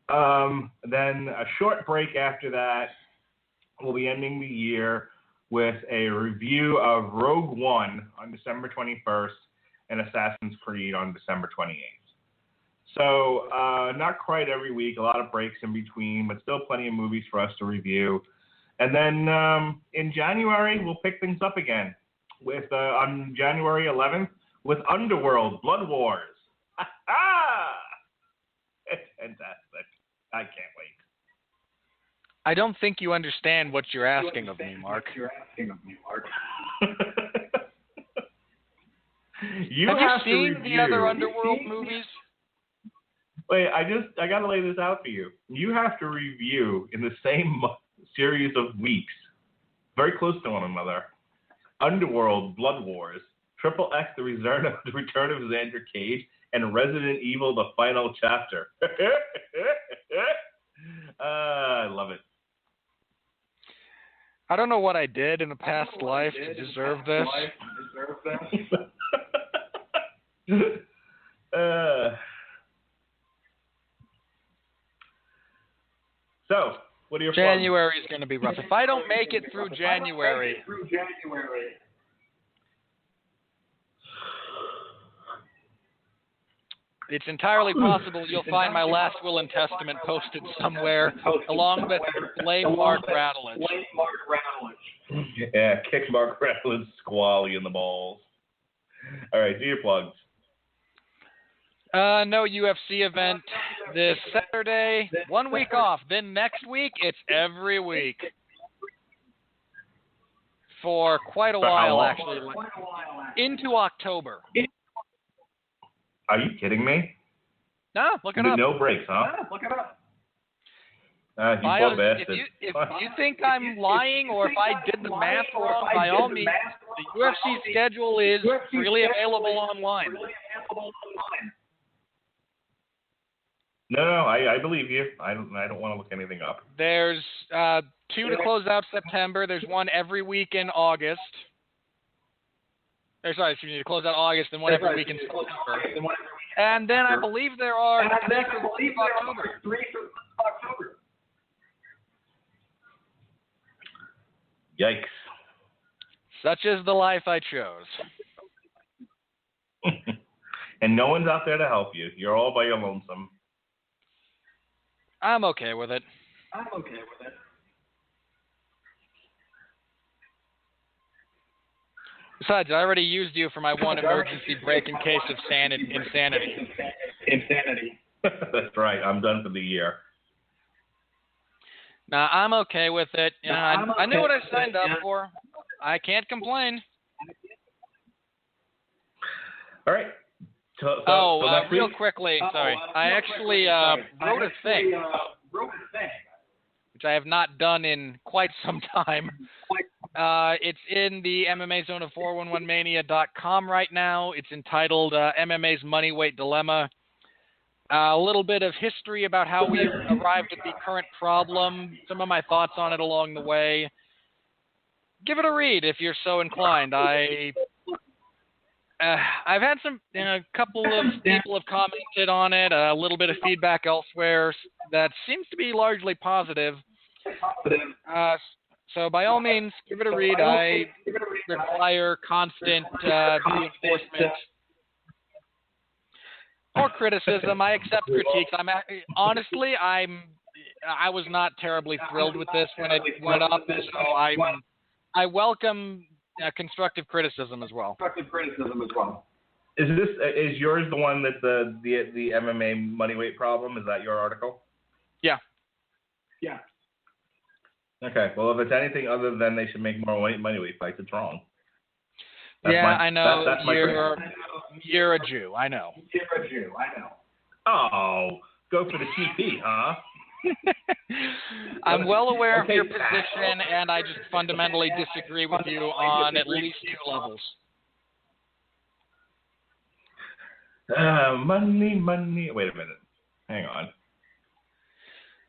Then a short break after that, we'll be ending the year with a review of Rogue One on December 21st and Assassin's Creed on December 28th. So not quite every week, a lot of breaks in between, but still plenty of movies for us to review. And then in January, we'll pick things up again with on January 11th with Underworld, Blood Wars. It's fantastic. I can't wait. I don't think you understand what you're asking of me, Mark. You have you seen the other Underworld movies? Wait, I got to lay this out for you. You have to review in the same series of weeks, very close to one another, Underworld, Blood Wars, Triple X, The Return of Xander Cage, and Resident Evil, The Final Chapter. I love it. I don't know what I did in a past life to deserve this. So, what are your plans? January is going to be rough. If I don't make it through January, it's entirely possible you'll find my last will and testament posted somewhere, along with Blame Mark Radulich. Yeah, kick Mark Radulich squally in the balls. All right, do your plugs. No UFC event this Saturday. 1 week off. Then next week, it's every week. For quite a while, actually. Into October. Are you kidding me? No, look it up. No breaks, huh? Look it up. You poor bastard. If you think I'm lying or if I did the math wrong, by all means, the UFC schedule is freely available online. No, I believe you. I don't want to look anything up. There's 2 to close out September. There's one every week in August. To close out August, and one every week in September. And then I believe there are 3 for October. Yikes. Such is the life I chose. And no one's out there to help you. You're all by your lonesome. I'm okay with it. Besides, I already used you for my one emergency break in case of insanity. That's right. I'm done for the year. Now, I'm okay with it. You know, I knew what I signed up for. I can't complain. All right. So next real week? quickly, sorry. I actually wrote a thing, which I have not done in quite some time. It's in the MMA Zone of 411mania.com right now. It's entitled MMA's Money Weight Dilemma. A little bit of history about how we arrived at the current problem, some of my thoughts on it along the way. Give it a read if you're so inclined. I've had a couple of people have commented on it, a little bit of feedback elsewhere that seems to be largely positive. So by all means, give it a read. I require constant reinforcement or criticism. I accept critiques. I was not terribly thrilled with this when it went up, so I welcome constructive criticism as well. Is yours the one that the MMA money weight problem? Is that your article? Yeah. Okay. Well, if it's anything other than they should make more money weight fights, it's wrong. I know. You're a Jew. I know. Oh, go for the TP, huh? I'm well aware of your position, and I just fundamentally disagree with you on at least two levels. Money. Wait a minute. Hang on.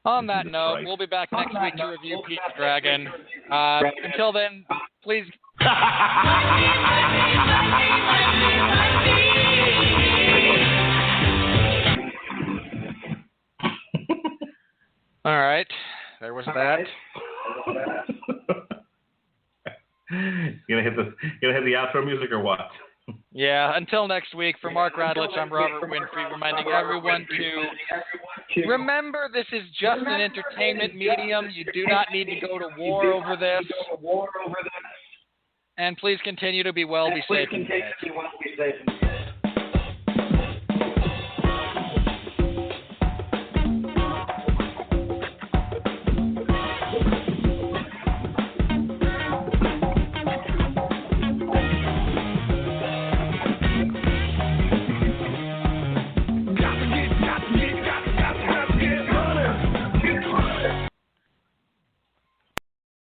On that note, we'll be back next week to review Pete's Dragon. Until then, please. All right, there was that. You gonna hit the outro music or what? Yeah, until next week, for Mark Radulich, I'm Robert Winfree, reminding everyone to remember this is just an entertainment medium. You do not need to go to war over this. And please continue to be well, be safe.